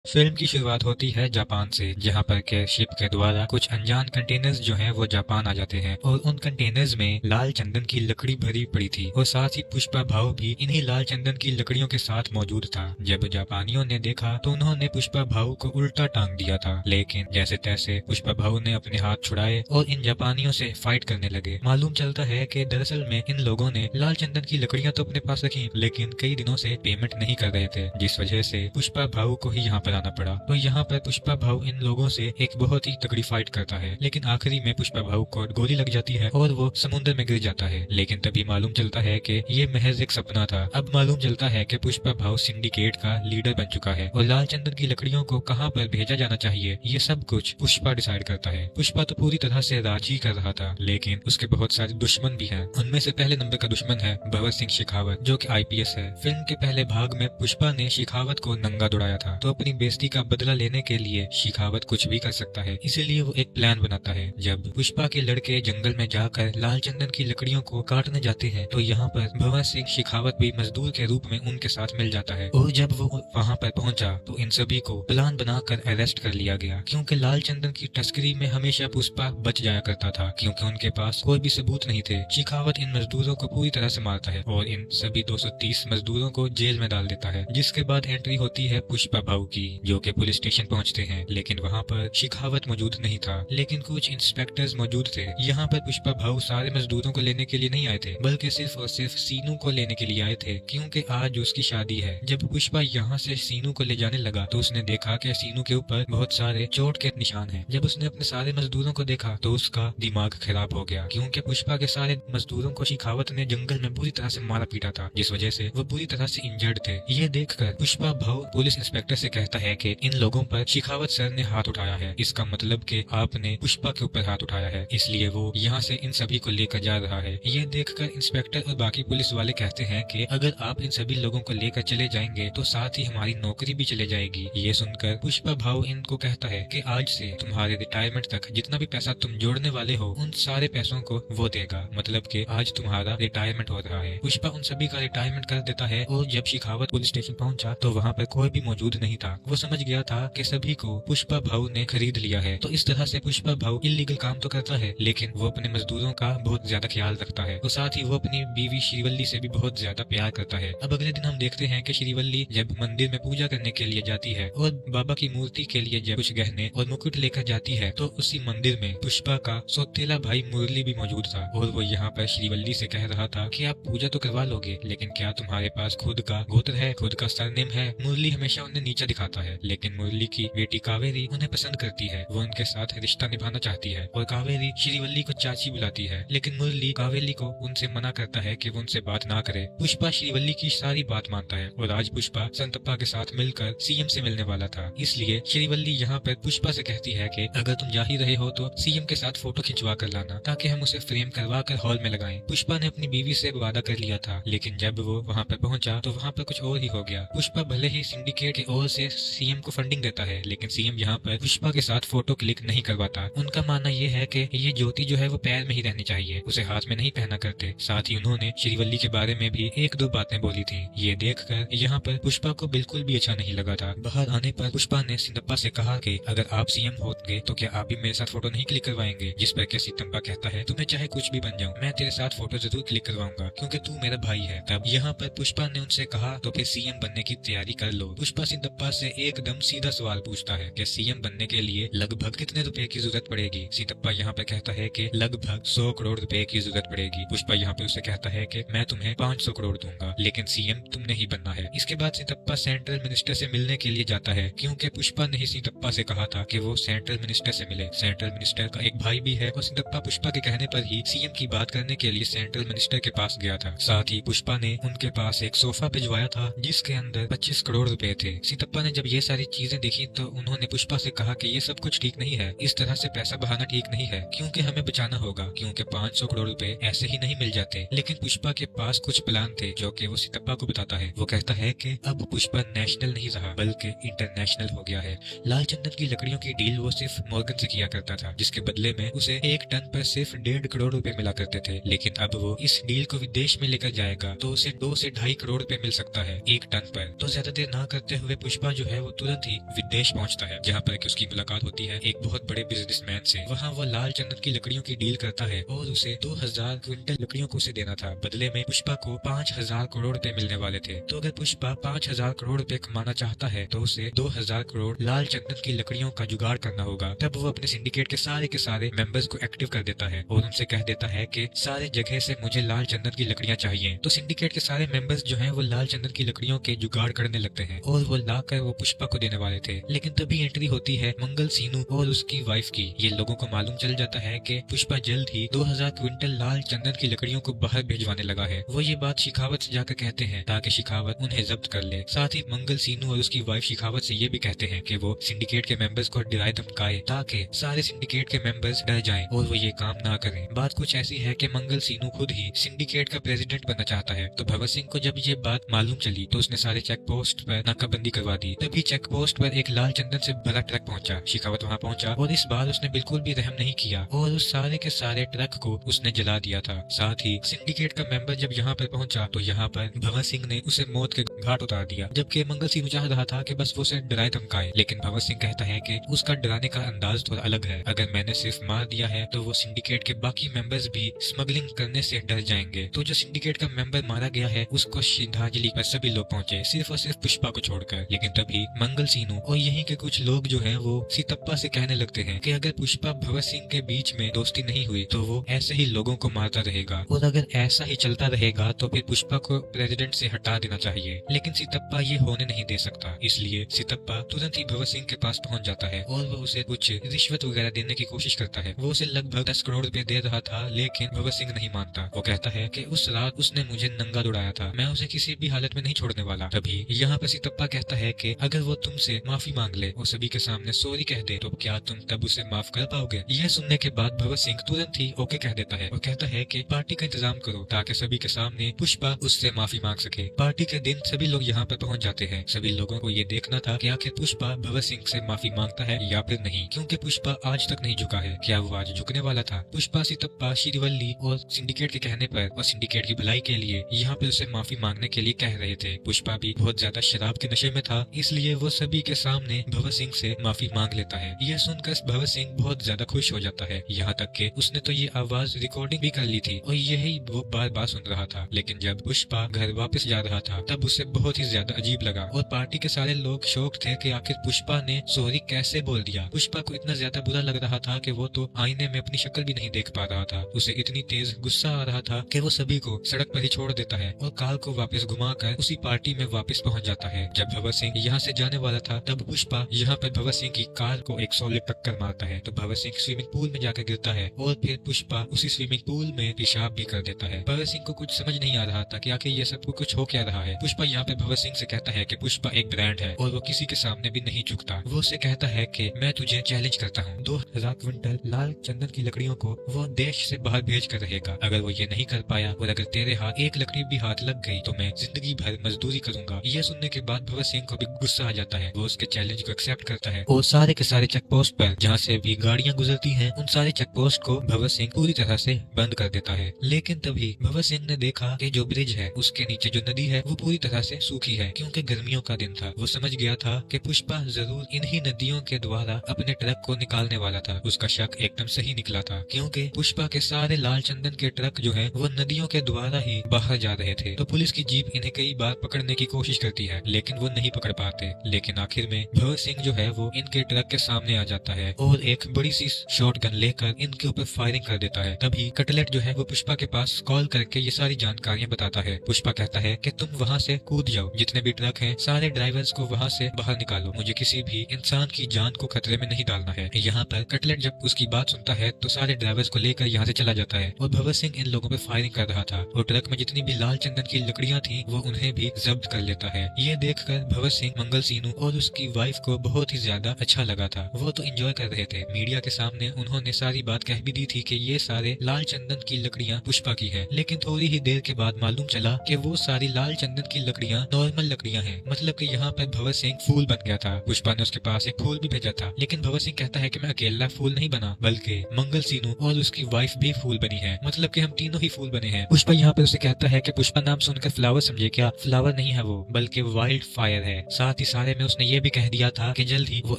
Film की शुरुआत होती है जापान से, जहां पर के शिप के द्वारा कुछ अनजान कंटेनर्स जो हैं वो जापान आ जाते हैं और उन कंटेनर्स में लाल चंदन की लकड़ी भरी पड़ी थी और साथ ही पुष्पा भाऊ भी इन्हीं लाल चंदन की लकड़ियों के साथ मौजूद था। जब जापानियों ने देखा तो उन्होंने पुष्पा भाऊ को उल्टा टांग दिया था, लेकिन जैसे तैसे पुष्पा भाऊ ने अपने हाथ छुड़ाए और इन जापानियों से फाइट करने लगे। मालूम चलता है कि दरअसल में इन लोगों ने लाल चंदन की लकड़ियां तो अपने पास रखी, लेकिन कई दिनों से पेमेंट नहीं कर रहे थे, जिस वजह से पुष्पा भाऊ को ही यहाँ पर आना पड़ा। तो यहाँ पर पुष्पा भाऊ इन लोगों से एक बहुत ही तगड़ी फाइट करता है, लेकिन आखिरी में पुष्पा भाऊ को गोली लग जाती है और वो समुद्र में गिर जाता है। लेकिन तभी मालूम चलता है कि ये महज एक सपना था। अब मालूम चलता है कि पुष्पा भाऊ सिंडिकेट का लीडर बन चुका है और लाल चंदन की लकड़ियों को कहाँ पर भेजा जाना चाहिए ये सब कुछ पुष्पा डिसाइड करता है। पुष्पा तो पूरी तरह से राज ही कर रहा था, लेकिन उसके बहुत सारे दुश्मन भी हैं। उनमें से पहले नंबर का दुश्मन है भगत सिंह शेखावत, जो कि आईपीएस है। फिल्म के पहले भाग में पुष्पा ने शेखावत को नंगा दौड़ाया था, तो अपनी बेइज्जती का बदला लेने के लिए शेखावत कुछ भी कर सकता है, इसीलिए वो एक प्लान बनाता है। जब पुष्पा के लड़के जंगल में जाकर लाल चंदन की लकड़ियों को काटने जाते हैं तो यहाँ पर भगत सिंह शेखावत भी मजदूर के रूप में उनके साथ मिल जाता है और जब वो वहाँ पर पहुंचा तो इन सभी को प्लान बनाकर अरेस्ट कर लिया गया, क्योंकि लाल चंदन की तस्करी में हमेशा पुष्पा बच जाया करता था, क्योंकि उनके पास कोई भी सबूत नहीं थे। शेखावत इन मजदूरों को पूरी तरह से मारता है और इन सभी 230 मजदूरों को जेल में डाल देता है, जिसके बाद एंट्री होती है पुष्पा भाऊ की, जो कि पुलिस स्टेशन पहुंचते हैं। लेकिन वहाँ पर शेखावत मौजूद नहीं था, लेकिन कुछ इंस्पेक्टर्स मौजूद थे। यहाँ पर पुष्पा भाऊ सारे मजदूरों को लेने के लिए नहीं आए थे, बल्कि सिर्फ और सिर्फ सीनू को लेने के लिए आए थे, क्योंकि आज उसकी शादी है। जब पुष्पा यहाँ से सीनू को ले जाने लगा तो उसने देखा कि सीनू के ऊपर बहुत सारे चोट के निशान हैं। जब उसने अपने सारे मजदूरों को देखा तो उसका दिमाग खराब हो गया, क्योंकि पुष्पा के सारे मजदूरों को शेखावत ने जंगल में बुरी तरह से मारा पीटा था, जिस वजह से वो बुरी तरह से इंजर्ड थे। ये देखकर पुष्पा भाऊ पुलिस इंस्पेक्टर से कहता है कि इन लोगों पर शेखावत सर ने हाथ उठाया है, इसका मतलब कि आपने पुष्पा के ऊपर हाथ उठाया है, इसलिए वो यहाँ से इन सभी को लेकर जा रहा है। ये देखकर इंस्पेक्टर और बाकी पुलिस वाले कहते हैं कि अगर आप इन सभी लोगों को लेकर चले जाएंगे तो साथ ही हमारी नौकरी भी चले जाएगी। ये सुनकर पुष्पा भाऊ इनको कहता है कि आज से तुम्हारे रिटायरमेंट तक जितना भी पैसा तुम जोड़ने वाले हो उन सारे पैसों को वो देगा, मतलब कि आज तुम्हारा रिटायरमेंट हो रहा है। पुष्पा उन सभी का रिटायरमेंट कर देता है और जब शेखावत पुलिस स्टेशन पहुंचा तो वहाँ पर कोई भी मौजूद नहीं था। वो समझ गया था कि सभी को पुष्पा भाऊ ने खरीद लिया है। तो इस तरह से पुष्पा भाऊ इलीगल काम तो करता है, लेकिन वो अपने मजदूरों का बहुत ज्यादा ख्याल रखता है और साथ ही वो अपनी बीवी श्रीवल्ली से भी बहुत ज्यादा प्यार करता है। अब अगले दिन हम देखते हैं कि श्रीवल्ली जब मंदिर में पूजा करने के लिए जाती है और बाबा की मूर्ति के लिए जब कुछ गहने और मुकुट लेकर जाती है तो उसी मंदिर में पुष्पा का सौतेला भाई मुरली भी मौजूद था और वो यहाँ पर श्रीवल्ली से कह रहा था कि आप पूजा तो करवा लोगे, लेकिन क्या तुम्हारे पास खुद का गोत्र है, खुद का सरनेम है। मुरली हमेशा उन्हें नीचा दिखाता है, लेकिन मुरली की बेटी कावेरी उन्हें पसंद करती है, वो उनके साथ रिश्ता निभाना चाहती है और कावेरी श्रीवल्ली को चाची बुलाती है, लेकिन मुरली कावेरी को उनसे मना करता है कि वो उनसे बात ना करे। पुष्पा श्रीवल्ली की सारी बात मानता है और आज पुष्पा संतप्पा के साथ मिलकर सीएम से मिलने वाला था, इसलिए श्रीवल्ली यहाँ पर पुष्पा से कहती है कि अगर तुम जा ही रहे हो तो सीएम के साथ फोटो खिंचवा कर लाना ताकि हम उसे फ्रेम करवा कर हॉल में लगाएं। पुष्पा ने अपनी बीवी से वादा कर लिया था, लेकिन जब वो वहाँ पर पहुंचा तो वहाँ पर कुछ और ही हो गया। पुष्पा भले ही सिंडिकेट की ओर से सीएम को फंडिंग देता है, लेकिन सीएम यहाँ पर पुष्पा के साथ फोटो क्लिक नहीं करवाता। उनका मानना ये है कि ये ज्योति जो है वो पैर में ही रहनी चाहिए, उसे हाथ में नहीं पहना करते। साथ ही उन्होंने श्रीवल्ली के बारे में भी एक दो बातें बोली थी। ये देखकर यहाँ पर पुष्पा को बिल्कुल भी अच्छा नहीं लगा था। बाहर आने पर पुष्पा ने सितप्पा से कहा कि अगर आप सीएम होंगे तो क्या आप भी मेरे साथ फोटो नहीं क्लिक करवाएंगे, जिस पर के सितप्पा कहता है तुम्हें चाहे कुछ भी बन जाऊं, मैं तेरे साथ फोटो जरूर क्लिक करवाऊंगा क्योंकि तू मेरा भाई है। तब यहाँ पर पुष्पा ने उनसे कहा तो फिर सीएम बनने की तैयारी कर लो। पुष्पा सितप्पा से एकदम सीधा सवाल पूछता है कि सीएम बनने के लिए लगभग कितने रुपए की जरूरत पड़ेगी। सितप्पा यहाँ पर कहता है कि लगभग 100 करोड़ रुपए की जरूरत पड़ेगी। पुष्पा यहाँ पे उसे कहता है कि मैं तुम्हें 500 करोड़ दूंगा, लेकिन सीएम तुमने ही बनना है। इसके बाद सितप्पा सेंट्रल मिनिस्टर से मिलने के लिए जाता है, क्योंकि पुष्पा ने ही सितप्पा से कहा था कि वो सेंट्रल मिनिस्टर से मिले। सेंट्रल मिनिस्टर का एक भाई भी है और सितप्पा पुष्पा के कहने पर ही सीएम की बात करने के लिए सेंट्रल मिनिस्टर के पास गया था। साथ ही पुष्पा ने उनके पास एक सोफा भिजवाया था जिसके अंदर 25 करोड़ रुपए थे। सितप्पा ने जब ये सारी चीजें देखी तो उन्होंने पुष्पा से कहा कि ये सब कुछ ठीक नहीं है, इस तरह से पैसा बहाना ठीक नहीं है, क्योंकि हमें बचाना होगा, क्योंकि 500 करोड़ रुपए ऐसे ही नहीं मिल जाते। लेकिन पुष्पा के पास कुछ प्लान थे जो कि वो सितप्पा को बताता है। वो कहता है कि अब पुष्पा नेशनल नहीं रहा बल्कि इंटरनेशनल हो गया है। लाल चंदन की लकड़ियों की डील वो सिर्फ मॉर्गन से किया करता था, जिसके बदले में उसे एक टन पर सिर्फ 1.5 करोड़ रुपए मिला करते थे, लेकिन अब वो इस डील को विदेश में लेकर जाएगा तो उसे 2 से 2.5 करोड़ रुपए मिल सकता है एक टन पर। तो ज्यादा देर ना करते हुए पुष्पा जो है वो तुरंत ही विदेश पहुंचता है, जहाँ पर उसकी मुलाकात होती है एक बहुत बड़े बिजनेसमैन से। वहाँ वो लाल चंदन की लकड़ियों की डील करता है और उसे 2000 क्विंटल लकड़ियों को उसे देना था। बदले में पुष्पा को 5000 करोड़ रुपए मिलने वाले थे। तो अगर पुष्पा 5000 करोड़ रुपए कमाना चाहता है तो उसे 2000 करोड़ लाल चंदन की लकड़ियों का जुगाड़ करना होगा। तब वो अपने सिंडिकेट के सारे मेंबर्स को एक्टिव कर देता है और उनसे कह देता है कि सारे जगह से मुझे लाल चंदन की लकड़ियां चाहिए। तो सिंडिकेट के सारे मेंबर्स जो हैं वो लाल चंदन की लकड़ियों के जुगाड़ करने लगते हैं और वो लाकर वो पुष्पा को देने वाले थे। लेकिन तभी एंट्री होती है मंगल सीनू और उसकी वाइफ की। ये लोगों को मालूम चल जाता है कि पुष्पा जल्द ही 2000 क्विंटल लाल चंदन की लकड़ियों को बाहर भिजवाने लगा है। वो ये बात शिखावत से जाकर कहते हैं ताकि शिखावत उन्हें जब्त कर ले। साथ ही मंगल सीनू और उसकी वाइफ शिखावत से ये भी कहते हैं कि वो सिंडिकेट के मेंबर्स को डराए धमकाए ताकि सारे सिंडिकेट के मेंबर्स डर जाएं और वो ये काम ना करें। बात कुछ ऐसी है कि मंगल सीनू खुद ही सिंडिकेट का प्रेसिडेंट बनना चाहता है। तो भगत सिंह को जब ये बात मालूम चली तो उसने सारे चेक पोस्ट पर नाकाबंदी करवा दी। तभी चेक पोस्ट पर एक लाल चंदन से भरा ट्रक पहुंचा। शिखावत वहां पहुंचा और इस बार उसने बिल्कुल भी रहम नहीं किया और उस सारे के सारे ट्रक को उसने जला दिया था। साथ ही सिंडिकेट का मेंबर जब यहाँ पर पहुंचा तो यहाँ पर भगत सिंह ने उसे मौत के घाट उतार दिया। जबकि मंगल सिंह चाह रहा था कि बस वो उसे डराए धमकाए, लेकिन भगत सिंह कहता है कि उसका डराने का अंदाज थोड़ा अलग है। अगर मैंने सिर्फ मार दिया है तो वो सिंडिकेट के बाकी मेंबर्स भी स्मगलिंग करने से डर जाएंगे। तो जो सिंडिकेट का मेंबर मारा गया है उसको श्रद्धांजलि पर सभी लोग पहुंचे, सिर्फ और सिर्फ पुष्पा को छोड़कर। लेकिन तभी मंगल सीनू और यहीं के कुछ लोग जो हैं वो सीतप्पा से कहने लगते हैं कि अगर पुष्पा भगत सिंह के बीच में दोस्ती नहीं हुई तो वो ऐसे ही लोगों को मारता रहेगा और अगर ऐसा ही चलता रहेगा तो फिर पुष्पा को प्रेसिडेंट से हटा देना चाहिए। लेकिन सीतप्पा ये होने नहीं दे सकता, इसलिए सीतप्पा तुरंत ही भगत सिंह के पास पहुंच जाता है और वो उसे कुछ रिश्वत वगैरह देने की कोशिश करता है। वो उसे लगभग 10 करोड़ रुपए दे रहा था, लेकिन भगत सिंह नहीं मानता। वो कहता है कि उस रात उसने मुझे नंगा दौड़ाया था, मैं उसे किसी भी हालत में नहीं छोड़ने वाला। तभी यहाँ पर सीतप्पा कहता है कि अगर वो तुमसे माफी मांग ले और सभी के सामने सॉरी कह दे तो क्या तुम तब उसे माफ कर पाओगे? यह सुनने के बाद भगत सिंह तुरंत ही ओके कह देता है और कहता है कि पार्टी का इंतजाम करो ताकि सभी के सामने पुष्पा उससे माफी मांग सके। पार्टी के दिन सभी लोग यहाँ पर पहुंच जाते हैं। सभी लोगों को ये देखना था कि आखिर पुष्पा भगत सिंह से माफी मांगता है या फिर नहीं, क्योंकि पुष्पा आज तक नहीं झुका है। क्या वो आज झुकने वाला था? पुष्पा सीतप्पा श्रीवल्ली और सिंडिकेट के कहने पर और सिंडिकेट की भलाई के लिए यहाँ पे उसे माफी मांगने के लिए कह रहे थे। पुष्पा भी बहुत ज्यादा शराब के नशे में था, इसलिए वो सभी के सामने भगत सिंह से माफी मांग लेता है। यह सुनकर भगत सिंह बहुत ज्यादा खुश हो जाता है, यहाँ तक कि उसने तो ये आवाज रिकॉर्डिंग भी कर ली थी और यही वो बार बार सुन रहा था। लेकिन जब पुष्पा घर वापस जा रहा था तब उसे बहुत ही ज्यादा अजीब लगा और पार्टी के सारे लोग शौक थे कि आखिर पुष्पा ने सॉरी कैसे बोल दिया। पुष्पा को इतना ज्यादा बुरा लग रहा था कि वो तो आईने में अपनी शक्ल भी नहीं देख पा रहा था। उसे इतनी तेज गुस्सा आ रहा था कि वो सभी को सड़क पर ही छोड़ देता है और कार को वापस घुमाकर उसी पार्टी में वापस पहुंच जाता है। जब भगत सिंह यहाँ से जाने वाला था तब पुष्पा यहाँ पर भगत सिंह की कार को एक सॉलिड टक्कर मारता है तो भगत सिंह स्विमिंग पूल में जाकर गिरता है और फिर पुष्पा उसी स्विमिंग पूल में पेशाब भी कर देता है। भगत सिंह को कुछ समझ नहीं आ रहा था कि आखिर ये सब कुछ हो क्या रहा है। पुष्पा यहाँ पे भगत सिंह से कहता है कि पुष्पा एक ब्रांड है और वो किसी के सामने भी नहीं झुकता। वो उसे कहता है कि मैं तुझे चैलेंज करता हूँ, 2000 क्विंटल लाल चंदन की लकड़ियों को वो देश से बाहर भेज कर रहेगा। अगर वो ये नहीं कर पाया और अगर तेरे हाथ एक लकड़ी भी हाथ लग गई तो मैं जिंदगी भर मजदूरी करूंगा। यह सुनने के बाद भगत सिंह को भी गुस्सा आ जाता है। वो उसके चैलेंज को एक्सेप्ट करता है और सारे के सारे चेक पोस्ट पर जहाँ से भी गाड़ियां गुजरती हैं उन सारे चेक पोस्ट को भगत सिंह पूरी तरह से बंद कर देता है। लेकिन तभी भगत सिंह ने देखा कि जो ब्रिज है उसके नीचे जो नदी है वो पूरी तरह से सूखी है, क्योंकि गर्मियों का दिन था। वो समझ गया था कि पुष्पा जरूर इन्हीं नदियों के द्वारा अपने ट्रक को निकालने वाला था। उसका शक एकदम सही निकला था, क्योंकि पुष्पा के सारे लाल चंदन के ट्रक जो है वो नदियों के द्वारा ही बाहर जा रहे थे। तो पुलिस की जीप इन्हें कई बार पकड़ने की कोशिश करती है लेकिन वो नहीं पकड़ पाते। लेकिन आखिर में भगत सिंह जो है वो इनके ट्रक के सामने आ जाता है और एक बड़ी सी शॉटगन लेकर इनके ऊपर फायरिंग कर देता है। तभी कटलेट जो है वो पुष्पा के पास कॉल करके ये सारी जानकारियां बताता है। पुष्पा कहता है कि तुम वहाँ से कूद जाओ, जितने भी ट्रक हैं सारे ड्राइवर्स को वहाँ से बाहर निकालो, मुझे किसी भी इंसान की जान को खतरे में नहीं डालना है। यहाँ पर कटलेट जब उसकी बात सुनता है तो सारे ड्राइवर्स को लेकर यहाँ से चला जाता है और भगत सिंह इन लोगों पर फायरिंग कर रहा था और ट्रक में जितनी भी लाल चंदन की लकड़ियां थी वो उन्हें भी जब्त कर लेता है। ये देखकर भगत सिंह, मंगल सीनू और उसकी वाइफ को बहुत ही ज्यादा अच्छा लगा था। वो तो एंजॉय कर रहे थे। मीडिया के सामने उन्होंने सारी बात कह भी दी थी कि ये सारे लाल चंदन की लकड़ियां पुष्पा की है। लेकिन थोड़ी ही देर के बाद मालूम चला कि वो सारी लाल चंदन की लकड़ियाँ नॉर्मल लकड़ियाँ हैं। मतलब कि यहाँ पर भगत सिंह फूल बन गया था। पुष्पा ने उसके पास एक फूल भी भेजा था, लेकिन भगत सिंह कहता है कि मैं अकेला फूल नहीं बना, बल्कि मंगल सीनू और उसकी वाइफ भी फूल बनी है। मतलब कि हम तीनों ही फूल बने हैं। पुष्पा यहाँ पर उसे कहता है कि पुष्पा नाम सुनकर फ्लावर समझे क्या? फ्लावर नहीं है वो, बल्कि वाइल्ड फायर है। साथ ही सारे में उसने ये भी कह दिया था कि जल्द ही वो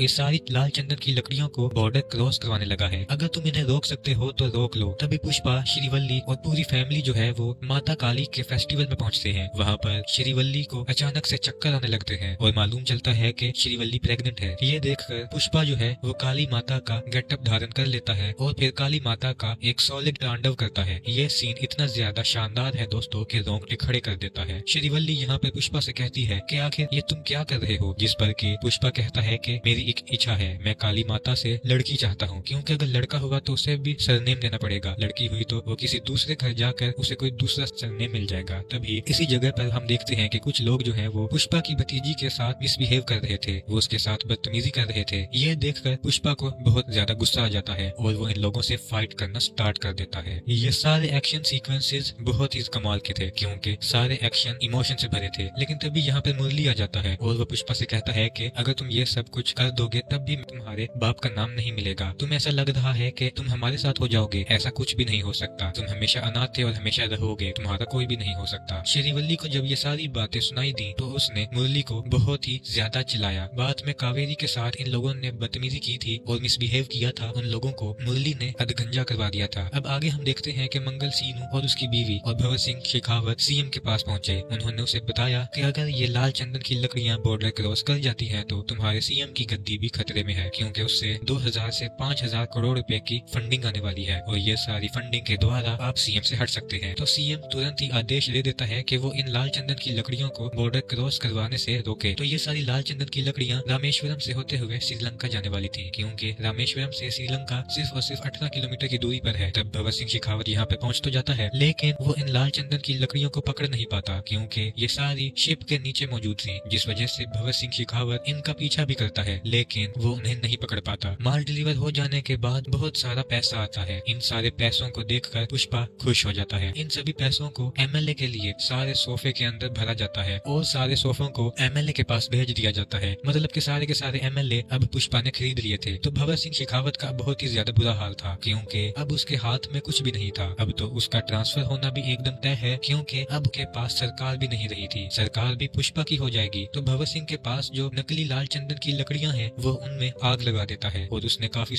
इस सारी लाल चंदन की लकड़ियों को बॉर्डर क्रॉस करवाने लगा है। अगर तुम इन्हें रोक सकते हो तो रोक लो। तभी पुष्पा, श्रीवल्ली और पूरी फैमिली जो है वो माता काली के फेस्टिवल में पहुंचते हैं। वहाँ पर श्रीवल्ली को अचानक से चक्कर आने लगते हैं और मालूम चलता है कि श्रीवल्ली प्रेग्नेंट है। ये देखकर पुष्पा जो है वो काली माता का गेटअप धारण कर लेता है और फिर काली माता का एक सॉलिड तांडव करता है। ये सीन इतना ज्यादा शानदार है दोस्तों कि रोंगटे खड़े कर देता है। श्रीवल्ली यहाँ पे पुष्पा से कहती है कि आखिर ये तुम क्या कर रहे हो? जिस पर कि पुष्पा कहता है कि मेरी एक इच्छा है, मैं काली माता से लड़की चाहता हूँ, क्योंकि अगर लड़का हुआ तो उसे भी सरनेम देना पड़ेगा, लड़की हुई तो वो किसी दूसरे घर जाकर उसे कोई दूसरा सरनेम मिल जाएगा। तभी इसी जगह पर हम देखते हैं कि कुछ लोग जो है वो पुष्पा की भतीजी के साथ मिसबिहेव कर रहे थे, वो उसके साथ बदतमीजी कर रहे थे। ये देखकर पुष्पा को बहुत ज्यादा गुस्सा आ जाता है और वो इन लोगों से फाइट करना स्टार्ट कर देता है। ये सारे एक्शन सीक्वेंसेस बहुत ही कमाल के थे, क्योंकि सारे एक्शन इमोशन से भरे थे। लेकिन तभी यहाँ पर मुरली आ जाता है और वो पुष्पा से कहता है कि अगर तुम ये सब कुछ कर दोगे तब भी तुम्हारे बाप का नाम नहीं मिलेगा। तुम्हें ऐसा लग रहा है कि तुम हमारे साथ हो जाओगे, ऐसा कुछ भी नहीं हो सकता। तुम हमेशा अनाथ थे और हमेशा रहोगे, तुम्हारा कोई भी नहीं हो सकता। श्रीवल्ली को जब ये सारी बातें सुनाई दी तो उसने मुरली को बहुत ही ज्यादा चिल्लाया। बाद में कावेरी के साथ इन लोगों ने बदतमीजी की थी और मिसबिहेव किया था, उन लोगों को मुरली ने अधगंजा करवा दिया था। अब आगे हम देखते हैं कि मंगल सीनू और उसकी बीवी और भगत सिंह शेखावत सीएम के पास पहुंचे। उन्होंने उसे बताया कि अगर ये लाल चंदन की लकड़ियां बॉर्डर क्रॉस कर जाती हैं तो तुम्हारे सीएम की गद्दी भी खतरे में है, क्योंकि उससे 2000 से 5000 करोड़ रुपए की फंडिंग आने वाली है और ये सारी फंडिंग के द्वारा आप सीएम से हट सकते हैं। तो सीएम तुरंत ही आदेश दे देता है कि वो इन लाल चंदन की लकड़ियों को बॉर्डर क्रॉस करवाने से रोके। तो ये सारी लाल चंदन की लकड़ियां रामेश्वरम से होते हुए श्रीलंका जाने वाली थी, क्योंकि रामेश्वरम से श्रीलंका सिर्फ और सिर्फ 18 किलोमीटर की दूरी पर है। तब भगत सिंह शेखावत यहाँ पे पहुंच तो जाता है, लेकिन वो इन लाल चंदन की लकड़ियों को पकड़ नहीं पाता, क्योंकि ये सारी शिप के नीचे मौजूद थी, जिस वजह से भगत सिंह शेखावत इनका पीछा भी करता है, लेकिन वो उन्हें नहीं पकड़ पाता। माल डिलीवर हो जाने के बाद बहुत सारा पैसा आता है। इन सारे पैसों को देखकर पुष्पा खुश हो जाता है। इन सभी पैसों को एमएलए के लिए सारे सोफे के अंदर भरा जाता है और सारे सोफों को एमएलए के पास भेज दिया जाता है। मतलब कि सारे के सारे एमएलए अब पुष्पा ने खरीद लिए थे। तो भगत सिंह शेखावत का बहुत ही ज्यादा बुरा हाल था, क्योंकि अब उसके हाथ में कुछ भी नहीं था। अब तो उसका ट्रांसफर होना भी एकदम तय है, क्योंकि अब के पास सरकार भी नहीं रही थी, सरकार भी पुष्पा की हो जाएगी। तो भगत सिंह के पास जो नकली लाल चंदन की लकड़ियां हैं वो उनमें आग लगा देता है और उसने काफी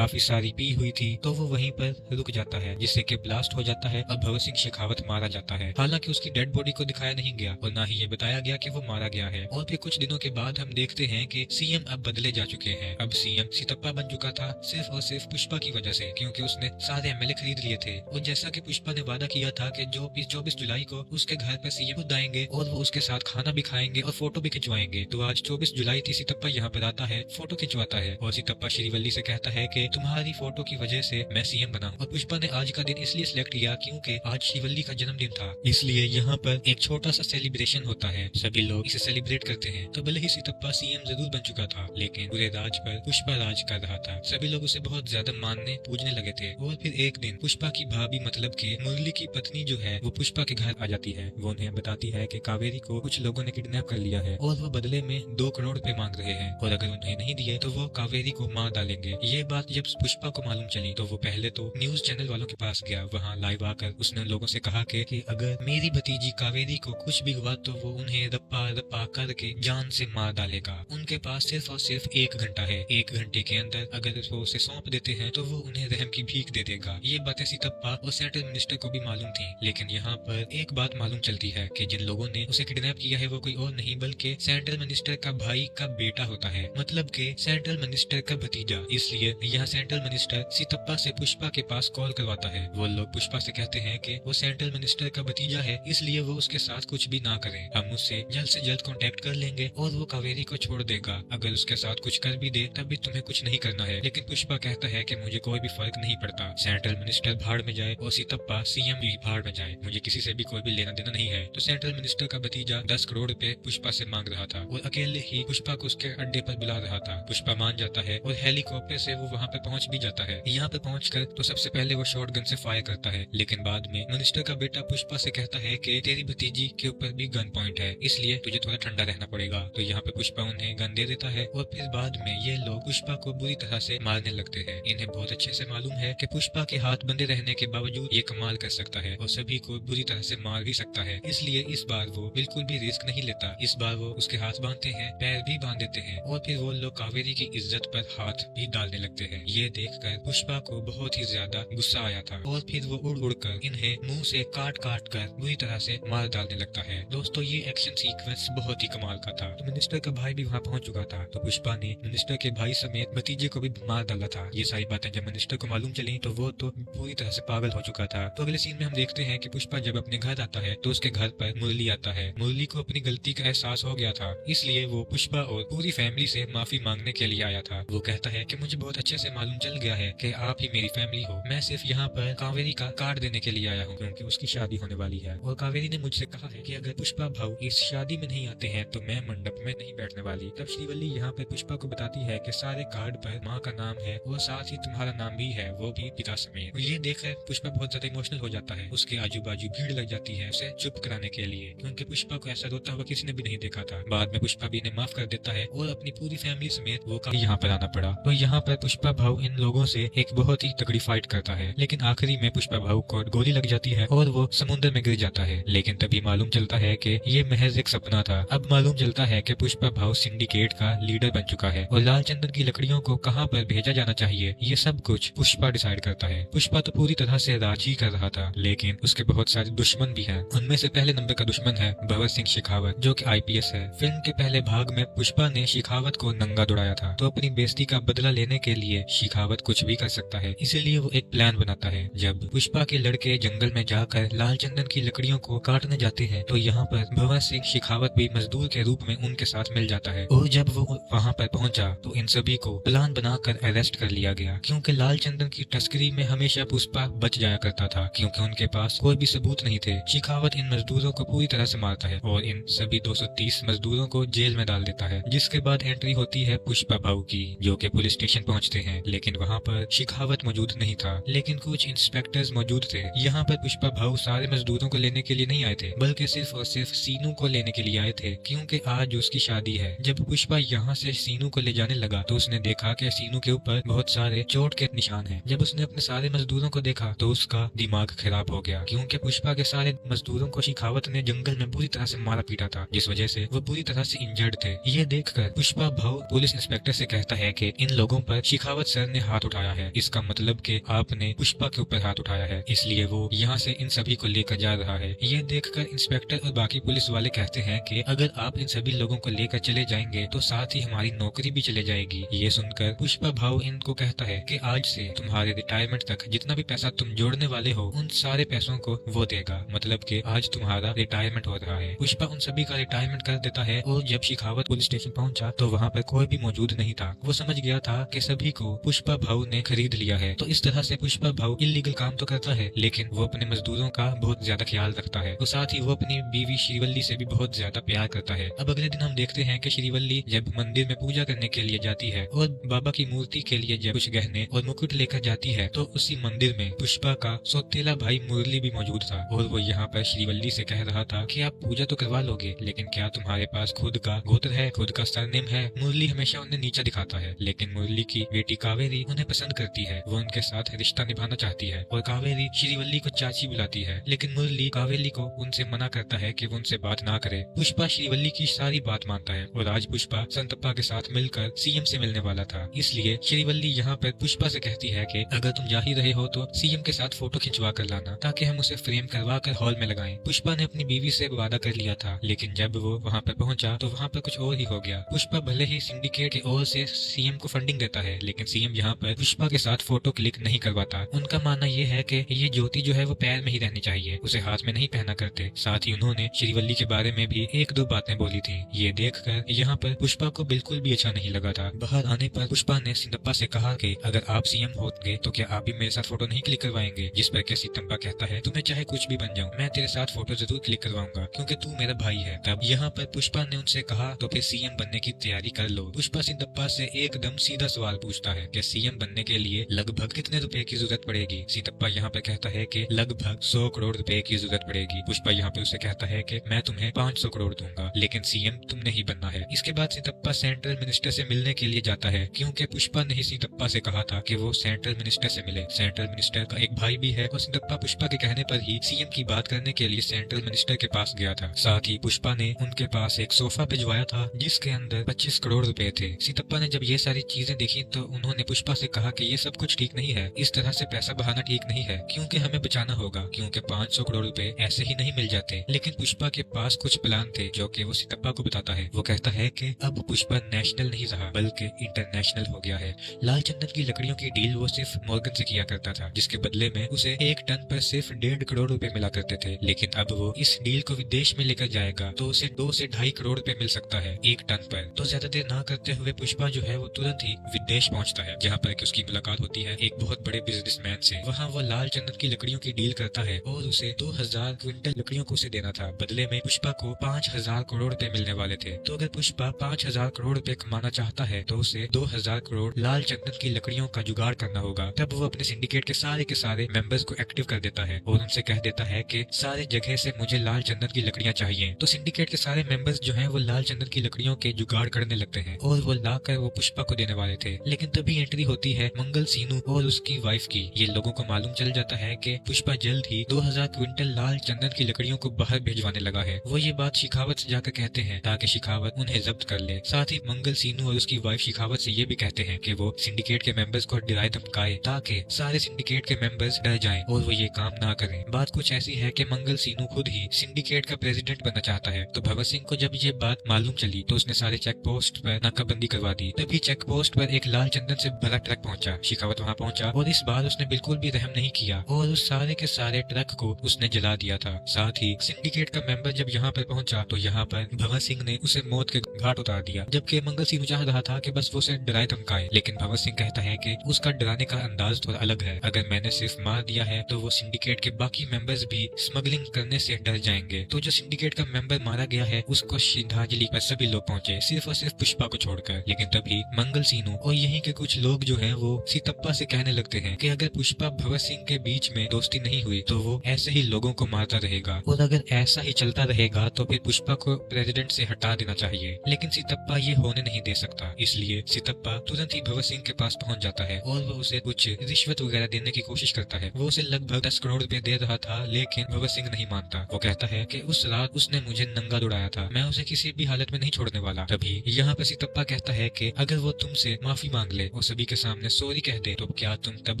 सारी पी हुई थी, तो वो वहीं पर रुक जाता है, जिससे कि ब्लास्ट हो जाता है और भगत सिंह शेखावत मारा जाता है। हालांकि उसकी डेड बॉडी को दिखाया नहीं गया और ना ही ये बताया गया कि वो मारा गया है। और फिर कुछ दिनों के बाद हम देखते हैं कि सीएम अब बदले जा चुके हैं। अब सीएम सितप्पा बन चुका था सिर्फ और सिर्फ पुष्पा की वजह से, क्योंकि उसने सारे एमएलए खरीद लिए थे। और जैसा कि पुष्पा ने वादा किया था कि जो 24 जुलाई को उसके घर पर सीएम खुद आएंगे और वो उसके साथ खाना भी खाएंगे और फोटो भी खिंचवाएंगे। तो आज 24 जुलाई थी, सितप्पा यहाँ पर आता है, फोटो खिंचवाता है और सितप्पा श्रीवल्ली से कहता है कि तुम्हारी फोटो की वजह से मैं सीएम बना। और पुष्पा ने आज का दिन इसलिए सिलेक्ट किया क्योंकि आज श्रीवल्ली का जन्मदिन था, इसलिए यहाँ पर एक छोटा सा सेलिब्रेशन होता है, सभी लोग इसे सेलिब्रेट करते हैं। तो भले ही सितप्पा सीएम जरूर बन चुका था, लेकिन पूरे राज पर पुष्पा राज कर रहा था। सभी लोग उसे बहुत ज्यादा मानने पूजने लगे थे। और फिर एक दिन पुष्पा की भाभी मतलब कि मुरली की पत्नी जो है वो पुष्पा के घर आ जाती है। वो उन्हें बताती है कि कावेरी को कुछ लोगों ने किडनैप कर लिया है और वो बदले में 2 करोड़ रुपए मांग रहे हैं और अगर उन्हें नहीं दिए तो वो कावेरी को मार डालेंगे। ये बात जब पुष्पा को मालूम चली तो वो पहले तो न्यूज चैनल वालों के पास गया। वहाँ लाइव आकर उसने लोगों से कहा कि अगर मेरी भतीजी कावेरी को कुछ भी हुआ तो वो उन्हें रप्पा रप्पा करके जान से मार डालेगा। उनके पास सिर्फ और सिर्फ 1 घंटा है, 1 घंटे के अंदर अगर वो उसे सौंप देते हैं तो वो उन्हें रहम की भीख दे देगा। ये बातें सितप्पा और सेंट्रल मिनिस्टर को भी मालूम थी, लेकिन यहाँ पर एक बात मालूम चलती है कि जिन लोगों ने उसे किडनैप किया है वो कोई और नहीं बल्कि सेंट्रल मिनिस्टर का भाई का बेटा होता है, मतलब कि सेंट्रल मिनिस्टर का भतीजा। इसलिए यहाँ सेंट्रल मिनिस्टर सितप्पा से पुष्पा के पास कॉल करवाता है। वो लोग पुष्पा से कहते हैं कि वो सेंट्रल मिनिस्टर का भतीजा है, इसलिए वो उसके साथ कुछ भी ना करें, हम उससे जल्द से जल्द कांटेक्ट कर लेंगे और वो कावेरी को छोड़ देगा। अगर उसके साथ कुछ कर भी दे तब भी तुम्हें कुछ नहीं करना है। लेकिन पुष्पा कहता है कि मुझे कोई भी फर्क नहीं पड़ता, सेंट्रल मिनिस्टर भाड़ में जाए और सितप्पा सीएम भी भाड़ में जाए, मुझे किसी से भी कोई भी लेना देना नहीं है। तो सेंट्रल मिनिस्टर का भतीजा 10 करोड़ रुपए पुष्पा से मांग रहा था और अकेले ही पुष्पा को उसके अड्डे पर बुला रहा था। पुष्पा मान जाता है और हेलीकॉप्टर से वो वहाँ पे पहुंच भी जाता है। यहाँ पे पहुंचकर तो सबसे पहले वो शॉटगन से फायर करता है, लेकिन बाद में मिनिस्टर का बेटा पुष्पा से कहता है कि तेरी भतीजी के ऊपर भी गन पॉइंट है, इसलिए तुझे थोड़ा ठंडा रहना पड़ेगा। तो यहाँ पे पुष्पा उन्हें गन दे देता है और फिर बाद में ये लोग पुष्पा को बुरी तरह से मारने लगते हैं। इन्हें बहुत अच्छे से मालूम है कि पुष्पा के हाथ बंधे रहने के बावजूद ये कमाल कर सकता है और सभी को बुरी तरह से मार भी सकता है, इसलिए इस बार वो बिल्कुल भी रिस्क नहीं लेता। इस बार वो उसके हाथ बांधते हैं, पैर भी बांध देते हैं और फिर वो लोग कावेरी की इज्जत पर हाथ भी डालने लगते हैं। ये देखकर पुष्पा को बहुत ही ज्यादा गुस्सा आया था और फिर वो उड़ उड़कर इन्हें मुंह से काट काट कर बुरी तरह से मार डालने लगता है। दोस्तों ये एक्शन सीक्वेंस बहुत ही कमाल का था। तो मिनिस्टर का भाई भी वहाँ पहुंच चुका था, तो पुष्पा ने मिनिस्टर के भाई समेत भतीजे को भी मार डाला था। ये सारी बातें जब मिनिस्टर को मालूम चली तो वो तो पूरी तरह से पागल हो चुका था। तो अगले सीन में हम देखते हैं कि पुष्पा जब अपने घर आता है तो उसके घर पर मुरली आता है। मुरली को अपनी गलती का एहसास हो गया था, इसलिए वो पुष्पा और पूरी फैमिली से माफी मांगने के लिए आया था। वो कहता है कि मुझे बहुत अच्छे से मालूम चल गया है कि आप ही मेरी फैमिली हो, मैं सिर्फ यहाँ पर कावेरी का कार्ड देने के लिए आया हूँ क्योंकि उसकी शादी होने वाली है और कावेरी ने मुझसे कहा है कि अगर पुष्पा भाऊ इस शादी में नहीं आते हैं तो मैं मंडप में नहीं बैठने वाली। तब श्रीवल्ली यहाँ पर पुष्पा को बताती है कि सारे कार्ड पर माँ का नाम है और साथ ही तुम्हारा नाम भी है, वो भी पिता समेत। ये देखकर पुष्पा बहुत ज्यादा इमोशनल हो जाता है। उसके आजू बाजू भीड़ लग जाती है उसे चुप कराने के लिए, क्योंकि पुष्पा को ऐसा रोता हुआ किसी ने भी नहीं देखा था। बाद में पुष्पा भी इन्हें माफ कर देता है और अपनी पूरी फैमिली समेत वो यहाँ पर आना पड़ा। तो यहाँ पर पुष्पा भाऊ इन लोगों से एक बहुत ही तगड़ी फाइट करता है, लेकिन आखिरी में पुष्पा भाऊ को गोली लग जाती है और वो समुद्र में गिर जाता है। लेकिन तभी मालूम चलता है कि ये महज एक सपना था। अब मालूम चलता है कि पुष्पा भाऊ सिंडिकेट का लीडर बन चुका है और लाल चंदन की लकड़ियों को कहाँ पर भेजा जाना चाहिए ये सब कुछ पुष्पा डिसाइड करता है। पुष्पा तो पूरी तरह से राज ही कर रहा था, लेकिन उसके बहुत सारे दुश्मन भी हैं। उनमें से पहले नंबर का दुश्मन है भगत सिंह शेखावत, जो कि आईपीएस है। फिल्म के पहले भाग में पुष्पा ने शेखावत को नंगा दौड़ाया था, तो अपनी बेइज्जती का बदला लेने के लिए शेखावत कुछ भी कर सकता है, इसीलिए वो एक प्लान बनाता है। जब पुष्पा के लड़के जंगल में जाकर लाल चंदन की लकड़ियों को काटने जाते हैं तो यहाँ पर भगत सिंह शेखावत भी मजदूर के रूप में उनके साथ मिल जाता है और जब वो वहाँ पर पहुंचा तो इन सभी को प्लान बनाकर अरेस्ट कर लिया गया, क्योंकि लाल चंदन की तस्करी में हमेशा पुष्पा बच जाया करता था क्योंकि उनके पास कोई भी सबूत नहीं थे। शेखावत इन मजदूरों को पूरी तरह से मारता है और इन सभी 230 मजदूरों को जेल में डाल देता है, जिसके बाद एंट्री होती है पुष्पा भाऊ की, जो कि पुलिस स्टेशन पहुंचते हैं। लेकिन वहाँ पर शेखावत मौजूद नहीं था, लेकिन कुछ इंस्पेक्टर्स मौजूद थे। यहाँ पर पुष्पा भाऊ सारे मजदूरों को लेने के लिए नहीं आए थे, बल्कि सिर्फ और सिर्फ सीनू को लेने के लिए आए थे, क्योंकि आज उसकी शादी है। जब पुष्पा यहाँ से सीनू को ले जाने लगा तो उसने देखा कि सीनू के ऊपर बहुत सारे चोट के निशान हैं। जब उसने अपने सारे मजदूरों को देखा तो उसका दिमाग खराब हो गया, क्योंकि पुष्पा के सारे मजदूरों को शेखावत ने जंगल में बुरी तरह से मारा पीटा था, जिस वजह से वो बुरी तरह से इंजर्ड थे। ये देखकर पुष्पा भाऊ पुलिस इंस्पेक्टर से कहता है कि इन लोगों पर शेखावत सर ने हाथ उठाया है, इसका मतलब कि आपने पुष्पा के ऊपर हाथ उठाया है, इसलिए वो यहाँ से इन सभी को लेकर जा रहा है। ये देखकर इंस्पेक्टर और बाकी पुलिस वाले कहते हैं कि अगर आप इन सभी लोगों को लेकर चले जाएंगे तो साथ ही हमारी नौकरी भी चले जाएगी। ये सुनकर पुष्पा भाऊ इनको कहता है कि आज से तुम्हारे रिटायरमेंट तक जितना भी पैसा तुम जोड़ने वाले हो उन सारे पैसों को वो देगा, मतलब कि आज तुम्हारा रिटायरमेंट हो रहा है। पुष्पा उन सभी का रिटायरमेंट कर देता है और जब शेखावत पुलिस स्टेशन पहुंचा तो वहाँ पर कोई भी मौजूद नहीं था। वो समझ गया था कि सभी को पुष्पा भाऊ ने खरीद लिया है। तो इस तरह से पुष्पा भाऊ इलीगल काम तो करता है, लेकिन वो अपने मजदूरों का बहुत ज्यादा ख्याल रखता है और साथ ही वो अपनी बीवी श्रीवल्ली से भी बहुत ज्यादा प्यार करता है। अब अगले दिन हम देखते हैं कि श्रीवल्ली जब मंदिर में पूजा करने के लिए जाती है और बाबा की मूर्ति के लिए जब कुछ गहने और मुकुट लेकर जाती है तो उसी मंदिर में पुष्पा का सौतेला भाई मुरली भी मौजूद था और वो यहाँ पर श्रीवल्ली से कह रहा था कि आप पूजा तो करवा लोगे, लेकिन क्या तुम्हारे पास खुद का गोत्र है, खुद का सरनेम है। मुरली हमेशा उन्हें नीचा दिखाता है, लेकिन मुरली की बेटी कावेरी उन्हें पसंद करती है, वो उनके साथ रिश्ता निभाना चाहती है और कावेरी श्रीवल्ली को चाची बुलाती है, लेकिन मुरली कावेरी को उनसे मना करता है कि वो उनसे बात ना करे। पुष्पा श्रीवल्ली की सारी बात मानता है और आज पुष्पा संतप्पा के साथ मिलकर सीएम से मिलने वाला था, इसलिए श्रीवल्ली यहाँ पर पुष्पा से कहती है कि अगर तुम जा ही रहे हो तो सीएम के साथ फोटो खिंचवा कर लाना ताकि हम उसे फ्रेम करवा कर हॉल में लगाएं। पुष्पा ने अपनी बीवी से वादा कर लिया था, लेकिन जब वो वहाँ पर पहुंचा तो वहाँ पर कुछ और ही हो गया। पुष्पा भले ही सिंडिकेट की ओर से सीएम को फंडिंग देता है, लेकिन सीएम यहाँ पर पुष्पा के साथ फोटो क्लिक नहीं करवाता। उनका मानना ये है कि ये ज्योति जो है वो पैर में ही रहनी चाहिए, उसे हाथ में नहीं पहना करते। साथ ही उन्होंने श्रीवल्ली के बारे में भी एक दो बातें बोली थी। ये देखकर यहाँ पर पुष्पा को बिल्कुल भी अच्छा नहीं लगा था। बाहर आने पर पुष्पा ने सितप्पा से कहा कि अगर आप सीएम होंगे तो क्या आप भी मेरे साथ फोटो नहीं क्लिक करवाएंगे, जिस पर के सितप्पा कहता है तुम्हें चाहे कुछ भी बन जाऊं, मैं तेरे साथ फोटो जरूर क्लिक करवाऊंगा क्योंकि तू मेरा भाई है। तब यहाँ पर पुष्पा ने उनसे कहा तो फिर सीएम बनने की तैयारी कर लो। पुष्पा सितप्पा से एकदम सीधा सवाल पूछता है कि सीएम बनने के लिए लगभग कितने रुपए की जरूरत पड़ेगी। सितप्पा यहाँ पर कहता है कि लगभग 100 करोड़ रुपए की जरूरत पड़ेगी। जाएगी। पुष्पा यहाँ पे उसे कहता है कि मैं तुम्हें 500 करोड़ दूंगा, लेकिन सीएम तुमने ही बनना है। इसके बाद सितप्पा सेंट्रल मिनिस्टर से मिलने के लिए जाता है, क्योंकि पुष्पा ने ही सितप्पा से कहा था कि वो सेंट्रल मिनिस्टर से मिले। सेंट्रल मिनिस्टर का एक भाई भी है और सितप्पा पुष्पा के कहने पर ही सीएम की बात करने के लिए सेंट्रल मिनिस्टर के पास गया था। साथ ही पुष्पा ने उनके पास एक सोफा भिजवाया था जिसके अंदर 25 करोड़ रुपए थे। सितप्पा ने जब ये सारी चीजें देखी तो उन्होंने पुष्पा से कहा कि ये सब कुछ ठीक नहीं है, इस तरह से पैसा बहाना ठीक नहीं है, क्योंकि हमें बचाना होगा, क्योंकि 500 करोड़ रुपए ऐसे ही नहीं मिल जाते। लेकिन पुष्पा के पास कुछ प्लान थे जो कि वो सितप्पा को बताता है। वो कहता है कि अब पुष्पा नेशनल नहीं रहा बल्कि इंटरनेशनल हो गया है। लाल चंदन की लकड़ियों की डील वो सिर्फ मॉर्गन से किया करता था, जिसके बदले में उसे 1 टन पर सिर्फ 1.5 करोड़ रुपए मिला करते थे। लेकिन अब वो इस डील को विदेश में लेकर जाएगा तो उसे 2 से 2.5 करोड़ रुपए मिल सकता है 1 टन पर। तो ज्यादा देर ना करते हुए पुष्पा जो है वो तुरंत ही विदेश पहुंचता है, जहाँ पर उसकी मुलाकात होती है एक बहुत बड़े बिजनेसमैन से। वहाँ वो लाल चंदन की लकड़ियों की डील करता है और उसे 2000 क्विंटल लकड़ियों को उसे देना था। बदले में पुष्पा को 5000 करोड़ रुपए मिलने वाले थे। तो अगर पुष्पा 5000 करोड़ रुपए कमाना चाहता है तो उसे 2000 करोड़ लाल चंदन की लकड़ियों का जुगाड़ करना होगा। तब वो अपने सिंडिकेट के सारे मेंबर्स को एक्टिव कर देता है और उनसे कह देता है कि सारे जगह से मुझे लाल चंदन की लकड़ियां चाहिए। तो सिंडिकेट के सारे मेंबर्स जो हैं वो लाल चंदन की लकड़ियों के जुगाड़ करने लगते हैं और वो लाकर वो पुष्पा को देने वाले थे। लेकिन तभी एंट्री होती है मंगल सीनू और उसकी वाइफ की। ये लोगों को मालूम चल जाता है कि पुष्पा जल्द ही 2000 क्विंटल लाल चंदन की लकड़ियों को बाहर भिजवाने लगा है। वो ये बात शिखावत से जाकर कहते हैं ताकि शिखावत उन्हें जब्त कर ले। साथ ही मंगल सीनू और उसकी वाइफ शिखावत से ये भी कहते हैं कि वो सिंडिकेट के मेंबर्स को डराए धमकाए ताकि सारे सिंडिकेट के मेंबर्स डर जाएं और वो ये काम ना करें। बात कुछ ऐसी है कि मंगल सीनू खुद ही सिंडिकेट का प्रेसिडेंट बनना चाहता है। तो भगत सिंह को जब ये बात मालूम चली तो उसने सारे चेक पोस्ट पर नाकाबंदी करवा दी। तभी चेक पोस्ट पर एक लाल चंदन से भरा ट्रक पहुंचा। शिखावत वहां पहुंचा और इस बार उसने बिल्कुल भी रहम नहीं किया और उस सारे के सारे ट्रक को उसने जला दिया था। साथ ही सिंडिकेट का मेंबर जब यहाँ पर पहुंचा तो यहाँ पर भगत सिंह ने उसे मौत के घाट उतार दिया, जबकि मंगल सिंह चाह रहा था कि बस वो उसे डराए धमकाए। लेकिन भगत सिंह कहता है कि उसका डराने का अंदाज थोड़ा अलग है। अगर मैंने सिर्फ मार दिया है तो वो सिंडिकेट के बाकी मेंबर्स भी स्मगलिंग करने से डर जाएंगे। तो जो सिंडिकेट का मेंबर मारा गया है उसको श्रद्धांजलि पर सभी लोग पहुंचे, सिर्फ और सिर्फ पुष्पा को छोड़कर। लेकिन तभी मंगल सीनू और यहीं के कुछ लोग जो हैं वो सितप्पा से कहने लगते हैं कि अगर पुष्पा भगत सिंह के बीच में दोस्ती नहीं हुई तो वो ऐसे ही लोगों को मारता रहेगा और अगर ऐसा ही चलता रहेगा तो फिर पुष्पा को प्रेसिडेंट से हटा देना चाहिए। लेकिन सितप्पा ये होने नहीं दे सकता, इसलिए सितप्पा तुरंत ही भगत सिंह के पास पहुंच जाता है और वो उसे कुछ रिश्वत वगैरह देने की कोशिश करता है। वो उसे लगभग 10 करोड़ रुपए दे रहा था, लेकिन भगत सिंह नहीं मानता। वो कहता है कि उस रात उसने मुझे नंगा दौड़ाया था, मैं उसे किसी भी हालत में नहीं छोड़ने वाला। तभी यहाँ पर सितप्पा कहता है कि अगर वो तुमसे माफी मांग ले और सभी के सामने सॉरी कह दे तो क्या तुम तब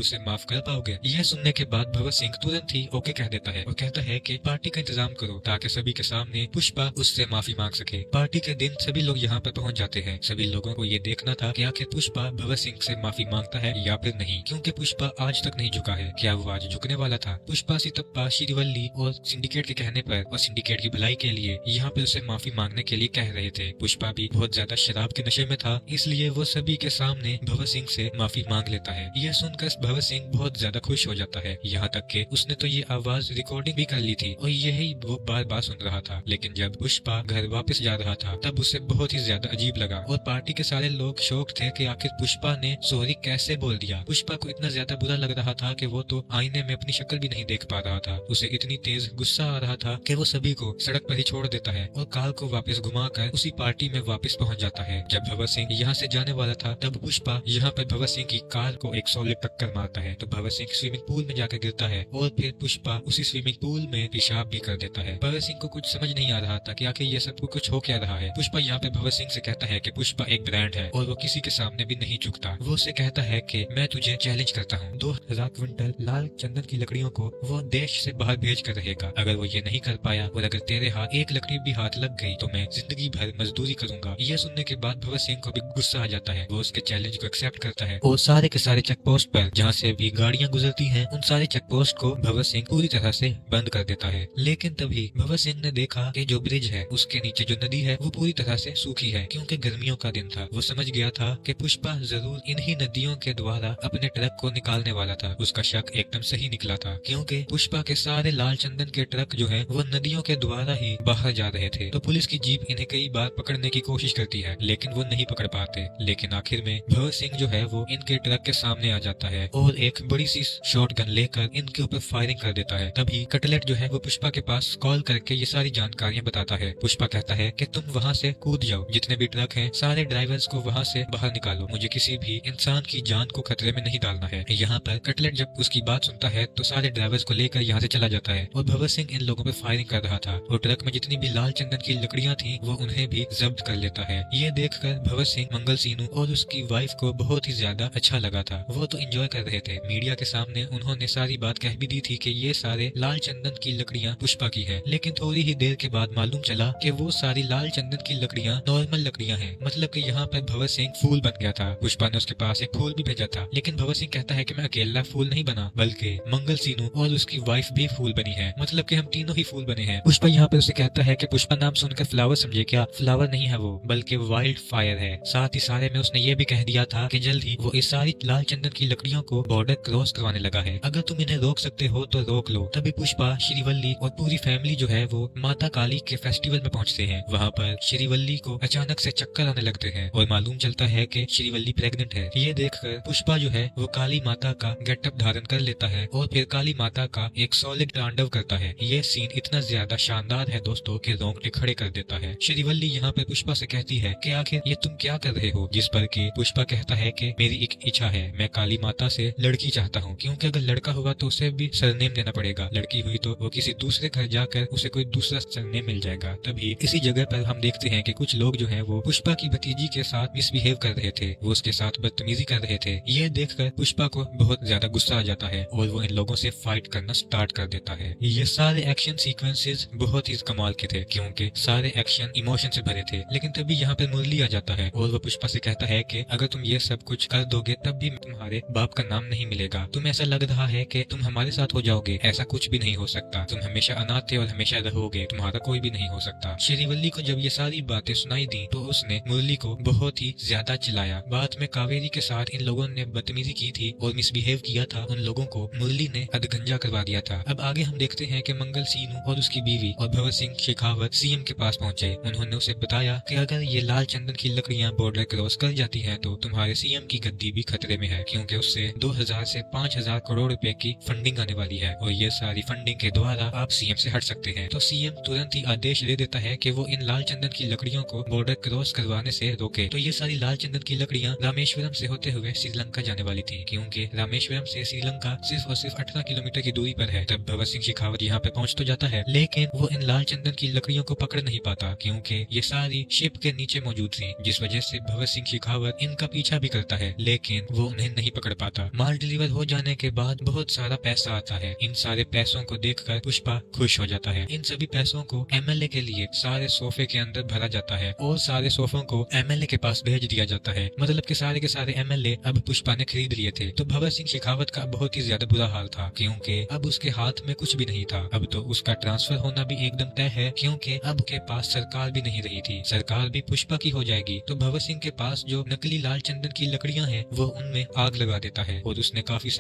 उसे माफ कर पाओगे? यह सुनने के बाद भगत सिंह तुरंत ही ओके कह देता है और कहता है कि पार्टी का इंतजाम करो ताकि सभी के सामने पुष्पा उससे माफी मांग सके। पार्टी के दिन सभी लोग यहाँ पर पहुँच जाते हैं। सभी लोगों को ये देखना था कि आखिर पुष्पा भगत सिंह से माफी मांगता है या फिर नहीं, क्योंकि पुष्पा आज तक नहीं झुका है। क्या वो आज झुकने वाला था? पुष्पा सितप्पा श्रीवल्ली और सिंडिकेट के कहने पर और सिंडिकेट की भलाई के लिए यहाँ पे उसे माफी मांगने के लिए कह रहे थे। पुष्पा भी बहुत ज्यादा शराब के नशे में था, इसलिए वो सभी के सामने भगत सिंह से माफी मांग लेता है। यह सुनकर भगत सिंह बहुत ज्यादा खुश हो जाता है, यहाँ तक कि उसने तो ये आवाज रिकॉर्डिंग भी कर ली थी और यही वो बार बार सुन रहा था। लेकिन जब पुष्पा घर वापस जा रहा था तब उसे बहुत ही ज्यादा अजीब लगा और पार्टी के सारे लोग शौक थे कि आखिर पुष्पा ने सॉरी कैसे बोल दिया। पुष्पा को इतना ज्यादा बुरा लग रहा था कि वो तो आईने में अपनी शक्ल भी नहीं देख पा रहा था। उसे इतनी तेज गुस्सा आ रहा था कि वो सभी को सड़क पर ही छोड़ देता है और कार को वापस घुमाकर उसी पार्टी में वापस पहुंच जाता है। जब भगत सिंह यहाँ से जाने वाला था तब पुष्पा यहाँ पर भगत सिंह की कार को एक सॉलिड टक्कर मारता है तो भगत सिंह स्विमिंग पूल में जाकर गिरता है और फिर पुष्पा उसी स्विमिंग पूल में पेशाब भी कर देता है। भगत सिंह को कुछ समझ नहीं आ रहा था कि आखिर ये सब कुछ हो क्या रहा है। पुष्पा यहाँ पे भगत सिंह से कहता है कि पुष्पा एक ब्रांड है और वो किसी के सामने भी नहीं झुकता। वो उसे कहता है कि मैं तुझे चैलेंज करता हूँ, 2000 क्विंटल लाल चंदन की लकड़ियों को वो देश से बाहर भेज कर रहेगा। अगर वो ये नहीं कर पाया और अगर तेरे हाथ एक लकड़ी भी हाथ लग गई तो मैं जिंदगी भर मजदूरी करूंगा। यह सुनने के बाद भगत सिंह को भी गुस्सा आ जाता है। वो उसके चैलेंज को एक्सेप्ट करता है और सारे के सारे चेक पोस्ट पर जहाँ से भी गाड़ियां गुजरती हैं उन सारे चेक पोस्ट को भगत सिंह पूरी तरह से बंद कर देता है। लेकिन तभी भगत सिंह ने देखा कि जो ब्रिज है उसके नीचे जो नदी है वो पूरी तरह से सूखी है, क्योंकि गर्मियों का दिन था। वो समझ गया था कि पुष्पा जरूर इन्हीं नदियों के द्वारा अपने ट्रक को निकालने वाला था। उसका शक एकदम सही निकला था, क्योंकि पुष्पा के सारे लाल चंदन के ट्रक जो है वो नदियों के द्वारा ही बाहर जा रहे थे। तो पुलिस की जीप इन्हें कई बार पकड़ने की कोशिश करती है लेकिन वो नहीं पकड़ पाते। लेकिन आखिर में भगत सिंह जो है वो इनके ट्रक के सामने आ जाता है और एक बड़ी सी शॉटगन लेकर इनके ऊपर फायरिंग कर देता है। तभी कटलेट जो है वो पुष्पा के पास कॉल करके ये सारी जानकारियां बताता है। पुष्पा कहता है कि तुम वहाँ से कूद जाओ, जितने भी ट्रक हैं सारे ड्राइवर्स को वहाँ से बाहर निकालो, मुझे किसी भी इंसान की जान को खतरे में नहीं डालना है। यहाँ पर कटलेट जब उसकी बात सुनता है तो सारे ड्राइवर्स को लेकर यहाँ से चला जाता है और भगत सिंह इन लोगों पर फायरिंग कर रहा था और ट्रक में जितनी भी लाल चंदन की लकड़ियां थी वो उन्हें भी जब्त कर लेता है। ये देखकर भगत सिंह, मंगल सीनू और उसकी वाइफ को बहुत ही ज्यादा अच्छा लगा था। वो तो एंजॉय कर रहे थे। मीडिया के सामने उन्होंने सारी बात कह भी दी थी कि ये सारे लाल चंदन की लकड़ियां पुष्पा की है, लेकिन थोड़ी ही देर के बाद मालूम चला कि वो सारी लाल चंदन की लकड़ियां नॉर्मल लकड़ियां हैं। मतलब कि यहाँ पर भगत सिंह फूल बन गया था। पुष्पा ने उसके पास एक फूल भी भेजा था, लेकिन भगत सिंह कहता है कि मैं अकेला फूल नहीं बना, बल्कि मंगल सीनू और उसकी वाइफ भी फूल बनी है, मतलब कि हम तीनों ही फूल बने हैं। पुष्पा यहाँ पर उसे कहता है कि पुष्पा नाम सुनकर फ्लावर समझे क्या? फ्लावर नहीं है वो, बल्कि वाइल्ड फायर है। साथ ही सारे में उसने ये भी कह दिया था कि जल्द ही वो इस सारी लाल चंदन की लकड़ियों को बॉर्डर क्रॉस करवाने लगा है। अगर तुम इन्हें रोक सकते हो तो रोक लो। तभी पुष्पा, श्रीवल्ली और पूरी फैमिली जो है वो माता काली के फेस्टिवल में पहुंचते हैं। वहाँ पर श्रीवल्ली को अचानक से चक्कर आने लगते हैं और मालूम चलता है कि श्रीवल्ली प्रेग्नेंट है। ये देखकर पुष्पा जो है वो काली माता का गेटअप धारण कर लेता है और फिर काली माता का एक सॉलिड तांडव करता है। ये सीन इतना ज्यादा शानदार है दोस्तों कि रोंगटे खड़े कर देता है। श्रीवल्ली यहाँ पे पुष्पा से कहती है कि आखिर ये तुम क्या कर रहे हो? जिस पर कि पुष्पा कहता है कि मेरी एक इच्छा है, मैं काली माता से लड़की चाहता हूँ, क्योंकि अगर लड़का हुआ तो उसे भी सरनेम देना पड़ेगा, लड़की हुई तो वो किसी दूसरे घर जाकर उसे कोई दूसरा सरनेम मिल जाएगा। तभी इसी जगह पर हम देखते हैं कि कुछ लोग जो है वो पुष्पा की भतीजी के साथ मिसबिहेव कर रहे थे, वो उसके साथ बदतमीजी कर रहे थे। ये देखकर पुष्पा को बहुत ज्यादा गुस्सा आ जाता है और वो इन लोगों से फाइट करना स्टार्ट कर देता है। ये सारे एक्शन सीक्वेंसेस बहुत ही कमाल के थे, क्योंकि सारे एक्शन इमोशन से भरे थे। लेकिन तभी यहाँ पर मुरली आ जाता है और वो पुष्पा से कहता है कि अगर तुम ये सब कुछ कर दोगे तब भी तुम्हारे बाप का नाम नहीं मिलेगा। तुम ऐसा लग रहा है कि तुम हमारे साथ हो जाओगे, ऐसा कुछ भी नहीं हो सकता। तुम हमेशा अनाथ थे और हमेशा रहोगे, तुम्हारा कोई भी नहीं हो सकता। श्रीवल्ली को जब ये सारी बातें सुनाई दी तो उसने मुरली को बहुत ही ज्यादा चिल्लाया। बाद में कावेरी के साथ इन लोगों ने बदतमीजी की थी और मिसबिहेव किया था, उन लोगों को मुरली ने अधगंजा करवा दिया था। अब आगे हम देखते हैं कि मंगल सीनू और उसकी बीवी और भगत सिंह शेखावत सीएम के पास पहुंचे। उन्होंने उसे बताया कि अगर ये लाल चंदन की लकड़ियां बॉर्डर क्रॉस कर जाती हैं तो तुम्हारे सीएम की गद्दी भी खतरे में है, क्योंकि उससे 2000 से 5000 करोड़ रुपए की फंडिंग आने वाली है और ये सारी फंडिंग के द्वारा आप सीएम से हट सकते हैं। तो सीएम तुरंत ही आदेश दे देता है कि वो इन लाल चंदन की लकड़ियों को बॉर्डर क्रॉस करवाने से रोके। तो ये सारी लाल चंदन की लकड़ियां रामेश्वरम से होते हुए श्रीलंका जाने वाली थी, क्योंकि रामेश्वरम से श्रीलंका सिर्फ और सिर्फ 18 किलोमीटर की दूरी पर है। तब भगत सिंह शेखावत यहाँ पे पहुंच तो जाता है, लेकिन वो इन लाल चंदन की लकड़ियों को पकड़ नहीं पाता, क्योंकि ये सारी शिप के नीचे मौजूद थी, जिस वजह से भगत सिंह शेखावत इनका पीछा भी करता है, लेकिन वो उन्हें नहीं पकड़ पाता। माल डिलीवर हो जाने के बाद बहुत सारा पैसा आता है। इन सारे पैसों को देखकर पुष्पा खुश हो जाता है। इन सभी पैसों को एमएलए के लिए सारे सोफे के अंदर भरा जाता है और सारे सोफों को एमएलए के पास भेज दिया जाता है। मतलब कि सारे के सारे एमएलए अब पुष्पा ने खरीद लिए थे। तो भगत सिंह शेखावत का बहुत ही ज्यादा बुरा हाल था, क्योंकि अब उसके हाथ में कुछ भी नहीं था। अब तो उसका ट्रांसफर होना भी एकदम तय है, क्योंकि अब के पास सरकार भी नहीं रही थी, सरकार भी पुष्पा की हो जाएगी। तो भगत सिंह के पास जो नकली लाल चंदन की लकड़ियां हैं वो उनमें आग लगा देता है और उसने काफी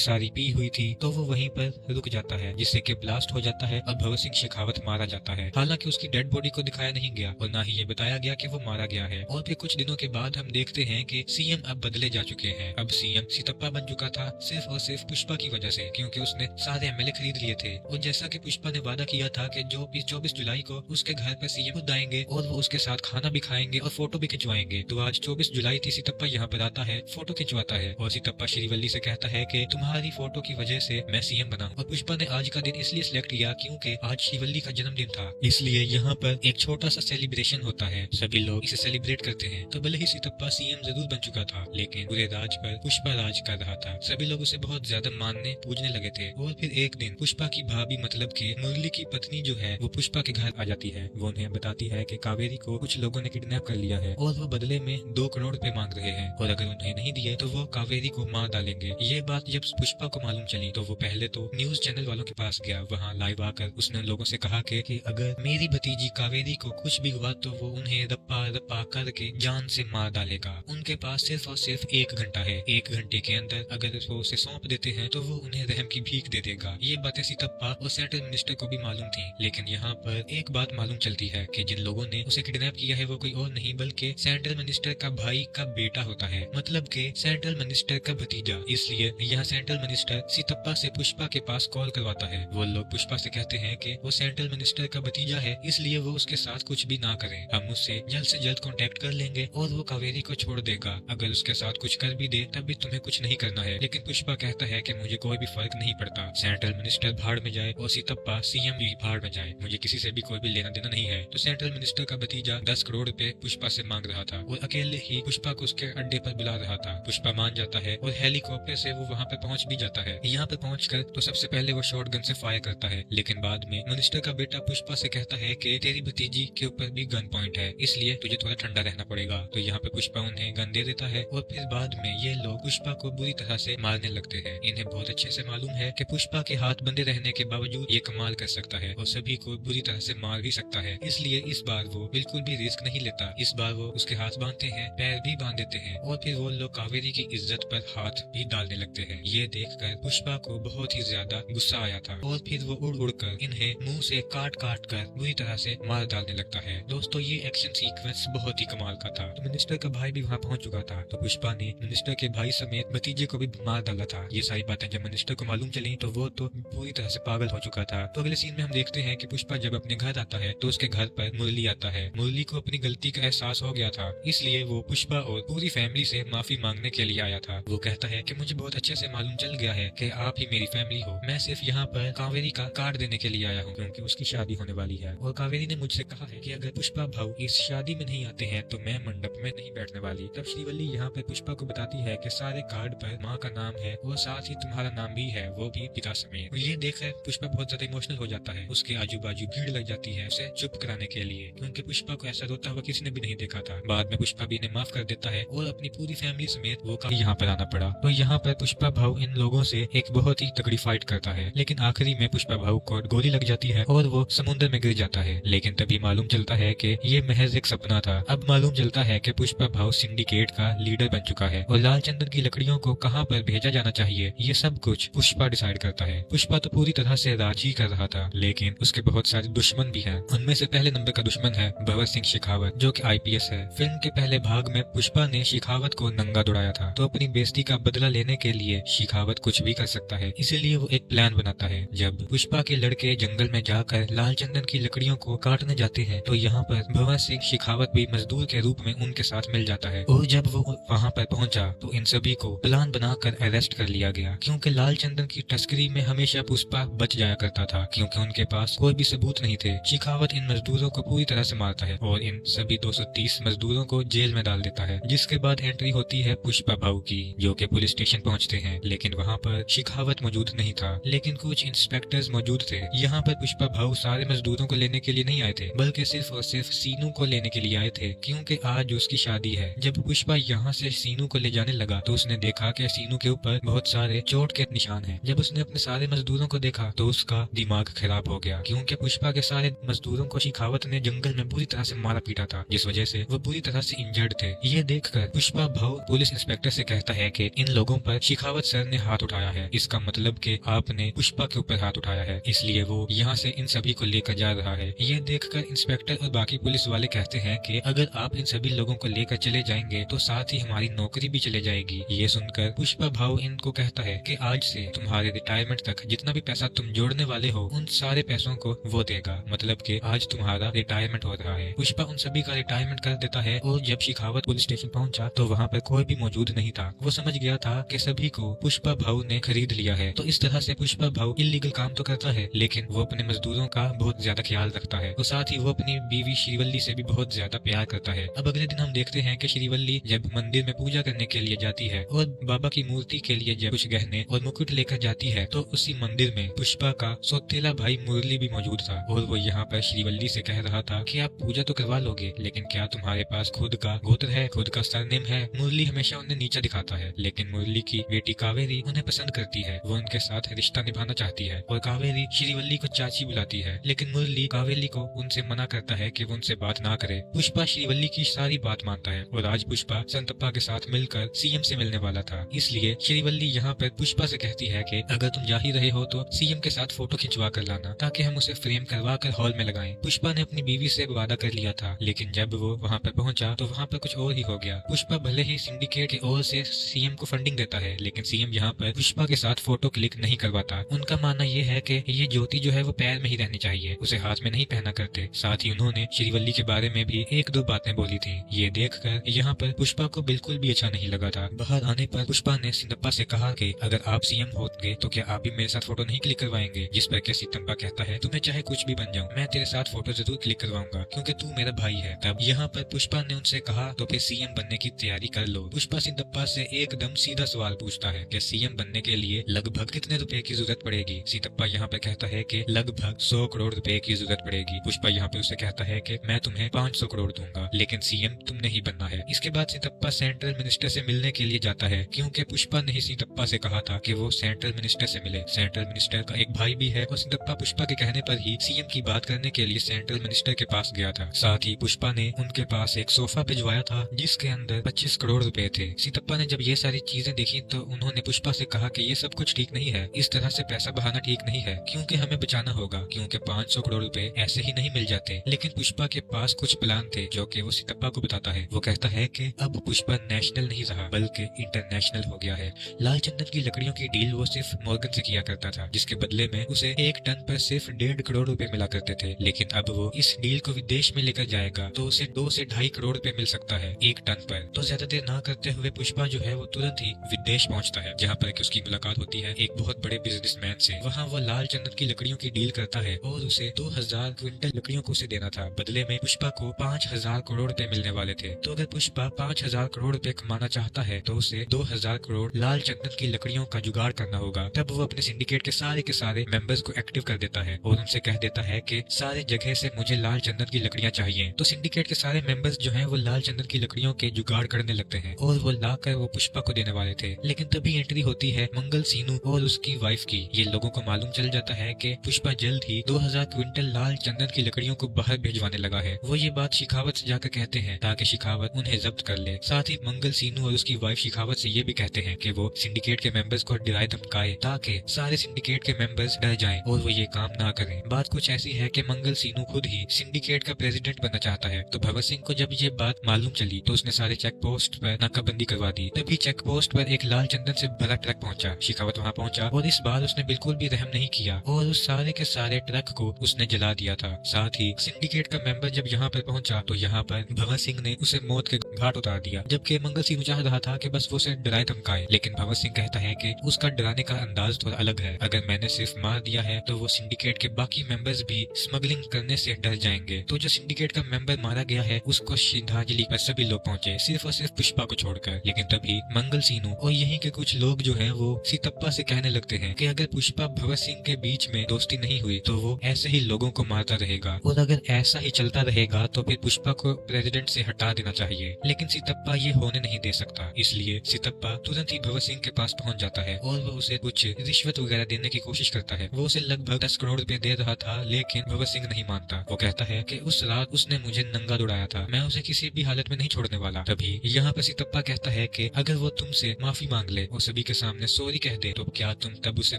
सारी पी हुई थी, तो वो वहीं पर रुक जाता है, जिससे कि ब्लास्ट हो जाता है और भगत सिंह शेखावत मारा जाता है। हालांकि उसकी डेड बॉडी को दिखाया नहीं गया और ना ही ये बताया गया कि वो मारा गया है। और फिर कुछ दिनों के बाद हम देखते हैं कि सीएम अब बदले जा चुके हैं। अब सीएम सितप्पा बन चुका था सिर्फ और सिर्फ पुष्पा की वजह से, क्योंकि उसने सारे एमएलए खरीद लिए थे। और जैसा कि पुष्पा ने वादा किया था कि जो 24 जुलाई को उसके घर पर सीएम खुद आएंगे और वो उसके साथ खाना भी खाएंगे और फोटो भी खिंचवाएंगे। तो आज 24 जुलाई थी, सितप्पा यहाँ पर आता है, फोटो खिंचवाता है और सितप्पा श्रीवल्ली से कहता है कि तुम्हारी फोटो की वजह से मैं सीएम बना। और पुष्पा ने आज का दिन इसलिए सिलेक्ट किया क्योंकि आज श्रीवल्ली का जन्मदिन था, इसलिए यहाँ पर एक छोटा सा सेलिब्रेशन होता है, सभी लोग इसे सेलिब्रेट करते हैं। तो भले ही सितप्पा सीएम जरूर बन चुका था, लेकिन पूरे राज पर पुष्पा राज कर रहा था। सभी लोग उसे बहुत ज्यादा मानने पूजने लगे थे। और फिर एक दिन पुष्पा की भाभी मतलब कि मुरली की पत्नी जो है वो पुष्पा के घर आ जाती है। वो उन्हें बताती है कि कावेरी को कुछ लोगों ने किडनैप कर लिया है और वो बदले में 2 करोड़ रुपए मांग रहे हैं और अगर उन्हें नहीं दिए तो वो कावेरी को मार डालेंगे। ये बात जब पुष्पा को मालूम चली तो वो पहले तो न्यूज चैनल वालों के पास गया। वहाँ लाइव आकर उसने लोगों से कहा कि अगर मेरी भतीजी कावेरी को कुछ भी हुआ तो वो उन्हें रप्पा रप्पा करके जान से मार डालेगा। उनके पास सिर्फ और सिर्फ 1 घंटा है, 1 घंटे के अंदर अगर वो उसे सौंप देते हैं तो वो उन्हें रहम की भीख दे देगा। ये बातें सितप्पा और सेंट्रल मिनिस्टर को भी मालूम थी, लेकिन यहाँ पर एक बात मालूम चलती है कि जिन लोगों ने उसे किडनैप किया है वो कोई और नहीं बल्कि सेंट्रल मिनिस्टर का भाई का बेटा होता है, मतलब कि सेंट्रल मिनिस्टर का भतीजा। इसलिए यहाँ सेंट्रल मिनिस्टर सितप्पा से पुष्पा पुष्पा के पास कॉल करवाता है। वो लोग पुष्पा से कहते हैं कि वो सेंट्रल मिनिस्टर का भतीजा है, इसलिए वो उसके साथ कुछ भी ना करें, हम उससे जल्द से जल्द कांटेक्ट कर लेंगे और वो कावेरी को छोड़ देगा। अगर उसके साथ कुछ कर भी दे तब भी तुम्हें कुछ नहीं करना है। लेकिन पुष्पा कहता है कि मुझे कोई भी फर्क नहीं पड़ता, सेंट्रल मिनिस्टर भाड़ में जाए और सीतप्पा सीएम भी भाड़ में जाए, मुझे किसी से भी कोई भी लेना देना नहीं है। तो सेंट्रल मिनिस्टर का भतीजा 10 करोड़ रुपए पुष्पा से मांग रहा था और अकेले ही पुष्पा को उसके अड्डे पर बुला रहा था। पुष्पा मान जाता है और हेलीकॉप्टर से वो वहाँ पे पहुँच भी जाता है। यहाँ पे पहुंचकर तो सबसे पहले वो शॉटगन से फायर करता है, लेकिन बाद में मिनिस्टर का बेटा पुष्पा से कहता है कि तेरी भतीजी के ऊपर भी गन पॉइंट है, इसलिए तुझे थोड़ा ठंडा रहना पड़ेगा। तो यहाँ पे पुष्पा उन्हें गन दे देता है और फिर बाद में ये लोग पुष्पा को बुरी तरह से मारने लगते हैं। इन्हें बहुत अच्छे से मालूम है कि पुष्पा के हाथ बंधे रहने के बावजूद ये कमाल कर सकता है और सभी को बुरी तरह से मार भी सकता है, इसलिए इस बार वो बिल्कुल भी रिस्क नहीं लेता। इस बार वो उसके हाथ बांधते हैं, पैर भी बांध देते हैं और फिर वो लोग कावेरी की इज्जत पर हाथ भी डालने लगते हैं। ये देखकर पुष्पा को बहुत ही ज्यादा गुस्सा आया था और फिर वो उड़ उड़कर इन्हें मुंह से काट काट कर बुरी तरह से मार डालने लगता है। दोस्तों ये एक्शन सीक्वेंस बहुत ही कमाल का था। तो मिनिस्टर का भाई भी वहाँ पहुंच चुका था, तो पुष्पा ने मिनिस्टर के भाई समेत भतीजे को भी मार डाला था। ये सारी बातें जब मिनिस्टर को मालूम चली तो वो तो पूरी तरह से पागल हो चुका था। तो अगले सीन में हम देखते हैं कि पुष्पा जब अपने घर आता है तो उसके घर पर मुरली आता है। मुरली को अपनी गलती का एहसास हो गया था, इसलिए वो पुष्पा और पूरी फैमिली से माफी मांगने के लिए आया था। वो कहता है कि मुझे बहुत अच्छे से मालूम चल गया है कि आप ही मेरी फैमिली हो, मैं सिर्फ यहाँ पर कावेरी का कार्ड देने के लिए आया हूँ क्योंकि उसकी शादी होने वाली है और कावेरी ने मुझसे कहा है कि अगर पुष्पा भाऊ इस शादी में नहीं आते हैं तो मैं मंडप में नहीं बैठने वाली। तब श्रीवल्ली यहाँ पर पुष्पा को बताती है कि सारे कार्ड पर माँ का नाम है और साथ ही तुम्हारा नाम भी है, वो भी पिता समेत। ये देखकर पुष्पा बहुत ज्यादा इमोशनल हो जाता है। उसके आजू बाजू भीड़ लग जाती है उसे चुप कराने के लिए, क्योंकि पुष्पा को ऐसा रोता हुआ किसी ने भी नहीं देखा था। बाद में पुष्पा भी इन्हें माफ कर देता है और अपनी पूरी फैमिली समेत वो यहाँ पर आना पड़ा। तो यहाँ पर पुष्पा भाऊ इन लोगों से एक बहुत ही तगड़ी फाइट करता है, लेकिन आखिरी में पुष्पा भाऊ को गोली लग जाती है और वो समुद्र में गिर जाता है। लेकिन तभी मालूम चलता है कि ये महज एक सपना था। अब मालूम चलता है कि पुष्पा भाऊ सिंडिकेट का लीडर बन चुका है और लाल चंदन की लकड़ियों को कहाँ पर भेजा जाना चाहिए ये सब कुछ पुष्पा डिसाइड करता है। पुष्पा तो पूरी तरह से राज ही कर रहा था, लेकिन उसके बहुत सारे दुश्मन भी हैं। उनमें से पहले नंबर का दुश्मन है भगत सिंह शेखावत, जो कि आईपीएस है। फिल्म के पहले भाग में पुष्पा ने शेखावत को नंगा दौड़ाया था, तो अपनी बेइज्जती का बदला लेने के लिए शेखावत कुछ भी कर सकता है, इसीलिए वो एक प्लान बनाता है। जब पुष्पा के लड़के जंगल में जाकर लाल चंदन की लकड़ियों को काटने जाते हैं तो यहाँ पर भगत सिंह शेखावत भी मजदूर के रूप में उनके साथ मिल जाता है और जब वो वहाँ पर पहुंचा तो इन सभी को प्लान बनाकर अरेस्ट कर लिया गया, क्योंकि लाल चंदन की तस्करी में हमेशा पुष्पा बच जाया करता था क्योंकि उनके पास कोई भी सबूत नहीं थे। शेखावत इन मजदूरों को पूरी तरह से मारता है और इन सभी 230 मजदूरों को जेल में डाल देता है, जिसके बाद एंट्री होती है पुष्पा भाऊ की, जो कि पुलिस स्टेशन पहुंचते हैं। लेकिन वहाँ पर शेखावत मौजूद नहीं था, लेकिन कुछ इंस्पेक्टर्स मौजूद थे। यहाँ पर पुष्पा भाऊ सारे मजदूरों को लेने के लिए नहीं आए थे, बल्कि सिर्फ और सिर्फ सीनू को लेने के लिए आए थे, क्योंकि आज उसकी शादी है। जब पुष्पा यहाँ से सीनू को ले जाने लगा तो उसने देखा कि सीनू के ऊपर बहुत सारे चोट के निशान हैं। जब उसने अपने सारे मजदूरों को देखा तो उसका दिमाग खराब हो गया, क्योंकि पुष्पा के सारे मजदूरों को शेखावत ने जंगल में बुरी तरह से मारा पीटा था, जिस वजह से वो बुरी तरह से इंजर्ड थे। ये देखकर पुष्पा भाऊ पुलिस इंस्पेक्टर से कहता है कि इन लोगों पर शेखावत सर ने हाथ उठाया है, इसका मतलब कि आपने पुष्पा के ऊपर हाथ उठाया है, इसलिए वो यहाँ से इन सभी को लेकर जा रहा है। ये देखकर इंस्पेक्टर और बाकी पुलिस वाले कहते हैं कि अगर आप इन सभी लोगों को लेकर चले जाएंगे तो साथ ही हमारी नौकरी भी चले जाएगी। ये सुनकर पुष्पा भाऊ इनको कहता है कि आज से तुम्हारे रिटायरमेंट तक जितना भी पैसा तुम जोड़ने वाले हो उन सारे पैसों को वो देगा, मतलब कि आज तुम्हारा रिटायरमेंट हो रहा है। पुष्पा उन सभी का रिटायरमेंट कर देता है और जब शेखावत पुलिस स्टेशन पहुंचा तो वहाँ पर कोई भी मौजूद नहीं था। वो समझ गया था कि सभी को पुष्पा भाऊ ने खरीद लिया है। तो इस तरह से पुष्पा भाऊ इलीगल काम तो करता है, लेकिन वो अपने मजदूरों का बहुत ज्यादा ख्याल रखता है और साथ ही वो अपनी बीवी श्रीवल्ली से भी बहुत ज्यादा प्यार करता है। अब अगले दिन हम देखते हैं कि श्रीवल्ली जब मंदिर में पूजा करने के लिए जाती है और बाबा की मूर्ति के लिए जब कुछ गहने और मुकुट लेकर जाती है तो उसी मंदिर में पुष्पा का सौतेला भाई मुरली भी मौजूद था और वो यहाँ पर श्रीवल्ली से कह रहा था कि आप पूजा तो करवा लोगे, लेकिन क्या तुम्हारे पास खुद का गोत्र है, खुद का सरनेम है? मुरली हमेशा उन्हें नीचा दिखाता है, लेकिन मुरली की बेटी कावेरी उन्हें पसंद करती है, वो उनके साथ रिश्ता निभाना चाहती है और कावेरी श्रीवल्ली को चाची बुलाती है, लेकिन मुरली कावेरी को उनसे मना करता है कि वो उनसे बात ना करे। पुष्पा श्रीवल्ली की सारी बात मानता है और आज पुष्पा संतप्पा के साथ मिलकर सीएम से मिलने वाला था, इसलिए श्रीवल्ली यहाँ पर पुष्पा से कहती है कि अगर तुम जा ही रहे हो तो सीएम के साथ फोटो खिंचवा कर लाना ताकि हम उसे फ्रेम करवा कर हॉल में लगाएं। पुष्पा ने अपनी बीवी से वादा कर लिया था, लेकिन जब वो वहाँ पर पहुंचा तो वहाँ पर कुछ और ही हो गया। पुष्पा भले ही सिंडिकेट की ओर से सीएम को फंडिंग देता है, लेकिन सीएम यहाँ पर पुष्पा के साथ फोटो क्लिक ठीक नहीं करवाता। उनका मानना ये है कि ये ज्योति जो है वो पैर में ही रहनी चाहिए, उसे हाथ में नहीं पहना करते। साथ ही उन्होंने श्रीवल्ली के बारे में भी एक दो बातें बोली थी। ये देखकर यहाँ पर पुष्पा को बिल्कुल भी अच्छा नहीं लगा था। बाहर आने पर पुष्पा ने सितप्पा से कहा कि अगर आप सीएम होंगे तो क्या आप भी मेरे साथ फोटो नहीं क्लिक करवाएंगे, जिस पर के सितप्पा कहता है तुम्हें चाहे कुछ भी बन जाऊं, मैं तेरे साथ फोटो जरूर क्लिक करवाऊंगा क्योंकि तू मेरा भाई है। तब यहाँ पर पुष्पा ने उनसे कहा तो फिर सीएम बनने की तैयारी कर लो। पुष्पा सितप्पा से एकदम सीधा सवाल पूछता है कि सीएम बनने के लिए लगभग कितने रुपए की जरूरत पड़ेगी। सितप्पा यहाँ पर कहता है कि लगभग 100 करोड़ रुपए की जरूरत पड़ेगी। पुष्पा यहाँ पे उसे कहता है कि मैं तुम्हें 500 करोड़ दूंगा, लेकिन सीएम तुमने ही बनना है। इसके बाद सितप्पा सेंट्रल मिनिस्टर से मिलने के लिए जाता है क्योंकि पुष्पा ने ही सितप्पा से कहा था कि वो सेंट्रल मिनिस्टर से मिले। सेंट्रल मिनिस्टर का एक भाई भी है और सितप्पा पुष्पा के कहने पर ही सीएम की बात करने के लिए सेंट्रल मिनिस्टर के पास गया था। साथ ही पुष्पा ने उनके पास एक सोफा भिजवाया था जिसके अंदर 25 करोड़ रुपए थे। सितप्पा ने जब ये सारी चीजें देखी तो उन्होंने पुष्पा से कहा कि ये सब कुछ ठीक नहीं है, इस तरह से पैसा बहाना ठीक नहीं है क्योंकि हमें बचाना होगा, क्योंकि 500 करोड़ रुपए ऐसे ही नहीं मिल जाते। लेकिन पुष्पा के पास कुछ प्लान थे जो कि वो सितप्पा को बताता है। वो कहता है कि अब पुष्पा नेशनल नहीं रहा बल्कि इंटरनेशनल हो गया है। लाल चंदन की लकड़ियों की डील वो सिर्फ मॉर्गन से किया करता था, जिसके बदले में उसे 1 टन पर सिर्फ 1.5 करोड़ रुपए मिला करते थे। लेकिन अब वो इस डील को विदेश में लेकर जाएगा तो उसे 2 से 2.5 करोड़ रुपए मिल सकता है 1 टन पर। तो ज्यादा देर ना करते हुए पुष्पा जो है वो तुरंत ही विदेश पहुंचता है, जहाँ पर उसकी मुलाकात होती है एक बहुत बड़े बिजनेसमैन से। वहाँ वो लाल चंदन की लकड़ियों की डील करता है और उसे 2000 क्विंटल लकड़ियों को उसे देना था। बदले में पुष्पा को 5000 करोड़ रुपए मिलने वाले थे। तो अगर पुष्पा 5000 करोड़ रुपए कमाना चाहता है तो उसे 2000 करोड़ लाल चंदन की लकड़ियों का जुगाड़ करना होगा। तब वो अपने सिंडिकेट के सारे मेंबर्स को एक्टिव कर देता है और उनसे कह देता है कि सारे जगह से मुझे लाल चंदन की लकड़ियां चाहिए। तो सिंडिकेट के सारे मेंबर्स जो हैं वो लाल चंदन की लकड़ियों के जुगाड़ करने लगते हैं और वो लाकर वो पुष्पा को देने वाले थे। लेकिन तभी एंट्री होती है मंगल सीनू और उसकी वाइफ की। ये लोगों को मालूम चल जाता है कि पुष्पा जल्द ही 2000 क्विंटल लाल चंदन की लकड़ियों को बाहर भिजवाने लगा है। वो ये बात शिखावत से जाकर कहते हैं ताकि शिखावत उन्हें जब्त कर ले। साथ ही मंगल सीनू और उसकी वाइफ शिखावत से ये भी कहते हैं कि वो सिंडिकेट के मेंबर्स को डराए धमकाए ताकि सारे सिंडिकेट के मेंबर्स डर जाएं और वो ये काम ना करें। बात कुछ ऐसी है कि मंगल सीनू खुद ही सिंडिकेट का प्रेसिडेंट बनना चाहता है। तो भगत सिंह को जब ये बात मालूम चली तो उसने सारे चेक पोस्ट पर नाकाबंदी करवा दी। तभी चेक पोस्ट पर एक लाल चंदन से भरा ट्रक पहुंचा। शिखावत वहां पहुंचा और इस बार उसने बिल्कुल भी रहम नहीं किया और उस सारे के सारे ट्रक को उसने जला दिया था। साथ ही सिंडिकेट का मेंबर जब यहाँ पर पहुंचा तो यहाँ पर भगत सिंह ने उसे मौत के घाट उतार दिया, जबकि मंगल सिंह चाह रहा था कि बस वो उसे डराए धमकाए। लेकिन भगत सिंह कहता है कि उसका डराने का अंदाज थोड़ा अलग है। अगर मैंने सिर्फ मार दिया है तो वो सिंडिकेट के बाकी मेंबर्स भी स्मगलिंग करने से डर जाएंगे। तो जो सिंडिकेट का मेंबर मारा गया है उसको श्रद्धांजलि पर सभी लोग पहुंचे, सिर्फ और सिर्फ पुष्पा को छोड़कर। लेकिन तभी मंगल सीनू और यहीं के कुछ लोग जो हैं वो सितप्पा से कहने लगते हैं कि अगर पुष्पा भगत सिंह के बीच में दोस्ती नहीं हुई तो वो ऐसे ही लोगों को मारता रहेगा और अगर ऐसा ही चलता रहेगा तो फिर पुष्पा को प्रेसिडेंट से हटा देना चाहिए। लेकिन सितप्पा ये होने नहीं दे सकता, इसलिए सितप्पा तुरंत ही भगत सिंह के पास पहुंच जाता है और वो उसे कुछ रिश्वत वगैरह देने की कोशिश करता है। वो उसे लगभग 10 करोड़ रुपए दे रहा था लेकिन भगत सिंह नहीं मानता। वो कहता है कि उस रात उसने मुझे नंगा दौड़ाया था, मैं उसे किसी भी हालत में नहीं छोड़ने वाला। तभी यहाँ पर सितप्पा कहता है कि अगर वो तुमसे माफी मांग ले और सभी के सामने सॉरी कह दे तो क्या तुम तब उसे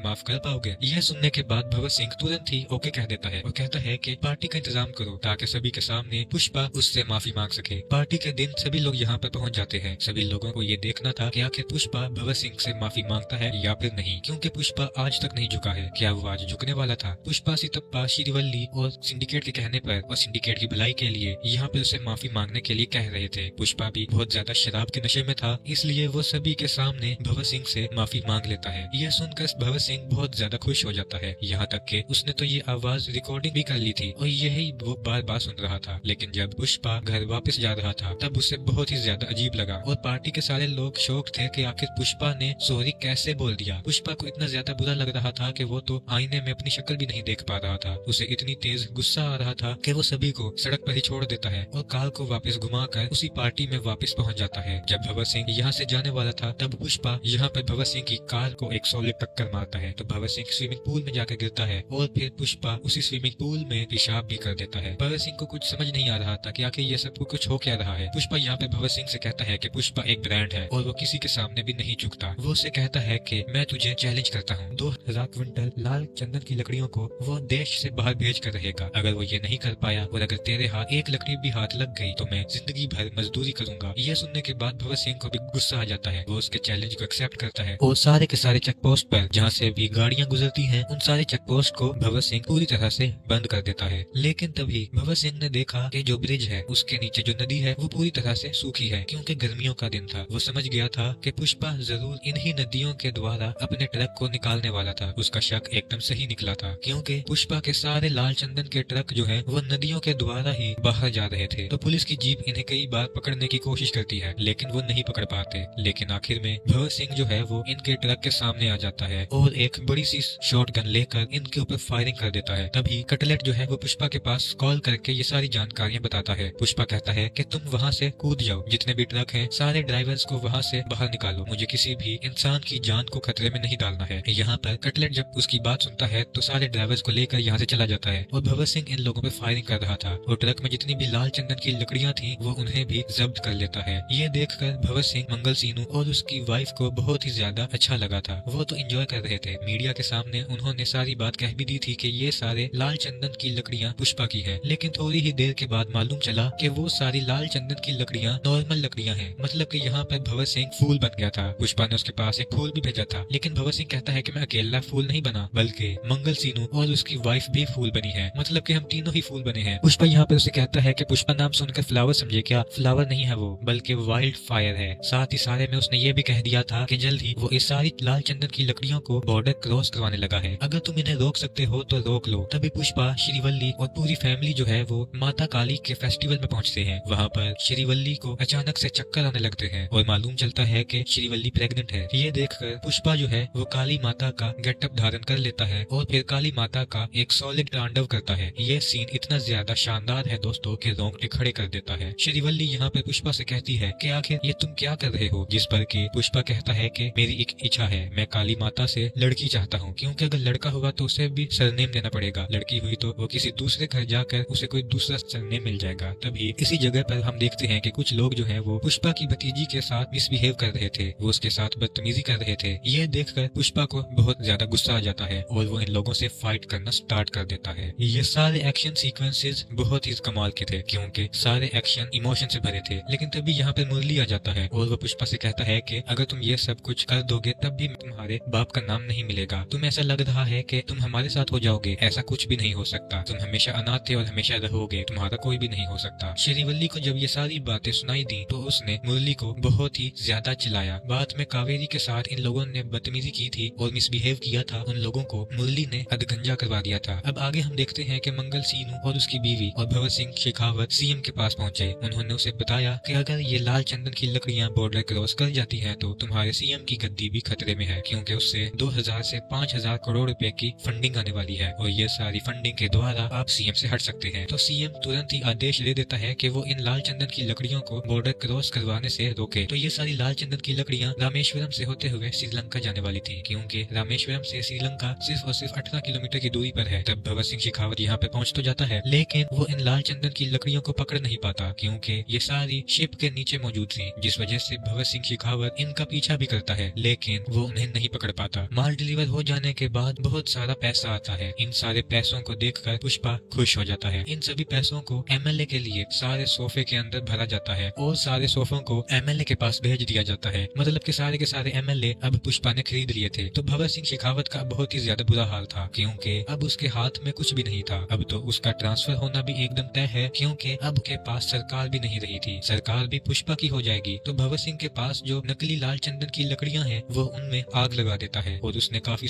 माफ कर पाओगे। यह सुनने के बाद भगत सिंह तुरंत ही ओके कह देता है और कहता है कि पार्टी का इंतजाम करो ताकि सभी के सामने पुष्पा उससे माफी मांग सके। पार्टी के दिन सभी लोग यहाँ पर पहुँच जाते हैं। सभी लोगों को ये देखना था कि आखिर पुष्पा भगत सिंह से माफी मांगता है या फिर नहीं, क्योंकि पुष्पा आज तक नहीं झुका है। क्या वो आज झुकने वाला था? पुष्पा सितप्पा श्रीवल्ली और सिंडिकेट के कहने पर और सिंडिकेट की भलाई के लिए यहाँ पे उसे माफी मांगने के लिए कह रहे थे। पुष्पा भी बहुत ज्यादा शराब के नशे में था, इसलिए वो सभी के सामने भगत सिंह से माफी मांग लेता है। यह सुनकर भगत सिंह बहुत ज्यादा खुश हो जाता है, यहाँ तक कि उसने तो ये आवाज रिकॉर्डिंग भी कर ली थी और यही वो बार बार सुन रहा था। लेकिन जब पुष्पा घर वापस जा रहा था तब उसे बहुत ही ज्यादा अजीब लगा और पार्टी के सारे लोग शौक थे कि आखिर पुष्पा ने सॉरी कैसे बोल दिया। पुष्पा को इतना ज्यादा बुरा लग रहा था कि वो तो आईने में अपनी शक्ल भी नहीं देख पा रहा था। उसे इतनी तेज गुस्सा आ रहा था कि वो सभी को सड़क पर ही छोड़ देता है और कार को वापस घुमाकर उसी पार्टी में वापस पहुंच जाता है। जब भगत सिंह यहाँ से जाने वाला था तब पुष्पा यहाँ पर भगत सिंह की कार को एक सॉलिड टक्कर मारता है तो भगत सिंह स्विमिंग पूल में जाकर गिरता है और फिर पुष्पा उसी स्विमिंग पूल में पेशाब भी कर देता है। भगत सिंह को कुछ समझ नहीं आ रहा था कि आखिर ये सब कुछ हो क्या रहा है। पुष्पा यहाँ पे भगत सिंह से कहता है कि पुष्पा एक ब्रांड है और वो किसी के सामने भी नहीं झुकता। वो उसे कहता है कि मैं तुझे चैलेंज करता हूँ, 2000 क्विंटल लाल चंदन की लकड़ियों को वो देश से बाहर भेज कर रहेगा। अगर वो ये नहीं कर पाया और अगर तेरे हाथ एक लकड़ी भी हाथ लग गई तो मैं जिंदगी भर मजदूरी करूंगा। यह सुनने के बाद भगत सिंह को भी गुस्सा आ जाता है। वो उसके चैलेंज को एक्सेप्ट करता है और सारे के सारे चेक पोस्ट पोस्ट पर जहाँ से भी गाड़ियाँ गुजरती हैं, उन सारे चेक पोस्ट को भगत सिंह पूरी तरह से बंद कर देता है। लेकिन तभी भगत सिंह ने देखा कि जो ब्रिज है उसके नीचे जो नदी है वो पूरी तरह से सूखी है, क्योंकि गर्मियों का दिन था। वो समझ गया था कि पुष्पा जरूर इन्हीं नदियों के द्वारा अपने ट्रक को निकालने वाला था। उसका शक एकदम सही निकला था, क्योंकि पुष्पा के सारे लाल चंदन के ट्रक जो है वो नदियों के द्वारा ही बाहर जा रहे थे। तो पुलिस की जीप इन्हें कई बार पकड़ने की कोशिश करती है, लेकिन वो नहीं पकड़ पाते। लेकिन आखिर में भगत सिंह जो है वो इनके ट्रक के सामने आ जाता है और एक बड़ी सी शॉटगन लेकर इनके ऊपर फायरिंग कर देता है। तभी कटलेट जो है वो पुष्पा के पास कॉल करके ये सारी जानकारियां बताता है। पुष्पा कहता है कि तुम वहाँ से कूद जाओ, जितने भी ट्रक हैं सारे ड्राइवर्स को वहाँ से बाहर निकालो, मुझे किसी भी इंसान की जान को खतरे में नहीं डालना है। यहाँ पर कटलेट जब उसकी बात सुनता है तो सारे ड्राइवर्स को लेकर यहाँ से चला जाता है और भगत सिंह इन लोगों पे फायरिंग कर रहा था और ट्रक में जितनी भी लाल चंदन की लकड़ियां थी वो उन्हें भी जब्त कर लेता है। ये देखकर भगत सिंह, मंगल सीनू और उसकी वाइफ को बहुत ही ज्यादा अच्छा लगा था। वो तो एंजॉय कर रहे थे। मीडिया के सामने उन्होंने सारी बात कह भी दी थी कि ये सारे लाल चंदन की लकड़ियां पुष्पा की है। लेकिन थोड़ी ही देर के बाद मालूम चला कि वो सारी लाल चंदन की लकड़ियां नॉर्मल लकड़ियां हैं। मतलब कि यहाँ पर भगत सिंह फूल बन गया था। पुष्पा ने उसके पास एक फूल भी भेजा था, लेकिन भगत सिंह कहता है कि मैं अकेला फूल नहीं बना, बल्कि मंगल सीनू और उसकी वाइफ भी फूल बनी है, मतलब कि हम तीनों ही फूल बने हैं। पुष्पा यहाँ पर उसे कहता है कि पुष्पा नाम सुनकर फ्लावर समझे क्या? फ्लावर नहीं है वो, बल्कि वाइल्ड फायर है। साथ ही सारे में उसने ये भी कह दिया था कि जल्द ही वो इस सारी लाल चंदन की लकड़ियों को बॉर्डर क्रॉस करवाने लगा है। अगर तुम इन्हें रोक सकते हो तो रोक लो। तभी पुष्पा, श्रीवल्ली और पूरी फैमिली जो है वो माता काली के फेस्टिवल में पहुंचते हैं। वहाँ पर श्रीवल्ली को अचानक से चक्कर आने लगते हैं और मालूम चलता है कि श्रीवल्ली प्रेग्नेंट है। ये देखकर पुष्पा जो है वो काली माता का गेटअप धारण कर लेता है और फिर काली माता का एक सॉलिड तांडव करता है। ये सीन इतना ज्यादा शानदार है दोस्तों कि रोंगटे खड़े कर देता है। श्रीवल्ली यहाँ पे पुष्पा से कहती है कि आखिर ये तुम क्या कर रहे हो? जिस पर कि पुष्पा कहता है कि मेरी एक इच्छा है, मैं काली माता से लड़की चाहता हूँ, क्योंकि अगर लड़का हुआ तो उसे भी सरनेम देना पड़ेगा, लड़की हुई तो वो किसी दूसरे घर जाकर उसे कोई दूसरा सरनेम मिल जाएगा। तभी इसी जगह पर हम देखते हैं कि कुछ लोग जो है वो पुष्पा की भतीजी के साथ मिसबिहेव कर रहे थे, वो उसके साथ बदतमीजी कर रहे थे। ये देखकर पुष्पा को बहुत ज्यादा गुस्सा आ जाता है और वो इन लोगों से फाइट करना स्टार्ट कर देता है। ये सारे एक्शन सीक्वेंसेस बहुत ही कमाल के थे, क्योंकि सारे एक्शन इमोशन से भरे थे। लेकिन तभी यहाँ पर मुरली आ जाता है और वो पुष्पा से कहता है कि अगर तुम ये सब कुछ कर दोगे तब भी तुम्हारे बाप का नाम नहीं मिलेगा। तुम ऐसा लग रहा है कि तुम हमारे साथ हो जाओगे, ऐसा कुछ भी नहीं हो सकता। तुम हमेशा अनाथ थे और हमेशा रहोगे, तुम्हारा कोई भी नहीं हो सकता। श्रीवल्ली को जब ये सारी बातें सुनाई दी तो उसने मुरली को बहुत ही ज्यादा चिल्लाया। बाद में कावेरी के साथ इन लोगों ने बदतमीजी की थी और मिसबिहेव किया था, उन लोगों को मुरली ने अधगंजा करवा दिया था। अब आगे हम देखते हैं कि मंगल सीनू और उसकी बीवी और भगत सिंह शेखावत सीएम के पास पहुंचे। उन्होंने उसे बताया कि अगर ये लाल चंदन की लकड़ियां बॉर्डर क्रॉस कर जाती हैं तो तुम्हारे सीएम की गद्दी भी खतरे में है, क्योंकि उससे 2000 से 5000 करोड़ रुपए की फंडिंग आने वाली है और ये सारी फंडिंग के द्वारा आप सीएम से हट सकते हैं। तो सीएम तुरंत ही आदेश दे देता है कि वो इन लाल चंदन की लकड़ियों को बॉर्डर क्रॉस करवाने से रोके। तो ये सारी लाल चंदन की लकड़ियां रामेश्वरम से होते हुए श्रीलंका जाने वाली थी, क्योंकि रामेश्वरम से श्रीलंका सिर्फ और सिर्फ 18 किलोमीटर की दूरी पर है। तब भगत सिंह शेखावत यहाँ पे पहुंच तो जाता है, लेकिन वो इन लाल चंदन की लकड़ियों को पकड़ नहीं पाता, क्योंकि ये सारी शिप के नीचे मौजूद थी, जिस वजह से भगत सिंह शेखावत इनका पीछा भी करता है, लेकिन वो उन्हें नहीं पकड़ पाता। माल डिलीवर हो जाने के बाद बहुत सारा पैसा आता है। इन सारे पैसों को देखकर पुष्पा खुश हो जाता है। इन सभी पैसों को एमएलए के लिए सारे सोफे के अंदर भरा जाता है और सारे सोफों को एमएलए के पास भेज दिया जाता है। मतलब कि सारे के सारे एमएलए अब पुष्पा ने खरीद लिए थे। तो भगत सिंह शेखावत का बहुत ही ज्यादा बुरा हाल था, क्योंकि अब उसके हाथ में कुछ भी नहीं था। अब तो उसका ट्रांसफर होना भी एकदम तय है, क्योंकि अब के पास सरकार भी नहीं रही थी, सरकार भी पुष्पा की हो जाएगी। तो भगत सिंह के पास जो नकली लाल चंदन की लकड़ियां हैं वो उनमें आग लगा देता है और उसने काफी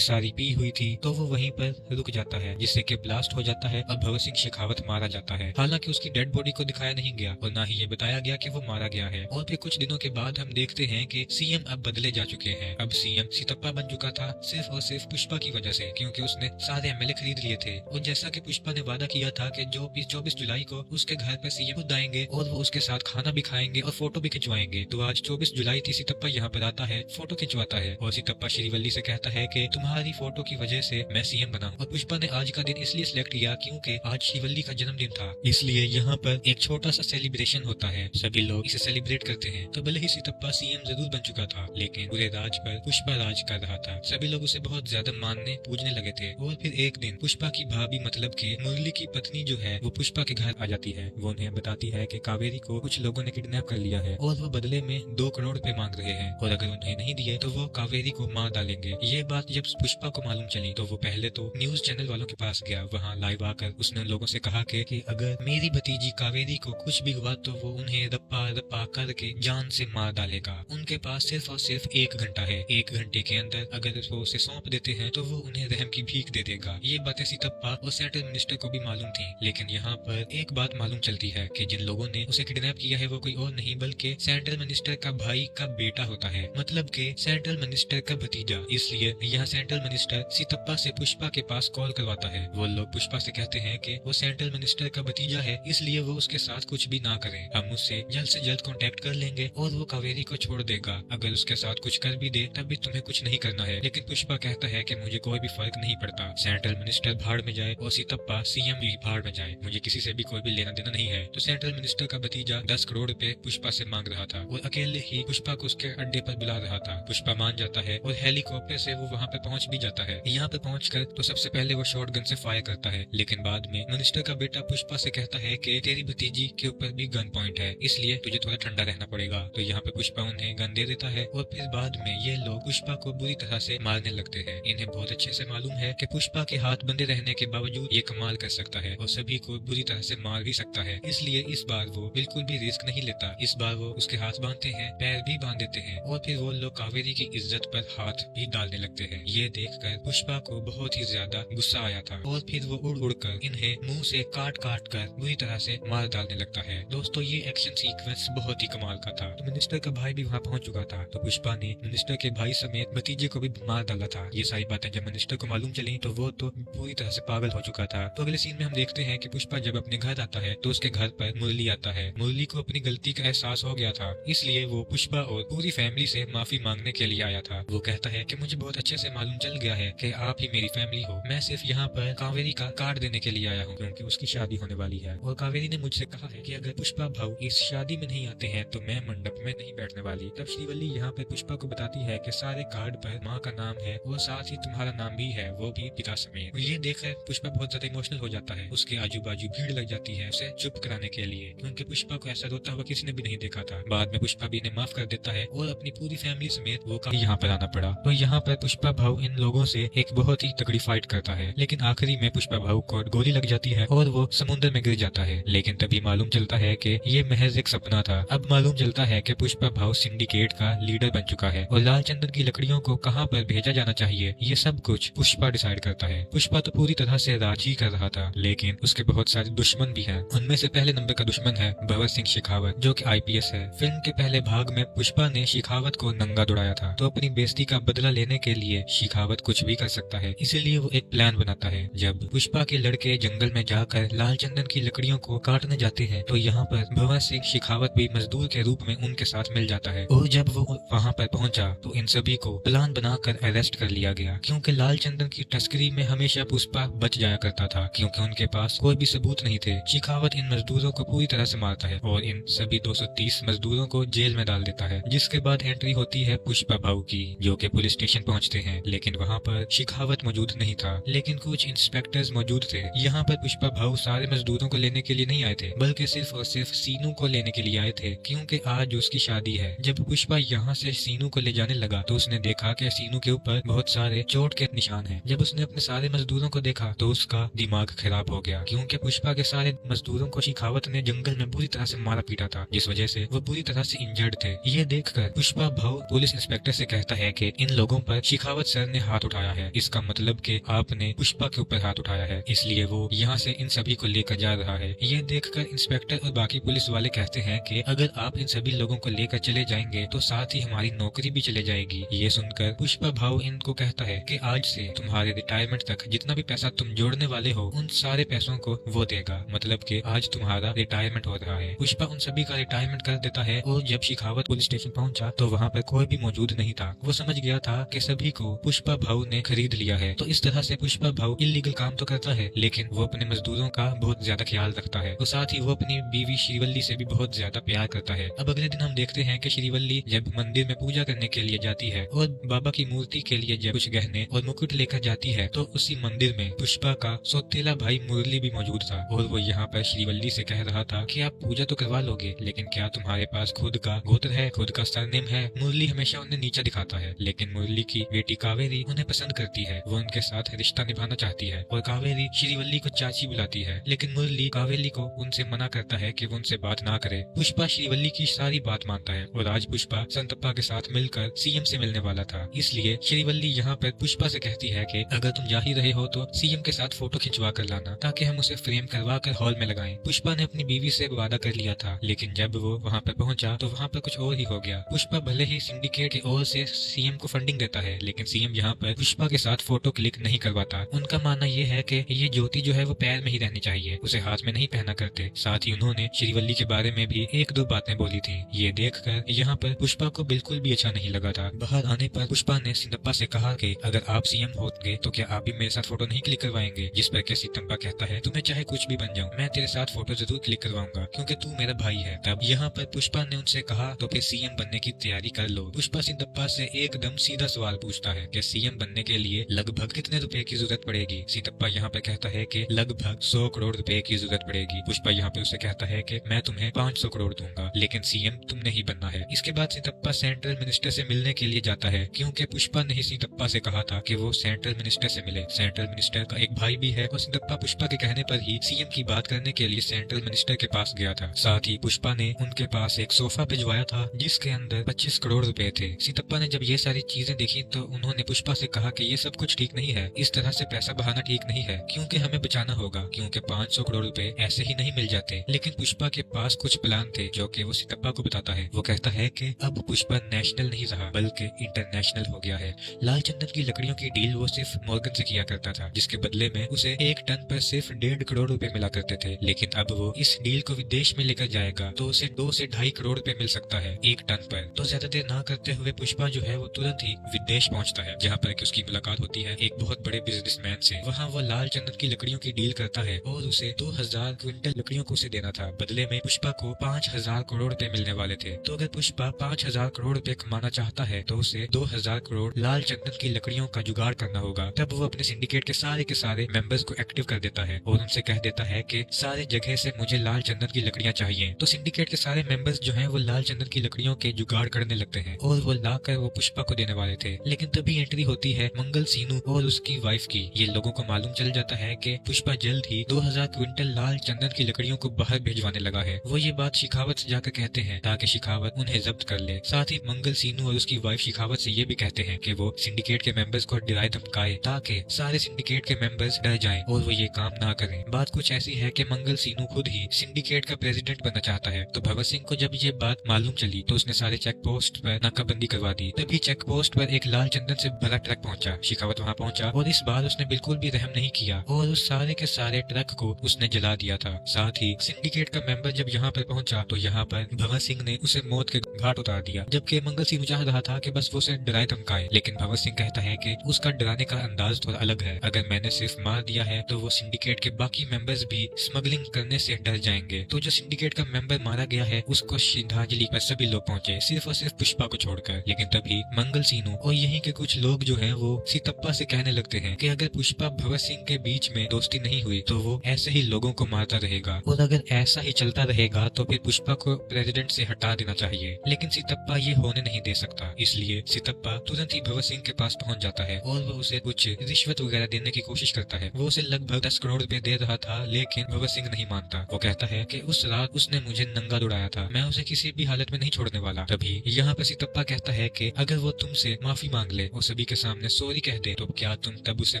सारी पी हुई थी, तो वो वहीं पर रुक जाता है, जिससे कि ब्लास्ट हो जाता है और भगत सिंह शेखावत मारा जाता है। हालांकि उसकी डेड बॉडी को दिखाया नहीं गया और ना ही ये बताया गया कि वो मारा गया है। और फिर कुछ दिनों के बाद हम देखते हैं कि सीएम अब बदले जा चुके हैं। अब सीएम सितप्पा बन चुका था सिर्फ और सिर्फ पुष्पा की वजह से, क्योंकि उसने सारे एमएलए खरीद लिए थे। और जैसा कि पुष्पा ने वादा किया था कि जो 24 जुलाई को उसके घर पर सीएम खुद आएंगे और वो उसके साथ खाना भी खाएंगे और फोटो भी खिंचवाएंगे। तो आज 24 जुलाई थी, सितप्पा यहाँ पर आता है, फोटो खिंचवाता है और सितप्पा श्रीवल्ली से कहता है कि तुम्हारी फोटो की वजह से मैं सीएम बना। और पुष्पा ने आज का दिन इसलिए सिलेक्ट किया क्योंकि आज श्रीवल्ली का जन्मदिन था, इसलिए यहाँ पर एक छोटा सा सेलिब्रेशन होता है, सभी लोग इसे सेलिब्रेट करते हैं। तो भले ही सितप्पा सीएम जरूर बन चुका था, लेकिन पूरे राज पर पुष्पा राज कर रहा था। सभी लोग उसे बहुत ज्यादा मानने पूजने लगे थे। और फिर एक दिन पुष्पा की भाभी मतलब कि मुरली की पत्नी जो है वो पुष्पा के घर आ जाती है। वो उन्हें बताती है कि कावेरी को कुछ लोगों ने किडनैप कर लिया है और वो बदले में 2 करोड़ रुपए मांग रहे हैं, और अगर उन्हें नहीं दिए तो वो कावेरी को मार डालेंगे। ये बात जब पुष्पा को मालूम चली तो वो पहले तो न्यूज चैनल वालों के पास गया। वहाँ लाइव आकर उसने लोगों से कहा कि अगर मेरी भतीजी कावेरी को कुछ भी हुआ तो वो उन्हें रप्पा रप्पा करके जान से मार डालेगा। उनके पास सिर्फ और सिर्फ 1 घंटा है। 1 घंटे के अंदर अगर वो उसे सौंप देते हैं तो वो उन्हें रहम की भीख दे देगा। ये बातें सीतप्पा और सेंट्रल मिनिस्टर को भी मालूम थी। लेकिन यहाँ पर एक बात मालूम चलती है कि जिन लोगों ने उसे किडनैप किया है वो कोई और नहीं बल्कि सेंट्रल मिनिस्टर का भाई का बेटा होता है, मतलब के सेंट्रल मिनिस्टर का भतीजा। इसलिए यहाँ सेंट्रल मिनिस्टर सीतप्पा से पुष्पा के पास कॉल करवाता है। वो लोग पुष्पा से कहते हैं कि वो सेंट्रल मिनिस्टर का भतीजा है, इसलिए वो उसके साथ कुछ भी ना करें। हम उससे जल्द से जल्द कांटेक्ट कर लेंगे और वो कावेरी को छोड़ देगा। अगर उसके साथ कुछ कर भी दे तब भी तुम्हें कुछ नहीं करना है। लेकिन पुष्पा कहता है कि मुझे कोई भी फर्क नहीं पड़ता, सेंट्रल मिनिस्टर भाड़ में जाए और सीतप्पा सीएम भी भाड़ में जाए, मुझे किसी से भी कोई भी लेना देना नहीं है। तो सेंट्रल मिनिस्टर का भतीजा 10 करोड़ रुपए पुष्पा से मांग रहा था और अकेले ही पुष्पा को उसके अड्डे पर बुला रहा था। पुष्पा मान जाता है और हेलीकॉप्टर से वो वहाँ पे पहुँच भी जाता है। यहाँ पे पहुंचकर तो सबसे पहले वो शॉटगन से फायर करता है, लेकिन बाद में मिनिस्टर का बेटा पुष्पा से कहता है कि तेरी भतीजी के ऊपर भी गन पॉइंट है, इसलिए तुझे थोड़ा ठंडा रहना पड़ेगा। तो यहाँ पे पुष्पा उन्हें गन दे देता है और फिर बाद में ये लोग पुष्पा को बुरी तरह से मारने लगते हैं। इन्हें बहुत अच्छे से मालूम है कि पुष्पा के हाथ बंधे रहने के बावजूद ये कमाल कर सकता है और सभी को बुरी तरह से मार भी सकता है, इसलिए इस बार वो बिल्कुल भी रिस्क नहीं लेता। इस बार वो उसके हाथ बांधते हैं, पैर भी बांध देते हैं और फिर वो लोग कावेरी की इज्जत पर हाथ भी डालने लगते हैं। ये देखकर पुष्पा को बहुत ही ज्यादा गुस्सा आया था और फिर वो उड़ उड़ कर इन्हें मुंह से काट काट कर बुरी तरह से मार डालने लगता है। दोस्तों ये एक्शन सीक्वेंस बहुत ही कमाल का था। तो मिनिस्टर का भाई भी वहाँ पहुंच चुका था, तो पुष्पा ने मिनिस्टर के भाई समेत भतीजे को भी मार डाला था। ये सारी बातें जब मिनिस्टर को मालूम चली तो वो तो पूरी तरह से पागल हो चुका था। तो अगले सीन में हम देखते हैं कि पुष्पा जब अपने घर आता है तो उसके घर पर मुरली आता है। मुरली को अपनी गलती का एहसास हो गया था, इसलिए वो पुष्पा और पूरी फैमिली से माफी मांगने के लिए आया था। वो कहता है कि मुझे बहुत अच्छे से मालूम चल गया है कि आप ही मेरी फैमिली हो, मैं सिर्फ यहाँ पर कावेरी का कार्ड देने के लिए आया हूँ क्योंकि उसकी शादी होने वाली है और कावेरी ने मुझसे कहा है कि अगर पुष्पा भाऊ इस शादी में नहीं आते हैं तो मैं मंडप में नहीं बैठने वाली। तब श्रीवल्ली यहाँ पे पुष्पा को बताती है कि सारे कार्ड पर माँ का नाम है और साथ ही तुम्हारा नाम भी है, वो भी पिता समेत। ये देखकर पुष्पा बहुत ज्यादा इमोशनल हो जाता है। उसके आजू बाजू भीड़ लग जाती है उसे चुप कराने के लिए, क्योंकि पुष्पा को ऐसा रोता हुआ किसी ने भी नहीं देखा था। बाद में पुष्पा भी इन्हें माफ कर देता है और अपनी पूरी फैमिली समेत वो यहाँ पर आना पड़ा। तो यहाँ पर पुष्पा भाऊ इन लोगों से एक बहुत ही तगड़ी फाइट करता है, लेकिन आखिरी में पुष्पा भाऊ को गोली लग जाती है और वो समुद्र में गिर जाता है। लेकिन तभी मालूम चलता है कि ये महज एक सपना था। अब मालूम चलता है कि पुष्पा भाऊ सिंडिकेट का लीडर बन चुका है और लाल चंदन की लकड़ियों को कहाँ पर भेजा जाना चाहिए ये सब कुछ पुष्पा डिसाइड करता है। पुष्पा तो पूरी तरह से राज ही कर रहा था, लेकिन उसके बहुत सारे दुश्मन भी हैं। उनमें से पहले नंबर का दुश्मन है भगत सिंह शेखावत, जो कि आईपीएस है। फिल्म के पहले भाग में पुष्पा ने शेखावत को नंगा दौड़ाया था, तो अपनी बेइज्जती का बदला लेने के लिए शेखावत कुछ भी कर सकता है, इसीलिए वो एक प्लान बनाता है। जब पुष्पा के लड़के जंगल में जाकर लाल चंदन की लकड़ियों को काटने जाते हैं तो यहाँ पर भगत सिंह शेखावत भी मजदूर के रूप में उनके साथ मिल जाता है और जब वो वहाँ पर पहुंचा तो इन सभी को प्लान बनाकर अरेस्ट कर लिया गया, क्योंकि लाल चंदन की तस्करी में हमेशा पुष्पा बच जाया करता था क्योंकि उनके पास कोई भी सबूत नहीं थे। शेखावत इन मजदूरों को पूरी तरह से मारता है और इन सभी 230 मजदूरों को जेल में डाल देता है, जिसके बाद एंट्री होती है पुष्पा भाऊ की, जो कि पुलिस स्टेशन पहुंचते हैं। लेकिन वहाँ पर शेखावत मौजूद नहीं था, लेकिन कुछ इंस्पेक्टर्स मौजूद थे। यहाँ पर पुष्पा भाऊ सारे मजदूरों को लेने के लिए नहीं आए थे, बल्कि सिर्फ और सिर्फ सीनू को लेने के लिए आए थे, क्योंकि आज उसकी शादी है। जब पुष्पा यहाँ से सीनू को ले जाने लगा तो उसने देखा कि सीनू के ऊपर बहुत सारे चोट के निशान हैं। जब उसने अपने सारे मजदूरों को देखा तो उसका दिमाग खराब हो गया, क्योंकि पुष्पा के सारे मजदूरों को शेखावत ने जंगल में बुरी तरह से मारा पीटा था, जिस वजह से वो बुरी तरह से इंजर्ड थे। ये देखकर पुष्पा भाऊ पुलिस इंस्पेक्टर से कहता है कि इन लोगों पर शेखावत सर ने हाथ उठाया है, इसका मतलब कि आपने पुष्पा के ऊपर हाथ उठाया है, इसलिए वो यहाँ से इन सभी को लेकर जा रहा है। ये देखकर इंस्पेक्टर और बाकी पुलिस वाले कहते हैं कि अगर आप इन सभी लोगों को लेकर चले जाएंगे तो साथ ही हमारी नौकरी भी चले जाएगी। ये सुनकर पुष्पा भाऊ इनको कहता है कि आज से तुम्हारे रिटायरमेंट तक जितना भी पैसा तुम जोड़ने वाले हो उन सारे पैसों को वो देगा, मतलब कि आज तुम्हारा रिटायरमेंट हो रहा है। पुष्पा उन सभी का रिटायरमेंट कर देता है और जब शेखावत पुलिस स्टेशन पहुंचा तो वहाँ पर कोई भी मौजूद नहीं था। वो समझ गया था कि सभी को पुष्पा भाऊ ने खरीद लिया है। तो इस तरह से पुष्पा भाऊ इलीगल काम तो करता है, लेकिन वो अपने मजदूरों का बहुत ज्यादा ख्याल रखता है और साथ ही वो अपनी बीवी श्रीवल्ली से भी बहुत ज्यादा प्यार करता है। अब अगले दिन हम देखते हैं कि श्रीवल्ली जब मंदिर में पूजा करने के लिए जाती है और बाबा की मूर्ति के लिए जब कुछ गहने और मुकुट लेकर जाती है तो उसी मंदिर में पुष्पा का सौतेला भाई मुरली भी मौजूद था और वो यहाँ पर श्रीवल्ली से कह रहा था कि आप पूजा तो करवा लोगे, लेकिन क्या तुम्हारे पास खुद का गोत्र है, खुद का सरनेम है? मुरली हमेशा उन्हें नीचा दिखाता है, लेकिन मुरली की बेटी कावेरी उन्हें पसंद करती है। वो उनके साथ रिश्ता निभाना चाहती है और कावेरी श्रीवल्ली को चाची बुलाती है, लेकिन मुरली कावेरी को उनसे मना करता है कि वो उनसे बात ना करे। पुष्पा श्रीवल्ली की सारी बात मानता है और आज पुष्पा संतप्पा के साथ मिलकर सीएम से मिलने वाला था। इसलिए श्रीवल्ली यहाँ पर पुष्पा से कहती है कि अगर तुम जा ही रहे हो तो सीएम के साथ फोटो खिंचवा कर लाना, ताकि हम उसे फ्रेम करवा कर हॉल में लगाएं। पुष्पा ने अपनी बीवी से वादा कर लिया था, लेकिन जब वो वहाँ पर पहुंचा तो वहाँ पर कुछ और ही हो गया। पुष्पा भले ही सिंडिकेट की ओर से सीएम को फंडिंग देता है, लेकिन सीएम यहाँ पर पुष्पा के साथ फोटो क्लिक नहीं करवाता। उनका मानना ये है कि ये ज्योति जो है वो पैर में ही रहनी चाहिए, उसे हाथ में नहीं पहना करते। साथ ही उन्होंने श्रीवल्ली के बारे में भी एक दो बातें बोली थी। ये देखकर यहाँ पर पुष्पा को बिल्कुल भी अच्छा नहीं लगा था। बाहर आने पर पुष्पा ने सितप्पा से कहा कि अगर आप सीएम होंगे तो क्या आप भी मेरे साथ फोटो नहीं क्लिक करवाएंगे? जिस पर सितप्पा कहता है तुम्हें चाहे कुछ भी बन जाऊं, मैं तेरे साथ फोटो जरूर क्लिक करवाऊंगा क्योंकि तू मेरा भाई है। तब यहाँ पर पुष्पा ने उनसे कहा तो फिर सीएम बनने की तैयारी कर लो। पुष्पा सितप्पा से एकदम सीधा सवाल पूछता है कि सीएम बनने के लिए लगभग कितने रुपए की जरूरत पड़ेगी? सितप्पा यहाँ पर कहता है कि लगभग 100 करोड़ रुपए की जरूरत पड़ेगी। पुष्पा यहाँ पे उसे कहता है कि मैं तुम्हें 500 करोड़ दूंगा, लेकिन सीएम तुमने ही बनना है। इसके बाद सितप्पा सेंट्रल मिनिस्टर से मिलने के लिए जाता है, क्योंकि पुष्पा ने ही सितप्पा से कहा था कि वो सेंट्रल मिनिस्टर से मिले। सेंट्रल मिनिस्टर का एक भाई भी है और सितप्पा पुष्पा के कहने पर ही सीएम की बात करने के लिए सेंट्रल मिनिस्टर के पास गया था। साथ ही पुष्पा ने उनके पास एक सोफा भिजवाया था जिसके अंदर 25 करोड़ रुपए थे। सितप्पा ने जब ये सारी चीजें देखी तो उन्होंने पुष्पा से कहा कि ये सब कुछ ठीक नहीं है, इस तरह से पैसा बहाना ठीक नहीं है, क्योंकि हमें बचाना होगा, क्योंकि 500 करोड़ रुपए ऐसे ही नहीं मिल जाते। लेकिन पुष्पा के पास कुछ प्लान थे जो कि वो सितप्पा को बताता है। वो कहता है कि अब पुष्पा नेशनल नहीं रहा बल्कि इंटरनेशनल हो गया है। लाल चंदन की लकड़ियों की डील वो सिर्फ मॉर्गन से किया करता था, जिसके बदले में उसे एक टन पर सिर्फ 1.5 करोड़ रुपए मिला करते थे। लेकिन अब वो इस डील को विदेश में लेकर जाएगा तो उसे 2 से 2.5 करोड़ रुपए मिल सकता है एक टन पर। तो ज्यादा देर ना करते हुए पुष्पा जो है वो तुरंत ही विदेश पहुंचता है, जहाँ पर उसकी मुलाकात होती है एक बहुत बड़े बिजनेसमैन से। वहाँ वो लाल चंदन की लकड़ियों की डील करता है और उसे 2000 क्विंटल लकड़ियों को उसे देना था। बदले में पुष्पा को 5000 करोड़ रुपए मिलने वाले थे। तो अगर पुष्पा 5000 करोड़ रुपए कमाना चाहता है तो उसे 2000 करोड़ लाल चंदन की लकड़ियों का जुगाड़ करना होगा। तब वो अपने सिंडिकेट के सारे मेंबर्स को एक्टिव कर देता है और उनसे कह देता है कि सारे जगह से मुझे लाल चंदन की लकड़ियां चाहिए। तो सिंडिकेट के सारे मेंबर्स जो हैं वो लाल चंदन की लकड़ियों के जुगाड़ करने लगते हैं और वो लाकर वो पुष्पा को देने वाले थे। लेकिन तभी एंट्री होती है मंगल सीनू और उसकी वाइफ की। ये लोगों को मालूम चल जाता है कि पुष्पा जल्द ही 2000 क्विंटल लाल चंदन की लकड़ियों को बाहर भिजवाने लगा है। वो ये बात शिखावत से जाकर कहते हैं ताकि शिखावत उन्हें जब्त कर ले। साथ ही मंगल सीनू और उसकी वाइफ शिखावत से ये भी कहते हैं कि वो सिंडिकेट के मेंबर्स को डराए धमकाए ताकि सारे सिंडिकेट के मेंबर्स डर जाएं और वो ये काम ना करें। बात कुछ ऐसी है कि मंगल सीनू खुद ही सिंडिकेट का प्रेसिडेंट बनना चाहता है। तो भगत सिंह को जब ये बात मालूम चली तो उसने सारे चेक पोस्ट पर नाकाबंदी करवा दी। तभी चेक पोस्ट पर एक लाल चंदन से भरा ट्रक पहुंचा। शिखावत वहां पहुंचा और इस बार उसने बिल्कुल भी रहम नहीं किया और उस सारे के सारे ट्रक को उसने जला दिया था। साथ ही सिंडिकेट का मेंबर जब यहाँ पर पहुंचा तो यहाँ पर भगत सिंह ने उसे मौत के घाट उतार दिया, जबकि मंगल सिंह चाह रहा था कि बस वो उसे डराए धमकाए। लेकिन भगत सिंह कहता है कि उसका डराने का अंदाज थोड़ा अलग है। अगर मैंने सिर्फ मार दिया है तो वो सिंडिकेट के बाकी मेंबर्स भी स्मगलिंग करने से डर जाएंगे। तो जो सिंडिकेट का मेंबर मारा गया है उसको श्रद्धांजलि पर सभी लोग पहुंचे, सिर्फ और सिर्फ पुष्पा को छोड़कर। लेकिन तभी मंगल सीनू और यहीं के कुछ लोग जो हैं वो सितप्पा से कहने लगते हैं कि अगर पुष्पा भगत सिंह के बीच में दोस्ती नहीं हुई तो वो ऐसे ही लोगों को मारता रहेगा और अगर ऐसा ही चलता रहेगा तो फिर पुष्पा को प्रेसिडेंट से हटा देना चाहिए। लेकिन सितप्पा ये होने नहीं दे सकता, इसलिए सितप्पा तुरंत ही भगत सिंह के पास पहुंच जाता है और वो उसे कुछ रिश्वत वगैरह देने की कोशिश करता है। वो उसे लगभग 10 करोड़ रुपए दे रहा था, लेकिन भगत सिंह नहीं मानता। वो कहता है कि उस रात उसने मुझे नंगा दौड़ाया था, मैं उसे किसी भी हालत में नहीं छोड़ने वाला। तभी यहाँ पर सितप्पा कहता है कि अगर वो तुमसे माफी मांग ले और सभी के सामने सॉरी कह दे तो क्या तुम तब उसे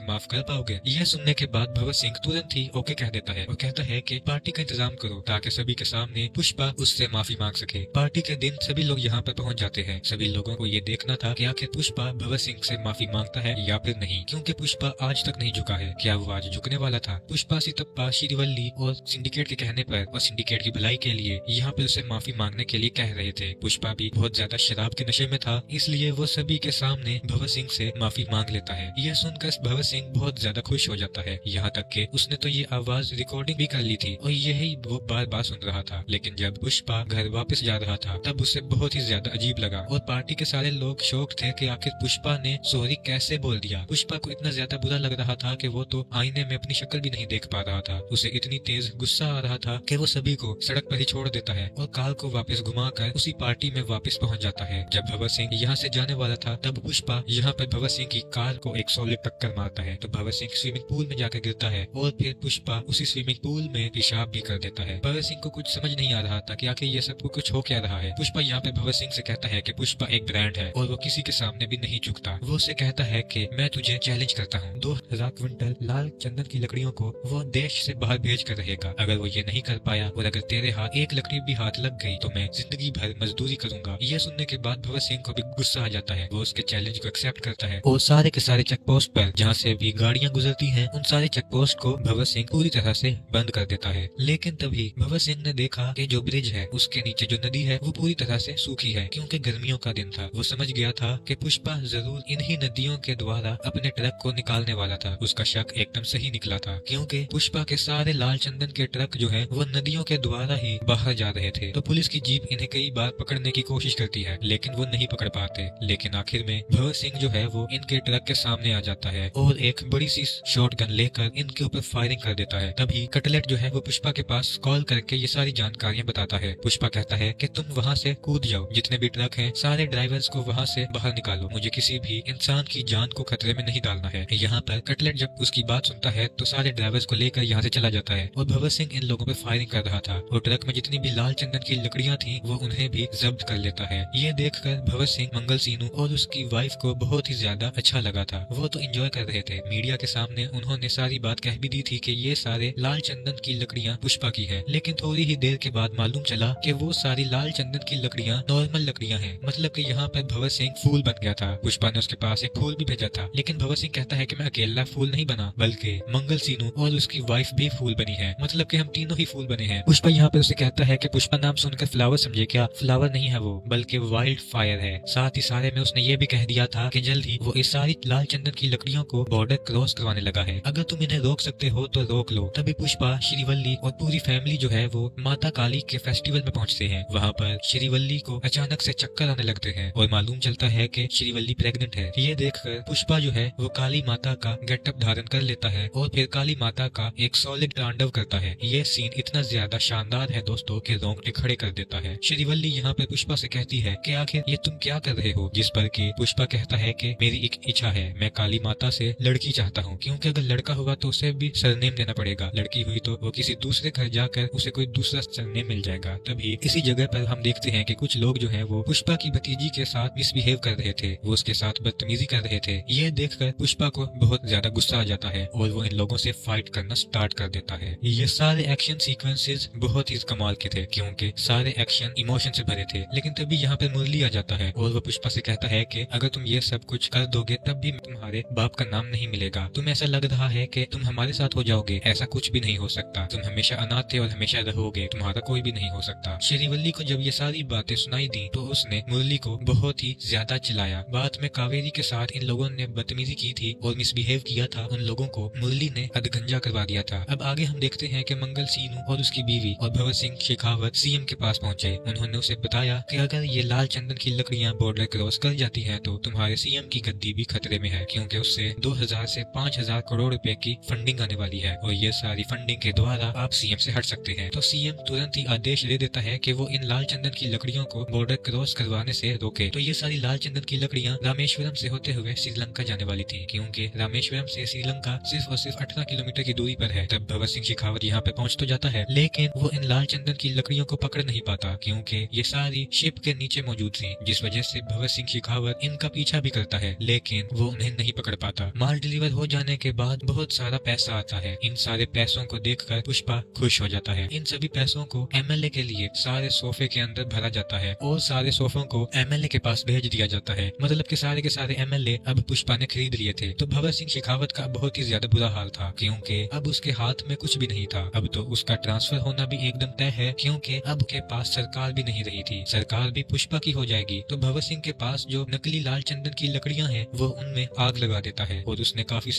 माफ कर पाओगे? यह सुनने के बाद भगत सिंह तुरंत ही ओके कह देता है और कहता है कि पार्टी का इंतजाम करो ताकि सभी के सामने पुष्पा उससे माफी मांग सके। पार्टी के दिन सभी लोग यहाँ पर पहुँच जाते हैं। सभी लोगों को ये देखना था कि आखिर पुष्पा भगत सिंह से माफी मांगता है या फिर नहीं, क्योंकि पुष्पा आज तक नहीं झुका है। क्या वो आज झुकने वाला था? पुष्पा सितप्पा श्रीवल्ली और सिंडिकेट के कहने पर और सिंडिकेट की भलाई के लिए यहाँ पे उसे माफी मांगने के लिए कह रहे थे। पुष्पा भी बहुत ज्यादा शराब के नशे में था, इसलिए वो सभी के सामने भगत सिंह से माफी मांग लेता है। यह सुनकर भगत सिंह बहुत ज्यादा खुश हो जाता है, यहाँ तक कि उसने तो ये आवाज रिकॉर्डिंग भी कर ली थी और यही वो बार बार सुन रहा था। लेकिन जब पुष्पा घर वापस जा रहा था तब उसे बहुत ही ज्यादा अजीब लगा और पार्टी के सारे लोग शौक थे कि आखिर पुष्पा ने सॉरी कैसे बोल दिया। पुष्पा को इतना ज्यादा बुरा लग रहा था कि वो तो आईने में अपनी शक्ल भी नहीं देख पा रहा था। उसे इतनी तेज गुस्सा आ रहा था कि वो सभी को सड़क पर ही छोड़ देता है और कार को वापस घुमाकर उसी पार्टी में वापस पहुंच जाता है। जब भगत सिंह यहाँ से जाने वाला था तब पुष्पा यहाँ पर भगत सिंह की कार को एक सॉलिड टक्कर मारता है, तो भगत सिंह स्विमिंग पूल में जाकर गिरता है और फिर पुष्पा उसी स्विमिंग पूल में पेशाब भी कर देता है। भगत सिंह को कुछ समझ नहीं आ रहा था कि आखिर ये सब कुछ हो क्या रहा है। पुष्पा यहाँ पे भगत सिंह से कहता है कि पुष्पा एक ब्रांड है और वो किसी के सामने भी नहीं झुकता। वो उसे कहता है कि मैं तुझे चैलेंज करता हूँ, 2000 क्विंटल लाल चंदन की लकड़ियों को वो देश से बाहर भेज कर रहेगा। अगर वो ये नहीं कर पाया और अगर तेरे हाथ एक लकड़ी भी हाथ लग गई तो मैं जिंदगी भर मजदूरी करूंगा। ये सुनने के बाद भगत सिंह को भी गुस्सा आ जाता है। वो उसके चैलेंज को एक्सेप्ट करता है और सारे के सारे चेक पोस्ट पर जहाँ से भी गाड़ियां गुजरती हैं उन सारे चेक पोस्ट को भगत सिंह पूरी तरह से बंद कर देता है। लेकिन तभी भगत सिंह ने देखा कि जो ब्रिज है उसके नीचे जो नदी है वो पूरी तरह से सूखी है, क्योंकि गर्मियों का दिन था। वो समझ गया था कि पुष्पा जरूर इन्हीं नदियों के द्वारा अपने ट्रक को निकालने वाला था। उसका शक एकदम सही निकला था, क्योंकि पुष्पा के सारे लाल चंदन के ट्रक जो है वो नदियों के द्वारा ही बाहर जा रहे थे। तो पुलिस की जीप इन्हें कई बार पकड़ने की कोशिश करती है लेकिन वो नहीं पकड़ पाते। लेकिन आखिर में भगत सिंह जो है वो इनके ट्रक के सामने आ जाता है और एक बड़ी सी शॉटगन लेकर इनके ऊपर फायरिंग कर देता है। तभी कटलेट जो है वो पुष्पा के पास कॉल करके ये सारी जानकारियां बताता है। पुष्पा कहता है कि तुम वहाँ से कूद जाओ, जितने भी ट्रक हैं सारे ड्राइवर्स को वहाँ से बाहर निकालो, मुझे किसी भी इंसान की जान को खतरे में नहीं डालना है। यहाँ पर कटलेट जब उसकी बात सुनता है तो सारे ड्राइवर्स को लेकर यहाँ से चला जाता है और भगत सिंह इन लोगों पर फायरिंग कर रहा था और ट्रक में जितनी भी लाल चंदन की लकड़ियां थी वो उन्हें भी जब्त कर लेता है। ये देखकर भगत सिंह, मंगल सीनू और उसकी वाइफ को बहुत ही ज्यादा अच्छा लगा था। वो तो एंजॉय कर रहे थे। मीडिया के सामने उन्होंने सारी बात कह भी दी थी कि ये सारे लाल चंदन की लकड़ियां पुष्पा की है। लेकिन थोड़ी ही देर के बाद मालूम चला कि वो सारी लाल चंदन की लकड़ियां नॉर्मल लकड़ियां हैं। मतलब कि यहाँ पर भगत सिंह फूल बन गया था। पुष्पा ने उसके पास एक फूल भी भेजा था, लेकिन भगत सिंह कहता है कि मैं अकेला फूल नहीं बना, बल्कि मंगल सीनू और उसकी वाइफ भी फूल बनी है, मतलब कि हम तीनों ही फूल बने हैं। पुष्पा यहाँ पर उसे कहता है कि पुष्पा नाम सुनकर फ्लावर समझे क्या? फ्लावर नहीं है वो, बल्कि वाइल्ड फायर है। साथ ही सारे में उसने ये भी कह दिया था कि जल्द ही वो इस सारी लाल चंदन की लकड़ियों को बॉर्डर क्रॉस करवाने लगा है। अगर तुम इन्हें रोक सकते हो तो रोक लो। तभी पुष्पा, श्रीवल्ली और पूरी फैमिली जो है वो माता काली के फेस्टिवल में पहुंचते हैं। वहाँ पर श्रीवल्ली को अचानक से चक्कर आने लगते हैं और मालूम चलता है कि श्रीवल्ली प्रेग्नेंट है। ये देखकर पुष्पा जो है वो काली माता का गेटअप धारण कर लेता है और फिर काली माता का एक सॉलिड तांडव करता है। ये सीन इतना ज्यादा शानदार है दोस्तों कि रोंगटे खड़े कर देता है। श्रीवल्ली यहाँ पे पुष्पा से कहती है कि आखिर ये तुम क्या कर रहे हो? जिस पर कि पुष्पा कहता है कि मेरी एक इच्छा है, मैं काली माता से लड़की चाहता हूँ, क्योंकि अगर लड़का हुआ तो उसे भी सरनेम देना पड़ेगा, लड़की हुई तो वो किसी दूसरे घर जाकर उसे कोई दूसरा सरनेम मिल जाएगा। तभी इसी जगह पर हम देखते हैं कि कुछ लोग जो है वो पुष्पा की भतीजी के साथ मिसबिहेव कर रहे थे, वो उसके साथ बदतमीजी कर रहे थे। ये देखकर पुष्पा को बहुत ज्यादा गुस्सा आ जाता है और वो इन लोगों से फाइट करना स्टार्ट कर देता है। ये सारे एक्शन सीक्वेंसेस बहुत ही कमाल के थे, क्योंकि सारे एक्शन इमोशन से भरे थे। लेकिन तभी यहाँ पर मुरली आ जाता है और वो पुष्पा से कहता है कि अगर तुम ये सब कुछ कर दोगे तब भी तुम्हारे बाप का नाम नहीं मिलेगा। तुम ऐसा लग रहा है कि तुम हमारे साथ हो जाओगे, ऐसा कुछ भी नहीं हो सकता। तुम हमेशा अनाथ थे और हमेशा रहोगे, तुम्हारा कोई भी नहीं हो सकता। श्रीवल्ली को जब ये सारी बातें सुनाई दी तो उसने मुरली को बहुत ही ज्यादा चिल्लाया। बाद में कावेरी के साथ इन लोगों ने बदतमीजी की थी और मिसबिहेव किया था, उन लोगों को मुरली ने अधगंजा करवा दिया था। अब आगे हम देखते हैं कि मंगल सीनू और उसकी बीवी और भगत सिंह शेखावत सीएम के पास पहुंचे। उन्होंने उसे बताया कि अगर ये लाल चंदन की लकड़ियां बॉर्डर क्रॉस कर जाती हैं तो तुम्हारे सीएम की गद्दी भी खतरे में है, क्योंकि उससे 2000 से 5000 करोड़ रुपए की फंडिंग आने वाली है और ये सारी फंडिंग के द्वारा आप सीएम से हट सकते हैं। तो सीएम तुरंत ही आदेश दे देता है कि वो इन लाल चंदन की लकड़ियों को बॉर्डर क्रॉस करवाने से रोके। तो ये सारी लाल चंदन की लकड़ियां रामेश्वरम से होते हुए श्रीलंका जाने वाली थी, क्योंकि रामेश्वरम से श्रीलंका सिर्फ और सिर्फ 18 किलोमीटर की दूरी पर है। तब भगत सिंह शेखावत यहाँ पे पहुंच तो जाता है, लेकिन वो इन लाल चंदन की लकड़ियों को पकड़ नहीं पाता, क्योंकि ये सारी शिप के नीचे मौजूद थी, जिस वजह से भगत सिंह शेखावत इनका पीछा भी करता है, लेकिन वो उन्हें नहीं पकड़ पाता। माल डिलीवर हो जाने के बाद बहुत सारा पैसा आता है। इन सारे पैसों को देखकर पुष्पा खुश हो जाता है। इन सभी पैसों को एमएलए के लिए सारे सोफे के अंदर भरा जाता है और सारे सोफों को एमएलए के पास भेज दिया जाता है। मतलब कि सारे के सारे एमएलए अब पुष्पा ने खरीद लिए थे। तो भगत सिंह शेखावत का बहुत ही ज्यादा बुरा हाल था, क्योंकि अब उसके हाथ में कुछ भी नहीं था। अब तो उसका ट्रांसफर होना भी एकदम तय है, क्योंकि अब के पास सरकार भी नहीं रही थी, सरकार भी पुष्पा की हो जाएगी। तो भगत सिंह के पास जो नकली लाल चंदन की लकड़ियां हैं वो उनमें आग लगा देता है और उसने काफी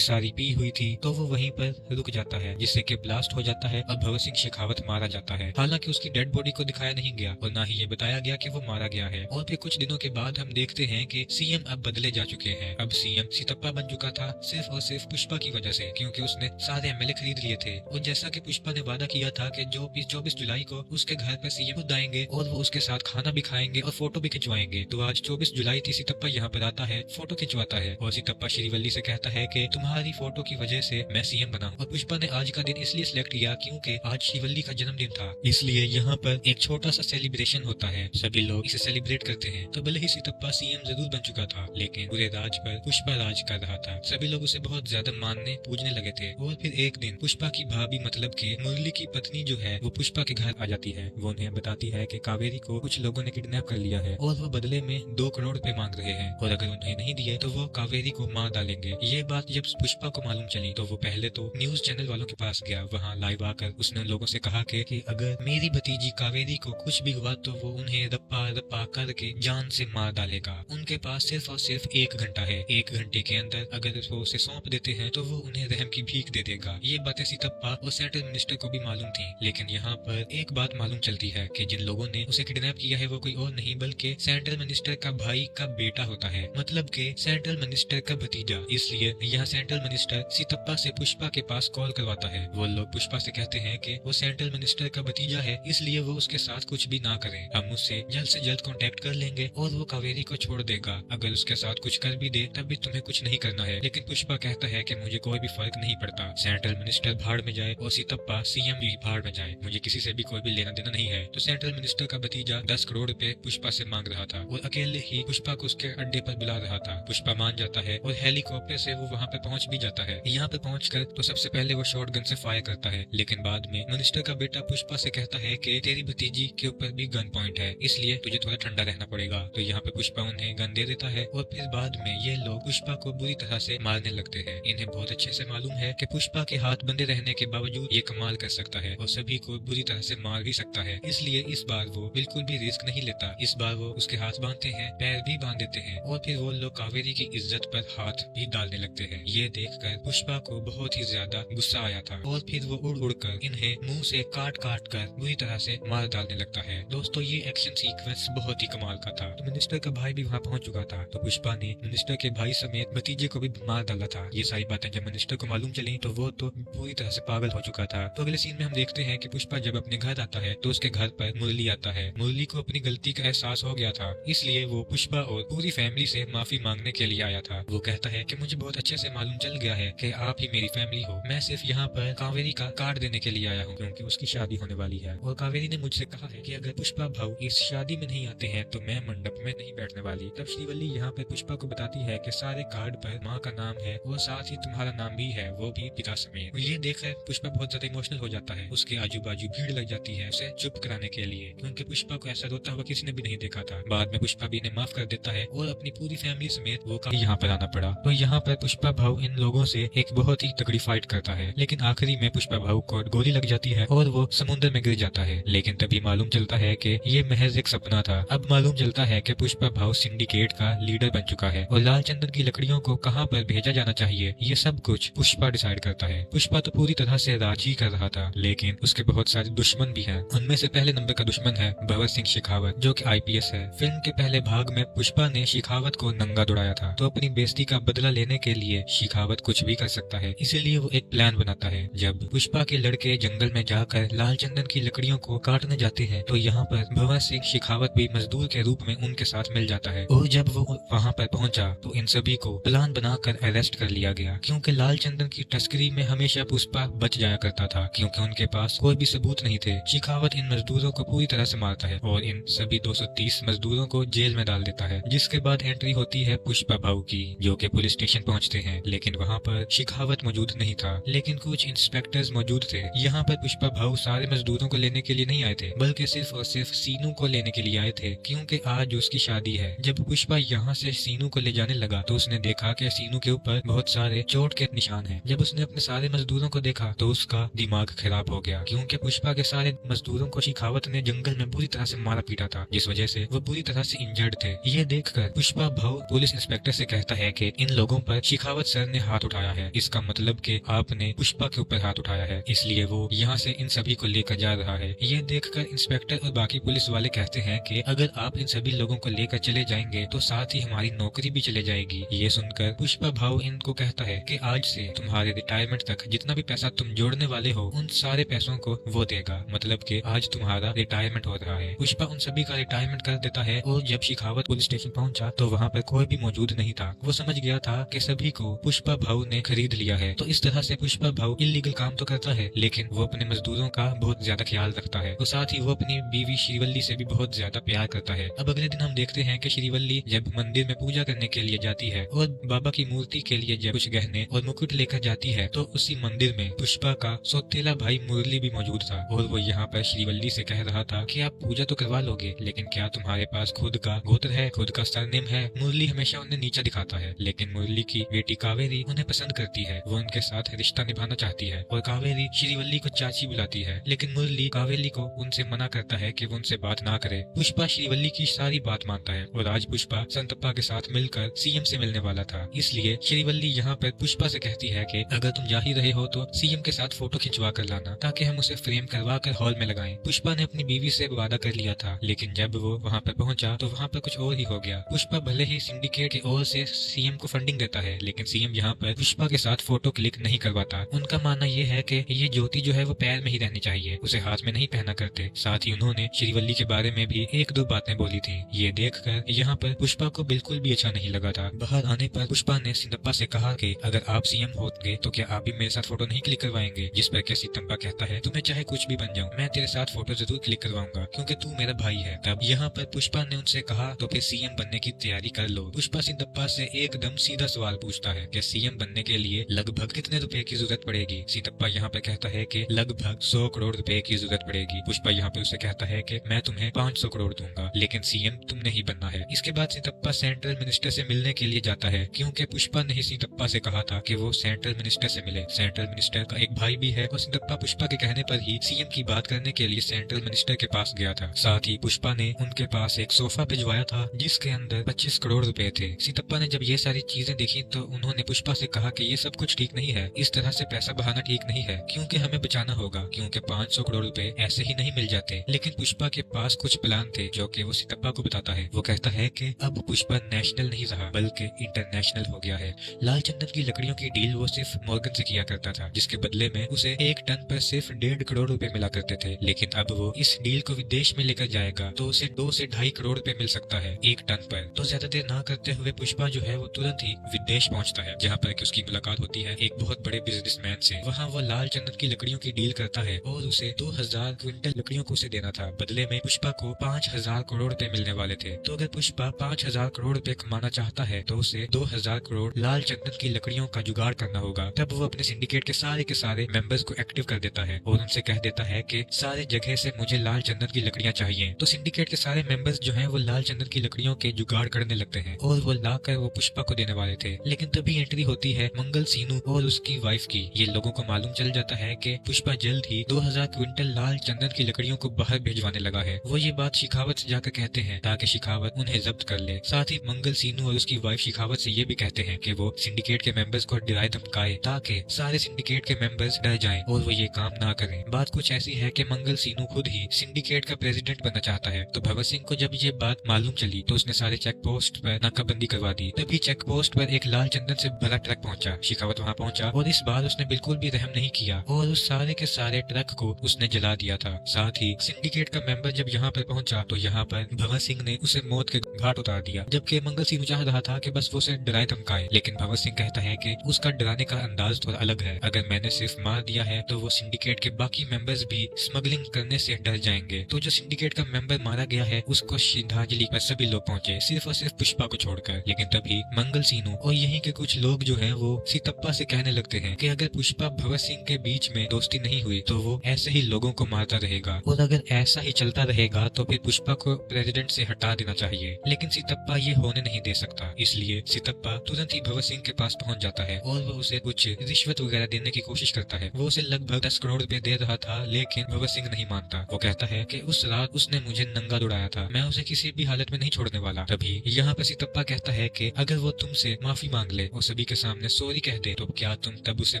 सारी पी हुई थी, तो वो वहीं पर रुक जाता है, जिससे कि ब्लास्ट हो जाता है और भगत सिंह शेखावत मारा जाता है। हालांकि उसकी डेड बॉडी को दिखाया नहीं गया और ना ही ये बताया गया कि वो मारा गया है। और फिर कुछ दिनों के बाद हम देखते हैं कि सीएम अब बदले जा चुके हैं। अब सीएम सितप्पा बन चुका था सिर्फ और सिर्फ पुष्पा की वजह से, क्योंकि उसने सारे एमएलए खरीद लिए थे। और जैसा कि पुष्पा ने वादा किया था कि जो 24 जुलाई को उसके घर पर सीएम खुद आएंगे लेंगे और वो उसके साथ खाना भी खाएंगे और फोटो भी खिंचवाएंगे। तो आज 24 जुलाई थी, सीतप्पा यहाँ पर आता है, फोटो खिंचवाता है और सीतप्पा श्रीवल्ली से कहता है कि तुम्हारी फोटो की वजह से मैं सीएम बना। और पुष्पा ने आज का दिन इसलिए सिलेक्ट किया क्योंकि आज श्रीवल्ली का जन्मदिन था, इसलिए यहाँ पर एक छोटा सा सेलिब्रेशन होता है, सभी लोग इसे सेलिब्रेट करते हैं। तो भले ही सीतप्पा सीएम जरूर बन चुका था, लेकिन पूरे राज पर पुष्पा राज कर रहा था। सभी लोग उसे बहुत ज्यादा मानने पूजने लगे थे। और फिर एक दिन पुष्पा की भाभी मतलब कि मुरली की पत्नी जो है वो पुष्पा के घर आ जाती है। वो उन्हें बताती है कि कावेरी को कुछ लोगों ने किडनैप कर लिया है और वो बदले में 2 करोड़ रुपए मांग रहे हैं और अगर उन्हें नहीं दिए तो वो कावेरी को मार डालेंगे। ये बात जब पुष्पा को मालूम चली तो वो पहले तो न्यूज चैनल वालों के पास गया। वहाँ लाइव आकर उसने लोगों से कहा कि अगर मेरी भतीजी कावेरी को कुछ भी हुआ तो वो उन्हें रप्पा रप्पा करके जान से मार डालेगा। उनके पास सिर्फ और सिर्फ 1 घंटा है, 1 घंटे के अंदर अगर वो उसे सौंप देते हैं तो वो उन्हें रहम की भीख दे देगा। ये बातें सीतप्पा और सेंट्रल मिनिस्टर को भी मालूम थी, लेकिन यहाँ पर एक बात मालूम चलती है कि जिन लोगों ने उसे किडनैप किया है वो कोई और नहीं बल्कि सेंट्रल मिनिस्टर का भाई का बेटा होता है, मतलब कि सेंट्रल मिनिस्टर का भतीजा। इसलिए यहाँ सेंट्रल मिनिस्टर सीतप्पा से पुष्पा के पास कॉल करवाता है। वो लोग पुष्पा से कहते हैं कि वो सेंट्रल मिनिस्टर का भतीजा है, इसलिए वो उसके साथ कुछ भी ना करें, हम उससे जल्द से जल्द कांटेक्ट कर लेंगे और वो कावेरी को छोड़ देगा। अगर उसके साथ कुछ कर भी दे तब भी तुम्हें कुछ नहीं करना है। लेकिन पुष्पा कहता है कि मुझे कोई भी फर्क नहीं पड़ता, सेंट्रल मिनिस्टर भाड़ में जाए और सीतप्पा सीएम भी भाड़ में जाए, मुझे किसी से भी कोई भी लेना देना नहीं है। तो सेंट्रल मिनिस्टर का भतीजा 10 करोड़ रुपए पुष्पा से मांग रहा था और अकेले ही पुष्पा को उसके अड्डे पर बुला रहा था। पुष्पा मान जाता है और हेलीकॉप्टर से वो वहाँ पे पहुंच भी जाता है। यहाँ पे पहुंचकर तो सबसे पहले वो शॉटगन से फायर करता है, लेकिन बाद में मिनिस्टर का बेटा पुष्पा से कहता है कि तेरी भतीजी के ऊपर भी गन पॉइंट है, इसलिए तुझे थोड़ा ठंडा रहना पड़ेगा। तो यहाँ पे पुष्पा उन्हें गन दे देता है और फिर बाद में ये लोग पुष्पा को बुरी तरह से मारने लगते हैं। इन्हें बहुत अच्छे से मालूम है कि पुष्पा के हाथ बंधे रहने के बावजूद ये कमाल कर सकता है और सभी को बुरी तरह से मार भी सकता है, इसलिए इस बार वो बिल्कुल भी रिस्क नहीं लेता। इस बार वो उसके हाथ बांधते हैं, पैर भी बांध देते हैं और फिर वो लोग कावेरी की इज्जत पर हाथ भी डालने लगते हैं। ये देखकर पुष्पा को बहुत ही ज्यादा गुस्सा आया था और फिर वो उड़ उड़ कर इन्हें मुंह से काट काट कर बुरी तरह से मार डालने लगता है। दोस्तों ये एक्शन सीक्वेंस बहुत ही कमाल का था। तो मिनिस्टर का भाई भी वहाँ पहुंच चुका था, तो पुष्पा ने मिनिस्टर के भाई समेत भतीजे को भी मार डाला था। ये सारी बातें जब मिनिस्टर को मालूम चली तो वो तो पूरी तरह से पागल हो चुका था। तो अगले सीन में हम देखते हैं कि पुष्पा जब अपने घर आता है तो उसके घर पर मुरली आता है। मुरली को अपनी गलती का एहसास हो गया था, इसलिए वो पुष्पा और पूरी फैमिली से माफी मांगने के लिए आया था। वो कहता है कि मुझे बहुत अच्छे से मालूम चल गया है कि आप ही मेरी फैमिली हो, मैं सिर्फ यहाँ पर कावेरी का कार्ड देने के लिए आया हूँ क्योंकि उसकी शादी होने वाली है और कावेरी ने मुझसे कहा है कि अगर पुष्पा भाऊ इस शादी में नहीं आते हैं तो मैं मंडप में नहीं बैठने वाली। तब श्रीवल्ली यहाँ पे पुष्पा को बताती है कि सारे कार्ड पर माँ का नाम है और साथ ही तुम्हारा नाम भी है, वो भी पिता समेत। ये देखकर पुष्पा बहुत ज्यादा इमोशनल हो जाता है। उसके आजू बाजू भीड़ लग जाती है उसे चुप कराने के लिए, क्योंकि पुष्पा को ऐसा रोता हुआ किसी ने भी नहीं देखा था। बाद में पुष्पा भी इन्हें माफ कर देता है और अपनी पूरी फैमिली समेत वो यहाँ पर आना पड़ा। तो यहाँ पर पुष्पा भाऊ इन लोगों से एक बहुत ही तगड़ी फाइट करता है, लेकिन आखिरी में पुष्पा भाऊ को गोली लग जाती है और वो समुद्र में गिर जाता है। लेकिन तभी मालूम चलता है कि ये महज एक सपना था। अब मालूम चलता है कि पुष्पा भाऊ सिंडिकेट का लीडर बन चुका है और लाल चंदन की लकड़ियों को कहाँ पर भेजा जाना चाहिए ये सब कुछ पुष्पा डिसाइड करता है। पुष्पा तो पूरी तरह से राज ही कर रहा था, लेकिन उसके बहुत सारे दुश्मन भी हैं। उनमें से पहले नंबर का दुश्मन है भगत सिंह शेखावत, जो कि आईपीएस है। फिल्म के पहले भाग में पुष्पा ने शेखावत को नंगा दौड़ाया था, तो अपनी बेइज्जती का बदला लेने के लिए शेखावत कुछ भी कर सकता है, इसीलिए वो एक प्लान बनाता है। जब पुष्पा के लड़के जंगल में जाकर लाल चंदन की लकड़ियों को काटने जाते हैं तो यहाँ पर भगत सिंह शेखावत भी मजदूर के रूप में उनके साथ मिल जाता है और जब वो वहाँ पर पहुंचा तो इन सभी को प्लान बनाकर अरेस्ट कर लिया गया, क्योंकि लाल चंदन की तस्करी में हमेशा पुष्पा बच जाया करता था क्योंकि उनके पास कोई भी सबूत नहीं थे। शेखावत इन मजदूरों को पूरी तरह से मारता है और इन सभी 230 मजदूरों को जेल में डाल देता है, जिसके बाद एंट्री होती है पुष्पा भाऊ की, जो कि पुलिस स्टेशन पहुंचते हैं। लेकिन वहाँ पर शेखावत मौजूद नहीं था, लेकिन कुछ इंस्पेक्टर्स मौजूद थे। यहाँ पर पुष्पा भाऊ सारे मजदूरों को लेने के लिए नहीं आए थे, बल्कि सिर्फ और सिर्फ सीनू को लेने के लिए आए थे, क्योंकि आज उसकी शादी है। जब पुष्पा यहाँ से सीनू को ले जाने लगा तो उसने देखा कि सीनू के ऊपर बहुत सारे चोट के निशान हैं। जब उसने अपने सारे मजदूरों को देखा तो उसका दिमाग खराब हो गया, क्योंकि पुष्पा के सारे मजदूरों को शेखावत ने जंगल में बुरी तरह से मारा पीटा था, जिस वजह से वो बुरी तरह से इंजर्ड थे। ये देखकर पुष्पा भाऊ पुलिस इंस्पेक्टर से कहता है कि इन लोगों पर शेखावत सर ने हाथ उठाया है, इसका मतलब कि आपने पुष्पा के ऊपर हाथ उठाया है, इसलिए वो यहाँ से इन सभी को लेकर जा रहा है। ये देखकर इंस्पेक्टर और बाकी पुलिस वाले कहते हैं कि अगर आप इन सभी लोगों को लेकर चले जाएंगे तो साथ ही हमारी नौकरी भी चले जाएगी। ये सुनकर पुष्पा भाऊ इनको कहता है कि आज से तुम्हारे रिटायरमेंट तक जितना भी पैसा तुम जोड़ने वाले हो उन सारे पैसों को वो देगा, मतलब कि आज तुम्हारा रिटायर रिटायरमेंट हो रहा है। पुष्पा उन सभी का रिटायरमेंट कर देता है और जब शिखावत पुलिस स्टेशन पहुंचा तो वहाँ पर कोई भी मौजूद नहीं था। वो समझ गया था कि सभी को पुष्पा भाऊ ने खरीद लिया है। तो इस तरह से पुष्पा भाऊ इलीगल काम तो करता है, लेकिन वो अपने मजदूरों का बहुत ज्यादा ख्याल रखता है और साथ ही वो अपनी बीवी श्रीवल्ली से भी बहुत ज्यादा प्यार करता है। अब अगले दिन हम देखते हैं कि श्रीवल्ली जब मंदिर में पूजा करने के लिए जाती है और बाबा की मूर्ति के लिए जब कुछ गहने और मुकुट लेकर जाती है तो उसी मंदिर में पुष्पा का सौतेला भाई मुरली भी मौजूद था और वो यहाँ पर श्रीवल्ली से कह रहा था कि आप पूजा तो करवा लोगे, लेकिन क्या तुम्हारे पास खुद का गोत्र है, खुद का सरनेम है। मुरली हमेशा उन्हें नीचा दिखाता है, लेकिन मुरली की बेटी कावेरी उन्हें पसंद करती है, वो उनके साथ रिश्ता निभाना चाहती है और कावेरी श्रीवल्ली को चाची बुलाती है, लेकिन मुरली कावेरी को उनसे मना करता है कि वो उनसे बात ना करे। पुष्पा श्रीवल्ली की सारी बात मानता है और आज पुष्पा संतप्पा के साथ मिलकर सीएम से मिलने वाला था, इसलिए श्रीवल्ली यहाँ पर पुष्पा से कहती है कि अगर तुम जा ही रहे हो तो सीएम के साथ फोटो खिंचवा कर लाना ताकि हम उसे फ्रेम करवा कर हॉल में लगाएं। पुष्पा ने अपनी बीवी से वादा कर लिया था, लेकिन जब वो वहाँ पर पहुंचा तो वहाँ पर कुछ और ही हो गया। पुष्पा भले ही सिंडिकेट की ओर से सीएम को फंडिंग देता है, लेकिन सीएम यहाँ पर पुष्पा के साथ फोटो क्लिक नहीं करवाता। उनका मानना ये है कि ये ज्योति जो है वो पैर में ही रहनी चाहिए, उसे हाथ में नहीं पहना करते। साथ ही उन्होंने श्रीवल्ली के बारे में भी एक दो बातें बोली थी। ये देखकर यहाँ पर पुष्पा को बिल्कुल भी अच्छा नहीं लगा था। बाहर आने पर पुष्पा ने सितप्पा से कहा कि अगर आप सीएम होंगे तो क्या आप भी मेरे साथ फोटो नहीं क्लिक करवाएंगे, जिस पर सितप्पा कहता है तुम्हें चाहे कुछ भी बन जाऊं, मैं तेरे साथ फोटो जरूर क्लिक करवाऊंगा क्योंकि तू मेरा भाई है। तब यहाँ पर पुष्पा ने उनसे कहा तो फिर सीएम बनने की तैयारी कर लो। पुष्पा सितप्पा से एकदम सीधा सवाल पूछता है कि सीएम बनने के लिए लगभग कितने रुपए की जरूरत पड़ेगी। सितप्पा यहाँ पर कहता है कि लगभग 100 करोड़ रुपए की जरूरत पड़ेगी। पुष्पा यहाँ पर उसे कहता है कि मैं तुम्हें 500 करोड़ दूंगा, लेकिन सीएम तुमने ही बनना है। इसके बाद सितप्पा सेंट्रल मिनिस्टर से मिलने के लिए जाता है क्योंकि पुष्पा ने ही सितप्पा से कहा था कि वो सेंट्रल मिनिस्टर से मिले। सेंट्रल मिनिस्टर का एक भाई भी है और सितप्पा पुष्पा के कहने पर ही सीएम की बात करने के लिए सेंट्रल मिनिस्टर के पास गया था। साथ ही पुष्पा ने उनके पास एक सोफा भिजवाया था जिसके अंदर 25 करोड़ रुपए थे। सितप्पा ने जब ये सारी चीजें देखी तो उन्होंने पुष्पा से कहा कि ये सब कुछ ठीक नहीं है, इस तरह से पैसा बहाना ठीक नहीं है क्योंकि हमें बचाना होगा, क्योंकि 500 करोड़ रुपए ऐसे ही नहीं मिल जाते। लेकिन पुष्पा के पास कुछ प्लान थे जो कि वो सितप्पा को बताता है। वो कहता है कि अब पुष्पा नेशनल नहीं रहा बल्कि इंटरनेशनल हो गया है। लाल चंदन की लकड़ियों की डील वो सिर्फ मॉर्गन से किया करता था, जिसके बदले में उसे 1 टन पर सिर्फ 1.5 करोड़ रुपए मिला करते थे, लेकिन अब वो इस डील को विदेश में लेकर जाएगा तो उसे 2 से 2.5 करोड़ रुपए मिल सकता है 1 टन पर। तो ज्यादा देर ना करते हुए पुष्पा जो है वो तुरंत ही विदेश पहुंचता है, जहाँ पर उसकी मुलाकात होती है एक बहुत बड़े बिजनेसमैन से। वहाँ वो लाल चंदन की लकड़ियों की डील करता है और उसे 2000 क्विंटल लकड़ियों को उसे देना था। बदले में पुष्पा को 5000 करोड़ रुपए मिलने वाले थे। तो अगर पुष्पा 5000 करोड़ रुपए कमाना चाहता है तो उसे 2000 करोड़ लाल चंदन की लकड़ियों का जुगाड़ करना होगा। तब वो अपने सिंडिकेट के सारे मेंबर्स को एक्टिव कर देता है और उनसे कह देता है कि सारे जगह से मुझे लाल चंदन की लकड़ियां चाहिए। तो सिंडिकेट के सारे मेंबर्स जो हैं वो लाल चंदन की लकड़ियों के जुगाड़ करने लगते हैं और वो लाकर वो पुष्पा को देने वाले थे। लेकिन तभी एंट्री होती है मंगल सीनू और उसकी वाइफ की। ये लोगों को मालूम चल जाता है कि पुष्पा जल्द ही 2000 क्विंटल लाल चंदन की लकड़ियों को बाहर भिजवाने लगा है। वो ये बात शिखावत से जाकर कहते हैं ताकि शिखावत उन्हें जब्त कर ले। साथ ही मंगल सीनू और उसकी वाइफ शिखावत से ये भी कहते हैं कि वो सिंडिकेट के मेंबर्स को डराए धमकाए ताकि सारे सिंडिकेट के मेंबर्स डर जाएं और वो ये काम ना करें। बात कुछ ऐसी है कि मंगल सीनू खुद ही सिंडिकेट का प्रेसिडेंट बनना चाहता है। तो भगत सिंह को जब ये बात मालूम चली तो उसने सारे चेक पोस्ट पर नाकाबंदी करवा दी। तभी चेक पोस्ट पर एक लाल चंदन से भरा ट्रक पहुंचा। शिखावत वहां पहुंचा और इस बार उसने बिल्कुल भी रहम नहीं किया और उस सारे के सारे ट्रक को उसने जला दिया था। साथ ही सिंडिकेट का मेंबर जब यहाँ पर पहुंचा तो यहाँ पर भगत सिंह ने उसे मौत के घाट उतार दिया, जबकि मंगल सिंह चाह रहा था कि बस वो उसे डराए धमकाए। लेकिन भगत सिंह कहता है कि उसका डराने का अंदाज थोड़ा अलग है। अगर मैंने सिर्फ मार दिया है तो वो सिंडिकेट के बाकी मेंबर्स भी स्मगलिंग करने से डर जाएंगे। तो जो सिंडिकेट का मेंबर मारा गया है उसको श्रद्धांजलि पर सभी लोग पहुंचे, सिर्फ और सिर्फ पुष्पा को छोड़कर। लेकिन तभी मंगल सीनू और यहीं के कुछ लोग जो हैं वो सितप्पा से कहने लगते हैं कि अगर पुष्पा भगत सिंह के बीच में दोस्ती नहीं हुई तो वो ऐसे ही लोगों को मारता रहेगा और अगर ऐसा ही चलता रहेगा तो फिर पुष्पा को प्रेसिडेंट से हटा देना चाहिए। लेकिन सितप्पा ये होने नहीं दे सकता, इसलिए सितप्पा तुरंत ही भगत सिंह के पास पहुंच जाता है और वो उसे कुछ रिश्वत वगैरह देने की कोशिश करता है। वो उसे लगभग 10 करोड़ रुपए दे रहा था, लेकिन भगत सिंह नहीं मानता। वो कहता है कि उस रात उसने मुझे नंगा दौड़ाया था, मैं उसे किसी भी हालत में नहीं छोड़ने वाला। तभी यहाँ पर सितप्पा कहता है कि अगर वो तुमसे माफी मांग ले और सभी के सामने सॉरी कह दे तो क्या तुम तब उसे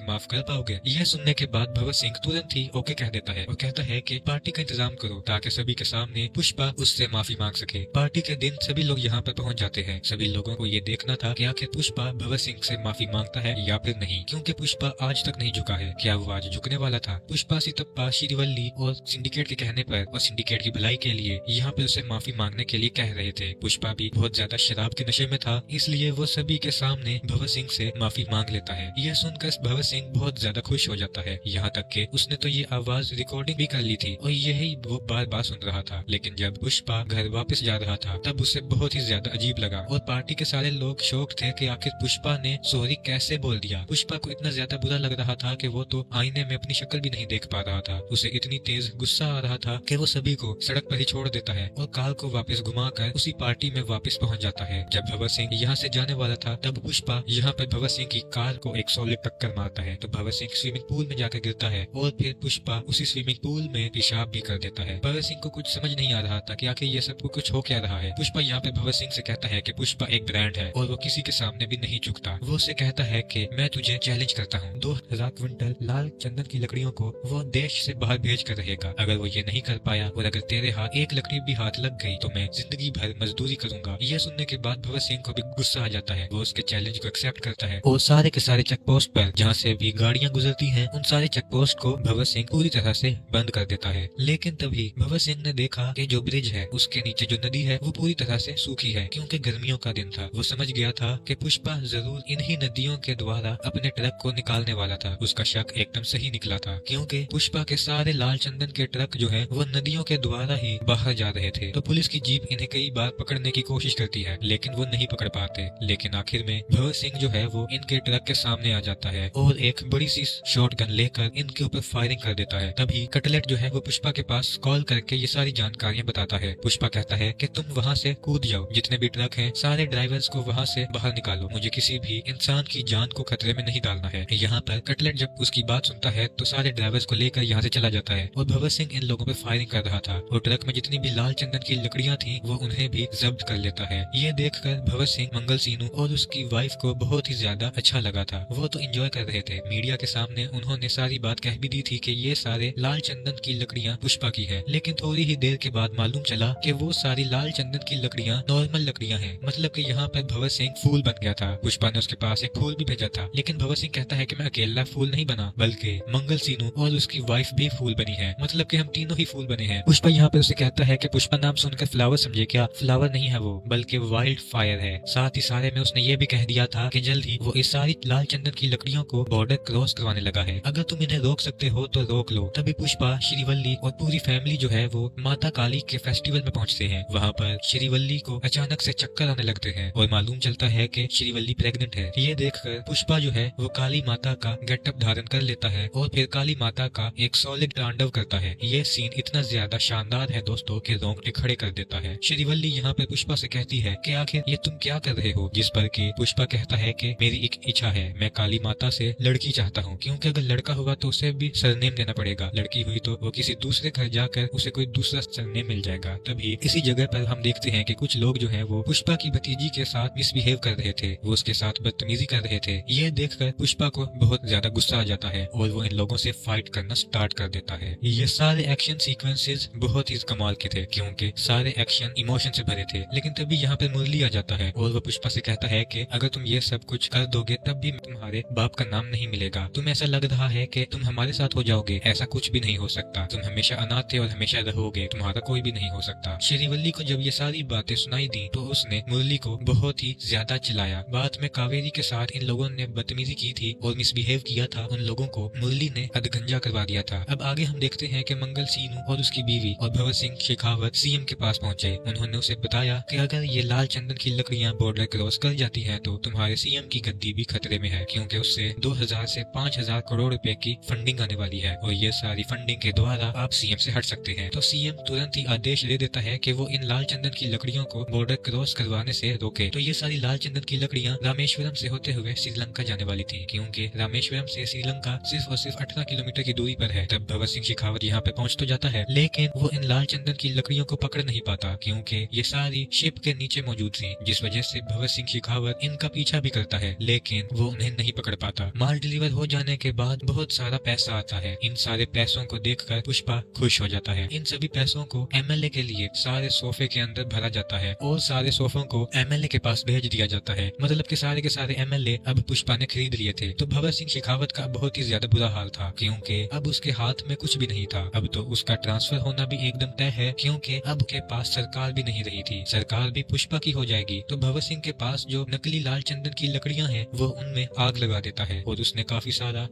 माफ कर पाओगे। यह सुनने के बाद भगत सिंह तुरंत ही ओके कह देता है और कहता है कि पार्टी का इंतजाम करो ताकि सभी के सामने पुष्पा उससे माफी मांग सके। पार्टी के दिन सभी लोग यहाँ पर पहुंच जाते हैं। सभी लोगों को ये देखना था कि आखिर पुष्पा भगत सिंह से माफी मांगता है या फिर नहीं, क्योंकि पुष्पा आज तक नहीं झुका है। क्या वो आज झुकने वाला था? पुष्पा, सितप्पा, श्रीवल्ली और सिंडिकेट के कहने पर ड्राइवर और सिंडिकेट की भलाई के लिए यहाँ पे उसे माफी मांगने के लिए कह रहे थे। पुष्पा भी बहुत ज्यादा शराब के नशे में था, इसलिए वो सभी के सामने भगत सिंह से माफी मांग लेता है। यह सुनकर भगत सिंह बहुत ज्यादा खुश हो जाता है, यहाँ तक कि उसने तो ये आवाज रिकॉर्डिंग भी कर ली थी और यही वो बार बार सुन रहा था। लेकिन जब पुष्पा घर वापस जा रहा था तब उसे बहुत ही ज्यादा अजीब लगा और पार्टी के सारे लोग शौक थे कि आखिर पुष्पा ने सॉरी कैसे बोल दिया। पुष्पा को इतना ज्यादा बुरा लग रहा था कि वो तो आईने में अपनी शक्ल भी नहीं देख पा रहा था। उसे इतनी तेज गुस्सा आ रहा था कि वो सभी को सड़क पर ही छोड़ देता है और कार को वापस घुमाकर उसी पार्टी में वापस पहुंच जाता है। जब भगत सिंह यहाँ से जाने वाला था तब पुष्पा यहाँ पर भगत सिंह की कार को एक सॉलिड टक्कर मारता है, तो भगत सिंह स्विमिंग पूल में जाकर गिरता है और फिर पुष्पा उसी स्विमिंग पूल में पेशाब भी कर देता है। भगत सिंह को कुछ समझ नहीं आ रहा था कि आखिर ये सब कुछ हो क्या रहा है। पुष्पा यहाँ पे भगत सिंह से कहता है कि पुष्पा एक ब्रांड है और वो किसी के सामने भी नहीं झुकता। वो उसे कहता है कि मैं तुझे चैलेंज करता हूँ, 2000 क्विंटल लाल चंदन की लकड़ियों को वो देश से बाहर भेज कर रहेगा। अगर वो ये नहीं कर पाया और अगर तेरे हाथ एक लकड़ी भी हाथ लग गई तो मैं जिंदगी भर मजदूरी करूंगा। यह सुनने के बाद भगत सिंह को भी गुस्सा आ जाता है। वो उसके चैलेंज को एक्सेप्ट करता है और सारे के सारे चेक पोस्ट पर जहाँ से भी गाड़ियां गुजरती हैं उन सारे चेक पोस्ट को भगत सिंह पूरी तरह से बंद कर देता है। लेकिन तभी भगत सिंह ने देखा कि जो ब्रिज है उसके नीचे जो नदी है वो पूरी तरह से सूखी है, क्योंकि गर्मियों का दिन था। वो समझ गया था कि पुष्पा जरूर इन्हीं नदियों के द्वारा अपने ट्रक को निकालने वाला था। उसका शक एकदम सही निकला था, क्योंकि पुष्पा के सारे लाल चंदन के ट्रक जो है वो नदियों के द्वारा ही बाहर जा रहे थे। तो पुलिस की जीप इन्हें कई बार पकड़ने की कोशिश करती है लेकिन वो नहीं पकड़ पाते। लेकिन आखिर में भगत सिंह जो है वो इनके ट्रक के सामने आ जाता है और एक बड़ी सी शॉटगन लेकर इनके ऊपर फायरिंग कर देता है। तभी कटलेट जो है वो पुष्पा के पास कॉल करके ये सारी जानकारियां बताता है। पुष्पा कहता है कि तुम वहाँ से कूद जाओ, जितने भी ट्रक हैं सारे ड्राइवर्स को वहाँ से बाहर निकालो, मुझे किसी भी इंसान की जान को खतरे में नहीं डालना है। यहाँ पर कटलेट जब उसकी बात सुनता है तो सारे ड्राइवर्स को लेकर यहाँ से चला जाता है और भगत सिंह इन लोगों पर फायरिंग कर रहा था और ट्रक में जितनी भी लाल चंदन की लकड़ियां थी वो उन्हें भी जब्त कर लेता है। ये देखकर भगत सिंह, मंगल सीनू और उसकी वाइफ को बहुत ही ज्यादा अच्छा लगा था। वो तो एंजॉय कर रहे थे। मीडिया के सामने उन्होंने सारी बात कह भी दी थी कि ये सारे लाल चंदन की लकड़ियां पुष्पा की है। लेकिन थोड़ी ही देर के बाद मालूम चला कि वो सारी लाल चंदन की लकड़ियां नॉर्मल लकड़ियां हैं। मतलब कि यहाँ पर भगत सिंह फूल बन गया था। पुष्पा ने उसके पास एक फूल भी भेजा था, लेकिन भगत सिंह कहता है कि मैं अकेला फूल नहीं बना, बल्कि मंगल सीनू और उसकी वाइफ भी फूल बनी है, मतलब कि हम तीनों ही फूल बने हैं। पुष्पा यहाँ पर उसे कहता है कि पुष्पा नाम सुनकर फ्लावर समझे क्या? फ्लावर नहीं है वो, बल्कि वाइल्ड फायर है। साथ ही सारे में उसने ये भी कह दिया था कि जल्द ही वो इस सारी लाल चंदन की लकड़ियों को बॉर्डर क्रॉस करवाने लगा है। अगर तुम इन्हें रोक सकते हो तो रोक लो। तभी पुष्पा, श्रीवल्ली और पूरी फैमिली जो है वो माता काली के फेस्टिवल में पहुंचते हैं। वहाँ पर श्रीवल्ली को अचानक से चक्कर आने लगते हैं और मालूम चलता है कि श्रीवल्ली प्रेग्नेंट है। ये देखकर पुष्पा जो है वो काली माता का गेटअप धारण कर लेता है और फिर काली माता का एक सॉलिड तांडव करता है। ये सीन इतना ज्यादा शानदार है दोस्तों कि रोंगटे खड़े कर देता है। श्रीवल्ली यहाँ पे पुष्पा से कहती है कि आखिर ये तुम क्या कर रहे हो? जिस पर कि पुष्पा कहता है कि मेरी एक इच्छा है, मैं काली माता से लड़की चाहता हूँ, क्योंकि अगर लड़का हुआ तो उसे भी सरनेम देना पड़ेगा, लड़की हुई तो वो किसी दूसरे घर जाकर उसे कोई दूसरा सरनेम मिल जाएगा। तभी इसी जगह पर हम देखते हैं कि कुछ लोग जो है वो पुष्पा की भतीजी के साथ मिसबिहेव कर रहे थे, वो उसके साथ बदतमीजी कर रहे थे। ये देखकर पुष्पा को बहुत ज्यादा गुस्सा आ जाता है और वो इन लोगों से फाइट करना स्टार्ट कर देता है। ये सारे एक्शन सीक्वेंसेस बहुत ही कमाल के थे, क्योंकि सारे एक्शन इमोशन से भरे थे। लेकिन तभी यहाँ पे मुरली आ जाता है और वो पुष्पा से कहता है कि अगर तुम ये सब कुछ कर दोगे तब भी तुम्हारे बाप का नाम नहीं मिलेगा। तुम ऐसा लग रहा है कि तुम हमारे साथ हो जाओगे, ऐसा कुछ भी नहीं हो सकता। तुम हमेशा अनाथ थे और हमेशा रहोगे, तुम्हारा कोई भी नहीं हो सकता। श्रीवल्ली को जब ये सारी बातें सुनाई दी तो उसने मुरली को बहुत ही ज्यादा चिल्लाया। बाद में कावेरी के साथ इन लोगों ने बदतमीजी की थी और मिसबिहेव किया था, उन लोगों को मुरली ने अधगंजा करवा दिया था। अब आगे हम देखते हैं कि मंगल सीनू और उसकी बीवी और भगत सिंह शेखावत सीएम के पास पहुंचे। उन्होंने उसे बताया कि अगर ये लाल चंदन की लकड़ियां बॉर्डर क्रॉस कर जाती हैं तो तुम्हारे सीएम की गद्दी भी खतरे में है, क्योंकि उससे 2000 से 5000 करोड़ रुपए की फंडिंग आने वाली है और ये सारी फंडिंग के द्वारा आप सीएम से हट सकते हैं। तो सीएम तुरंत ही आदेश दे देता है कि वो इन लाल चंदन की लकड़ियों को बॉर्डर क्रॉस करवाने से रोके। तो ये सारी लाल चंदन की लकड़ियां रामेश्वरम से होते हुए श्रीलंका जाने वाली थी, क्योंकि रामेश्वरम से श्रीलंका सिर्फ और सिर्फ 18 किलोमीटर की दूरी पर है। तब भगत सिंह शेखावत यहाँ पे पहुंच तो जाता है, लेकिन वो इन लाल चंदन की लकड़ियों को पकड़ नहीं पाता, क्योंकि ये सारी शिप के नीचे मौजूद थी, जिस वजह से भगत सिंह शेखावत इनका पीछा भी करता है, लेकिन वो उन्हें नहीं पकड़ पाता। माल डिलीवर हो जाने के बाद बहुत सारा पैसा आता है। इन सारे पैसों को देखकर पुष्पा खुश हो जाता है। इन सभी पैसों को एमएलए के लिए सारे सोफे के अंदर भरा जाता है और सारे सोफों को एमएलए के पास भेज दिया जाता है। मतलब कि सारे के सारे एमएलए अब पुष्पा ने खरीद लिए थे। तो भगत सिंह शेखावत का बहुत ही ज्यादा बुरा हाल था, क्योंकि अब उसके हाथ में कुछ भी नहीं था। अब तो उसका ट्रांसफर होना भी एकदम तय है, क्योंकि अब के पास सरकार भी नहीं रही थी, सरकार भी पुष्पा की हो जाएगी। तो भगत सिंह के पास जो नकली लाल चंदन की लकड़ियां हैं वो उनमें आग लगा देता है और उसने काफी सारी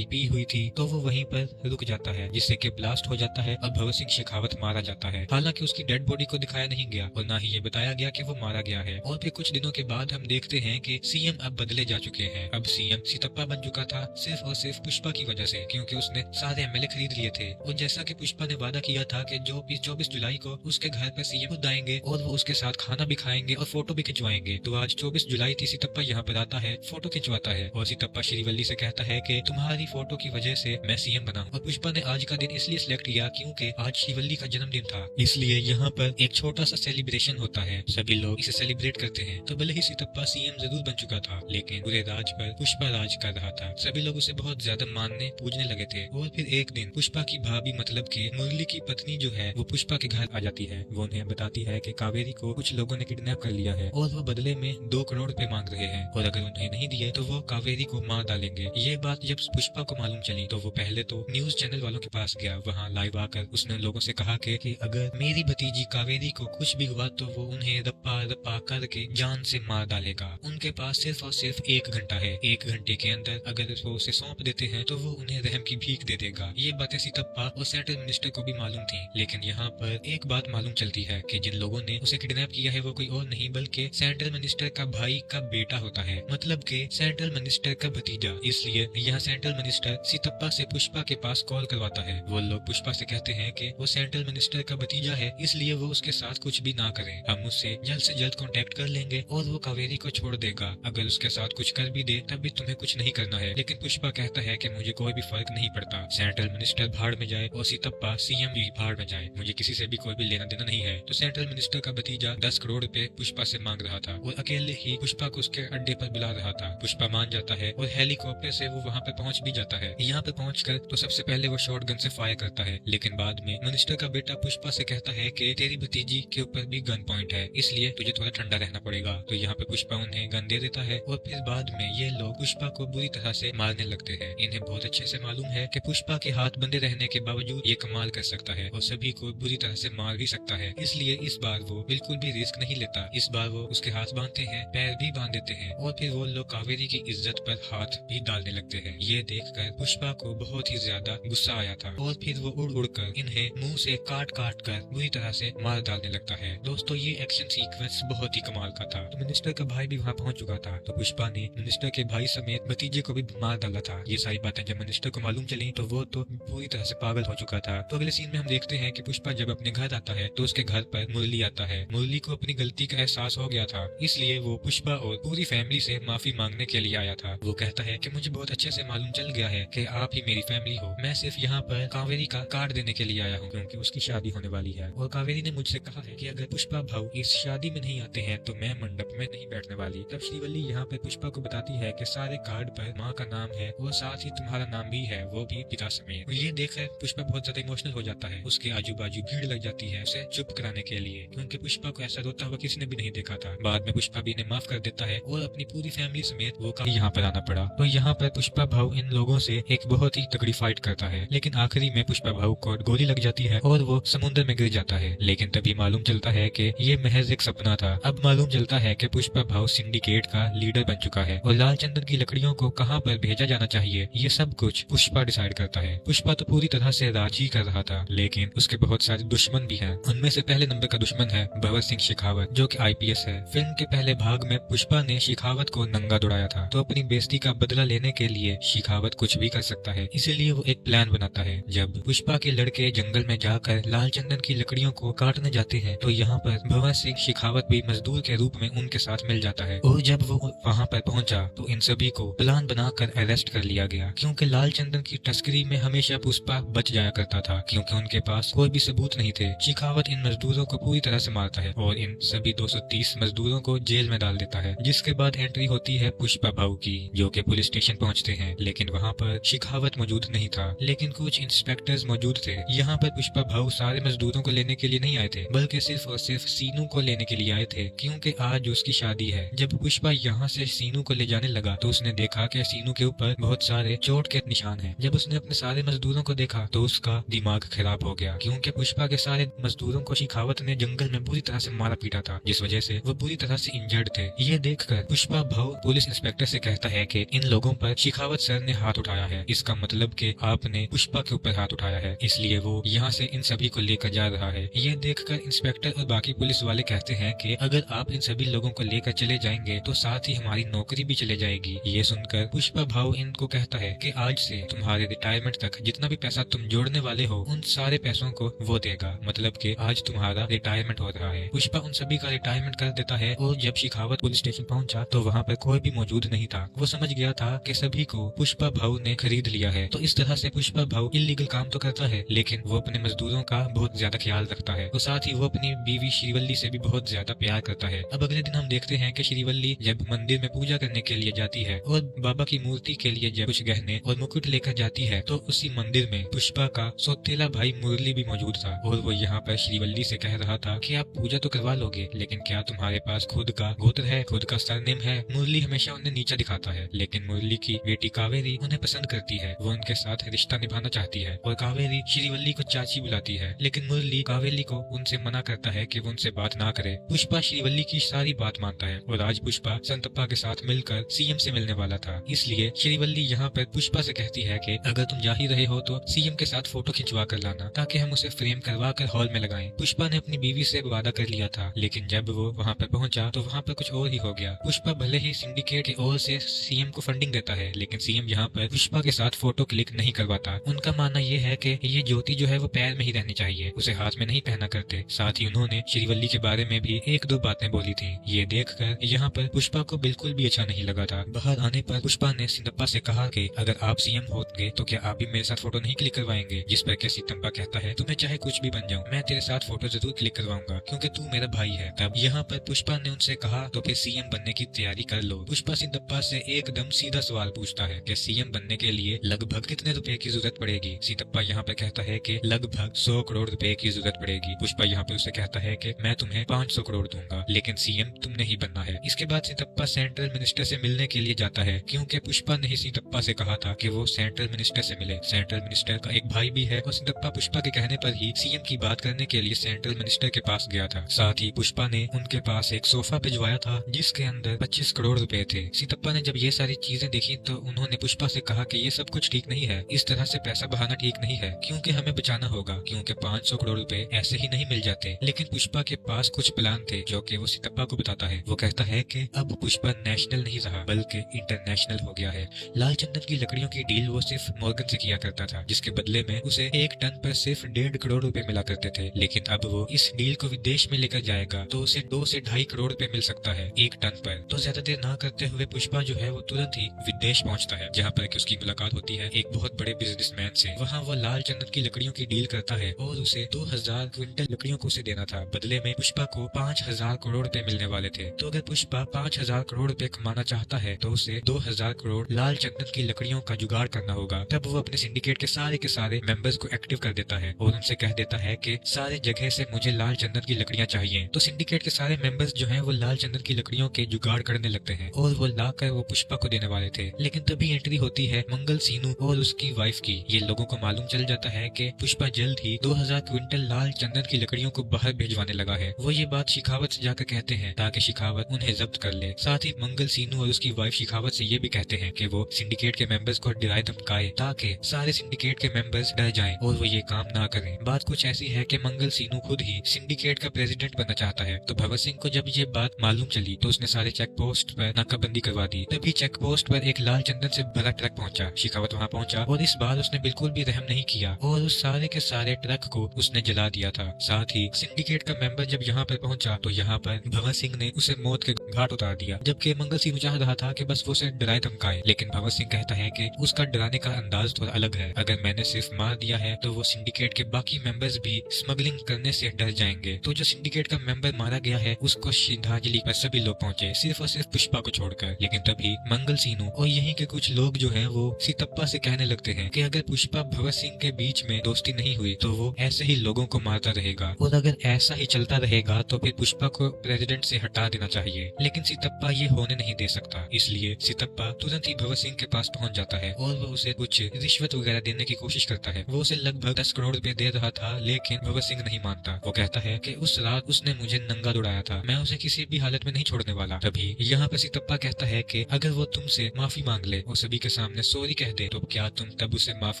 पी हुई थी, तो वो वहीं पर रुक जाता है, जिससे कि ब्लास्ट हो जाता है और भगत सिंह शेखावत मारा जाता है। हालांकि उसकी डेड बॉडी को दिखाया नहीं गया और ना ही ये बताया गया कि वो मारा गया है। और फिर कुछ दिनों के बाद हम देखते हैं कि सीएम अब बदले जा चुके हैं। अब सीएम सितप्पा बन चुका था सिर्फ और सिर्फ पुष्पा की वजह से, क्योंकि उसने सारे एमएलए खरीद लिए थे। और जैसा कि पुष्पा ने वादा किया था कि जो 24 जुलाई को उसके घर पर सीएम खुद आएंगे और वो उसके साथ खाना भी खाएंगे और फोटो भी खिंचवाएंगे। तो आज 24 जुलाई थी, सितप्पा यहाँ पर आता है, फोटो खिंचवाता है और सितप्पा श्रीवल्ली से कहता है कि तुम्हारी फोटो की वजह से मैं सीएम बना। और पुष्पा ने आज का दिन इसलिए सिलेक्ट किया क्योंकि आज श्रीवल्ली का जन्मदिन था, इसलिए यहाँ पर एक छोटा सा सेलिब्रेशन होता है, सभी लोग इसे सेलिब्रेट करते हैं। तो भले ही सितप्पा सीएम जरूर बन चुका था, लेकिन पूरे राज पर पुष्पा राज कर रहा था। सभी लोग उसे बहुत ज्यादा मानने पूजने लगे थे। और फिर एक दिन पुष्पा की भाभी मतलब कि मुरली की पत्नी जो है वो पुष्पा के घर आ जाती है। वो उन्हें बताती है कि कावेरी को कुछ लोगों ने किडनैप कर लिया है और वो बदले में 2 करोड़ रुपए मांग रहे हैं, और अगर उन्हें नहीं दिए तो वो कावेरी को मार डालेंगे। ये बात जब पुष्पा को मालूम चली तो वो पहले तो न्यूज चैनल वालों के पास गया। वहाँ लाइव आकर उसने लोगों से कहा कि अगर मेरी भतीजी कावेरी को कुछ भी हुआ तो वो उन्हें रप्पा रप्पा करके जान से मार डालेगा। उनके पास सिर्फ और सिर्फ 1 घंटा है, 1 घंटे के अंदर अगर वो उसे सौंप देते हैं तो वो उन्हें रहम की भीख दे देगा। ये बातें सितप्पा और सेंट्रल मिनिस्टर को भी मालूम थी, लेकिन यहाँ पर एक बात मालूम चलती है कि जिन लोगों ने उसे किडनैप किया है वो कोई और नहीं बल्कि सेंट्रल मिनिस्टर का भाई का बेटा होता है, मतलब कि सेंट्रल मिनिस्टर का भतीजा। इसलिए यहाँ सेंट्रल मिनिस्टर सितप्पा से पुष्पा के पास कॉल करवाता है। वो लोग पुष्पा से कहते हैं कि वो सेंट्रल मिनिस्टर का भतीजा है, इसलिए वो उसके साथ कुछ भी ना करें, हम उससे जल्द से जल्द कांटेक्ट कर लेंगे और वो कावेरी को छोड़ देगा। अगर उसके साथ कुछ कर भी दे तब भी तुम्हें कुछ नहीं करना है। लेकिन पुष्पा कहता है कि मुझे कोई भी फर्क नहीं पड़ता, सेंट्रल मिनिस्टर भाड़ में जाए और सितप्पा सीएम भी भाड़ में जाए, मुझे किसी से भी कोई भी लेना देना नहीं है। तो सेंट्रल मिनिस्टर का भतीजा 10 करोड़ रुपए पुष्पा से मांग रहा था और अकेले ही पुष्पा को उसके अड्डे पर बुला रहा था। पुष्पा मान जाता है और हेलीकॉप्टर से वो वहाँ पे पहुँच भी जाता है। यहाँ पे पहुंचकर तो सबसे पहले वो शॉटगन से फायर करता है, लेकिन बाद में मिनिस्टर का बेटा पुष्पा से कहता है कि तेरी भतीजी के ऊपर भी गन पॉइंट है, इसलिए तुझे थोड़ा ठंडा रहना पड़ेगा। तो यहाँ पे पुष्पा उन्हें गन दे देता है और फिर बाद में ये लोग पुष्पा को बुरी तरह से मारने लगते हैं। इन्हें बहुत अच्छे से मालूम है कि पुष्पा के हाथ बंधे रहने के बावजूद ये कमाल कर सकता है और सभी को बुरी तरह से मार भी सकता है, इसलिए इस बार वो बिल्कुल भी रिस्क नहीं लेता। इस बार वो उसके हाथ बांधते हैं, पैर भी बांध देते हैं और फिर वो लोग कावेरी की इज्जत पर हाथ भी डालने लगते हैं। ये देखकर पुष्पा को बहुत ही ज्यादा गुस्सा आया था और फिर वो उड़ उड़कर इन्हें मुंह से काट काट कर बुरी तरह से मार डालने लगता है। दोस्तों ये एक्शन सीक्वेंस बहुत ही कमाल का था। तो मिनिस्टर का भाई भी वहाँ पहुंच चुका था, तो पुष्पा ने मिनिस्टर के भाई समेत भतीजे को भी मार डाला था। ये सारी बातें जब मिनिस्टर को मालूम चली तो वो तो पूरी तरह से पागल हो चुका था। तो अगले सीन में हम देखते हैं कि पुष्पा जब अपने घर आता है तो उसके घर पर मुरली आता है। मुरली को अपनी गलती का एहसास हो गया था, इसलिए वो पुष्पा और पूरी फैमिली से माफी मांगने के लिए आया था। वो कहता है कि मुझे बहुत अच्छे से मालूम चल गया है कि आप ही मेरी फैमिली हो, मैं सिर्फ यहाँ पर कावेरी का कार्ड देने के लिए आया हूँ क्योंकि उसकी शादी होने वाली है और कावेरी ने मुझसे कहा है कि अगर पुष्पा भाऊ इस शादी में नहीं आते हैं तो मैं मंडप में नहीं बैठने वाली। तब श्रीवल्ली यहाँ पे पुष्पा को बताती है कि सारे कार्ड पर माँ का नाम है और साथ ही तुम्हारा नाम भी है, वो भी पिता समेत। ये देखकर पुष्पा बहुत ज्यादा इमोशनल हो जाता है। उसके आजू बाजू भीड़ लग जाती है उसे चुप कराने के लिए, क्योंकि पुष्पा को ऐसा रोता हुआ किसी ने भी नहीं देखा था। बाद में पुष्पा भी इन्हें माफ कर देता है और अपनी पूरी फैमिली समेत वो यहाँ पर आना पड़ा। तो यहाँ पर पुष्पा भाऊ इन लोगों से एक बहुत ही तगड़ी फाइट करता है, लेकिन आखिरी में पुष्पा भाऊ को गोली लग जाती है और वो समुद्र में गिर जाता है। लेकिन तभी मालूम चलता है कि ये महज एक सपना था। अब मालूम चलता है कि पुष्पा भाऊ सिंडिकेट का लीडर बन चुका है और लाल चंदन की लकड़ियों को कहाँ पर भेजा जाना चाहिए ये सब कुछ पुष्पा डिसाइड करता है। पुष्पा तो पूरी तरह से राज ही कर रहा था, लेकिन उसके बहुत सारे दुश्मन भी हैं। उनमें से पहले नंबर का दुश्मन है भगत सिंह शेखावत, जो कि आईपीएस है। फिल्म के पहले भाग में पुष्पा ने शेखावत को नंगा दौड़ाया था, तो अपनी बेइज्जती का बदला लेने के लिए शेखावत कुछ भी कर सकता है, इसीलिए वो एक प्लान बनाता है। जब पुष्पा के लड़के जंगल में जाकर लाल चंदन की लकड़ियों को काटने जाते हैं तो यहाँ पर भगत सिंह शेखावत भी मजदूर के रूप में उनके साथ मिल जाता है और जब वो वहाँ पर पहुंचा तो इन सभी को प्लान बनाकर अरेस्ट कर लिया गया, क्योंकि लाल चंदन की तस्करी में हमेशा पुष्पा बच जाया करता था क्योंकि उनके पास कोई भी सबूत नहीं थे। शेखावत इन मजदूरों को पूरी तरह से मारता है और इन सभी 230 मजदूरों को जेल में डाल देता है, जिसके बाद एंट्री होती है पुष्पा भाऊ की, जो कि पुलिस स्टेशन पहुंचते हैं। लेकिन वहाँ पर शेखावत मौजूद नहीं था, लेकिन कुछ इंस्पेक्टर्स मौजूद थे। यहाँ पर पुष्पा भाऊ सारे मजदूरों को लेने के लिए नहीं आए थे, बल्कि सिर्फ और सिर्फ सीनू को लेने के लिए आए थे, क्योंकि आज उसकी शादी है। जब पुष्पा यहाँ से सीनू को ले जाने लगा तो उसने देखा कि सीनू के ऊपर बहुत सारे चोट के निशान हैं। जब उसने अपने सारे मजदूरों मजदूरों को देखा तो उसका दिमाग खराब हो गया, क्योंकि पुष्पा के सारे मजदूरों को शेखावत ने जंगल में बुरी तरह से मारा पीटा था, जिस वजह से वो बुरी तरह से इंजर्ड थे। ये देखकर पुष्पा भाऊ पुलिस इंस्पेक्टर से कहता है कि इन लोगों पर शेखावत सर ने हाथ उठाया है, इसका मतलब कि आपने पुष्पा के ऊपर हाथ उठाया है, इसलिए वो यहाँ से इन सभी को लेकर जा रहा है। ये देखकर इंस्पेक्टर और बाकी पुलिस वाले कहते हैं कि अगर आप इन सभी लोगों को लेकर चले जाएंगे तो साथ ही हमारी नौकरी भी चले जाएगी। ये सुनकर पुष्पा भाऊ इनको कहता है कि आज से तुम्हारे रिटायरमेंट तक जितना भी पैसा तुम जोड़ने वाले हो उन सारे पैसों को वो देगा, मतलब कि आज तुम्हारा रिटायरमेंट हो रहा है। पुष्पा उन सभी का रिटायरमेंट कर देता है और जब शेखावत पुलिस स्टेशन पहुंचा तो वहाँ पर कोई भी मौजूद नहीं था। वो समझ गया था कि सभी को पुष्पा भाऊ ने खरीद लिया है। तो इस तरह से पुष्पा भाऊ इलीगल काम तो करता है, लेकिन वो अपने मजदूरों का बहुत ज्यादा ख्याल रखता है और साथ ही वो अपनी बीवी श्रीवल्ली से भी बहुत ज्यादा प्यार करता है। अब अगले दिन हम देखते हैं कि श्रीवल्ली जब मंदिर में पूजा करने के लिए जाती है और बाबा की मूर्ति के लिए जब कुछ गहने और मुकुट लेकर जाती है तो उसी मंदिर में पुष्पा का सौतेला भाई मुरली भी मौजूद था और वो यहाँ पर श्रीवल्ली से कह रहा था कि आप पूजा तो करवा लोगे, लेकिन क्या तुम्हारे पास खुद का गोत्र है, खुद का सरनेम है। मुरली हमेशा उन्हें नीचा दिखाता है, लेकिन मुरली की बेटी कावेरी उन्हें पसंद करती है, वो उनके साथ रिश्ता निभाना चाहती है और कावेरी श्रीवल्ली को चाची बुलाती है, लेकिन मुरली कावेरी को उनसे मना करता है कि वो उनसे बात ना करे। पुष्पा श्रीवल्ली की सारी बात मानता है और आज पुष्पा संतप्पा के साथ मिलकर सीएम से मिलने वाला था, इसलिए श्रीवल्ली यहाँ पर पुष्पा से कहती है कि अगर तुम जा ही रहे हो तो सीएम के साथ फोटो खिंचवा कर लाना ताकि हम उसे फ्रेम करवा कर हॉल में लगाएं। पुष्पा ने अपनी बीवी से वादा कर लिया था, लेकिन जब वो वहाँ पर पहुंचा तो वहाँ पर कुछ और ही हो गया। पुष्पा भले ही सिंडिकेट की ओर से सीएम को फंडिंग देता है, लेकिन सीएम यहाँ पर पुष्पा के साथ फोटो क्लिक नहीं करवाता। उनका मानना ये है कि ये ज्योति जो है वो पैर में ही रहनी चाहिए, उसे हाथ में नहीं पहना करते। साथ ही उन्होंने श्रीवल्ली के बारे में भी एक दो बातें बोली थी। ये देखकर यहाँ पर पुष्पा को बिल्कुल भी अच्छा नहीं लगा था। बाहर आने पर पुष्पा ने सितप्पा से कहा कि अगर आप सीएम होंगे तो क्या आप भी मेरे साथ फोटो नहीं क्लिक करवाएंगे, जिस पर सितप्पा कहता है तुम्हें चाहे कुछ भी बन जाऊं, मैं तेरे साथ फोटो जरूर क्लिक करवाऊंगा क्योंकि तू मेरा भाई है। तब यहाँ पर पुष्पा ने उनसे कहा तो फिर सीएम बनने की तैयारी कर लो। पुष्पा सितप्पा से एकदम सीधा सवाल पूछता है कि सीएम बनने के लिए लगभग कितने रुपए की जरूरत पड़ेगी। सितप्पा यहाँ पर कहता है कि लगभग 100 करोड़ रुपए की जरूरत पड़ेगी। पुष्पा यहाँ पर उसे कहता है कि मैं तुम्हें 500 करोड़ दूंगा, लेकिन सीएम तुमने ही बनना है। इसके बाद सितप्पा सेंट्रल मिनिस्टर से मिलने के लिए जाता है, क्योंकि पुष्पा ने ही सितप्पा से कहा था कि वो सेंट्रल मिनिस्टर से मिले। सेंट्रल मिनिस्टर का एक भाई भी है और सितप्पा पुष्पा के कहने पर ही सीएम की बात करने के लिए सेंट्रल मिनिस्टर के पास गया था। साथ ही पुष्पा ने उनके पास एक सोफा भिजवाया था जिसके अंदर 25 करोड़ रुपए थे। सितप्पा ने जब ये सारी चीजें देखी तो उन्होंने पुष्पा से कहा कि ये सब कुछ ठीक नहीं है, इस तरह से पैसा बहाना ठीक नहीं है, क्योंकि हमें बचाना होगा, क्योंकि 500 करोड़ रुपए ऐसे ही नहीं मिल जाते। लेकिन पुष्पा के पास कुछ प्लान थे जो कि वो सितप्पा को बताता है। वो कहता है कि अब पुष्पा नेशनल नहीं रहा बल्कि इंटरनेशनल हो गया है। लाल चंदन की लकड़ियों की डील वो सिर्फ मॉर्गन से किया करता था, जिसके बदले में उसे 1 टन पर सिर्फ 1.5 करोड़ रुपए मिला करते थे, लेकिन अब वो इस डील को विदेश में लेकर जाएगा तो उसे 2 से 2.5 करोड़ रुपए मिल सकता है 1 टन पर। तो ज्यादा देर ना करते हुए पुष्पा जो है वो तुरंत ही विदेश पहुंचता है, जहाँ पर उसकी मुलाकात होती है एक बहुत बड़े बिजनेसमैन से। वहाँ वो लाल चंदन की लकड़ियों की डील करता है और उसे 2000 क्विंटल लकड़ियों को उसे देना था। बदले में पुष्पा को 5000 करोड़ रुपए मिलने वाले थे। तो अगर पुष्पा 5000 करोड़ रुपए कमाना चाहता है तो उसे 2000 करोड़ लाल चंदन की लकड़ियों का जुगाड़ करना होगा। तब वो अपने सिंडिकेट के सारे मेंबर्स को एक्टिव कर देता है और उनसे कह देता है कि सारे जगह से मुझे लाल चंदन की लकड़ियां चाहिए। तो सिंडिकेट के सारे मेंबर्स जो हैं वो लाल चंदन की लकड़ियों के जुगाड़ करने लगते हैं और वो लाकर वो पुष्पा को देने वाले थे। लेकिन तभी एंट्री होती है मंगल सीनू और उसकी वाइफ की। ये लोगों को मालूम चल जाता है कि पुष्पा जल्द ही 2000 क्विंटल लाल चंदन की लकड़ियों को बाहर भिजवाने लगा है। वो ये बात शेखावत से जाकर कहते हैं ताकि शेखावत उन्हें जब्त कर ले। साथ ही मंगल सीनू और उसकी वाइफ शेखावत से ये भी कहते हैं कि वो सिंडिकेट के मेंबर्स को डराए धमकाए ताकि सारे सिंडिकेट के मेंबर्स डर जाएं और वो ये काम ना करें। बात कुछ ऐसी है कि मंगल सीनू खुद ही सिंडिकेट का प्रेसिडेंट बनना चाहता है। तो भगत सिंह को जब ये बात मालूम चली तो उसने सारे चेक पोस्ट पर नाकाबंदी करवा दी। तभी चेक पोस्ट पर एक लाल चंदन से भरा ट्रक पहुंचा। शेखावत वहां पहुंचा और इस बार उसने बिल्कुल भी रहम नहीं किया और उस सारे के सारे ट्रक को उसने जला दिया था। साथ ही सिंडिकेट का मेंबर जब यहाँ पर पहुंचा तो यहाँ पर भगत सिंह ने उसे मौत के घाट उतार दिया, जबकि मंगल सिंह चाह रहा था कि बस वो उसे डराए धमकाए। लेकिन भगत सिंह कहता है कि उसका डराने का अंदाज थोड़ा अलग है। अगर मैंने सिर्फ मार दिया है तो वो सिंडिकेट के बाकी मेंबर्स भी स्मगलिंग करने से डर जाएंगे। तो जो सिंडिकेट का मेंबर मारा गया है उसको श्रद्धांजलि पर सभी लोग पहुंचे, सिर्फ और सिर्फ पुष्पा को छोड़कर। लेकिन तभी मंगल सीनू और यहीं के कुछ लोग जो हैं वो सितप्पा से कहने लगते हैं कि अगर पुष्पा भगत सिंह के बीच में दोस्ती नहीं हुई तो वो ऐसे ही लोगों को मारता रहेगा और अगर ऐसा ही चलता रहेगा तो फिर पुष्पा को प्रेसिडेंट से हटा देना चाहिए। लेकिन सितप्पा ये होने नहीं दे सकता, इसलिए सितप्पा तुरंत ही भगत सिंह के पास पहुंच जाता है और वो उसे कुछ रिश्वत वगैरह देने की कोशिश करता है। वो उसे लगभग 10 करोड़ रुपए दे रहा था, लेकिन भगत सिंह नहीं मानता। वो कहता है कि उस रात उसने मुझे नंगा दौड़ाया था, मैं उसे किसी भी हालत में नहीं छोड़ने वाला। तभी यहाँ पर सितप्पा कहता है कि अगर वो तुमसे माफी मांग ले और सभी के सामने सॉरी कह दे तो क्या तुम तब उसे माफ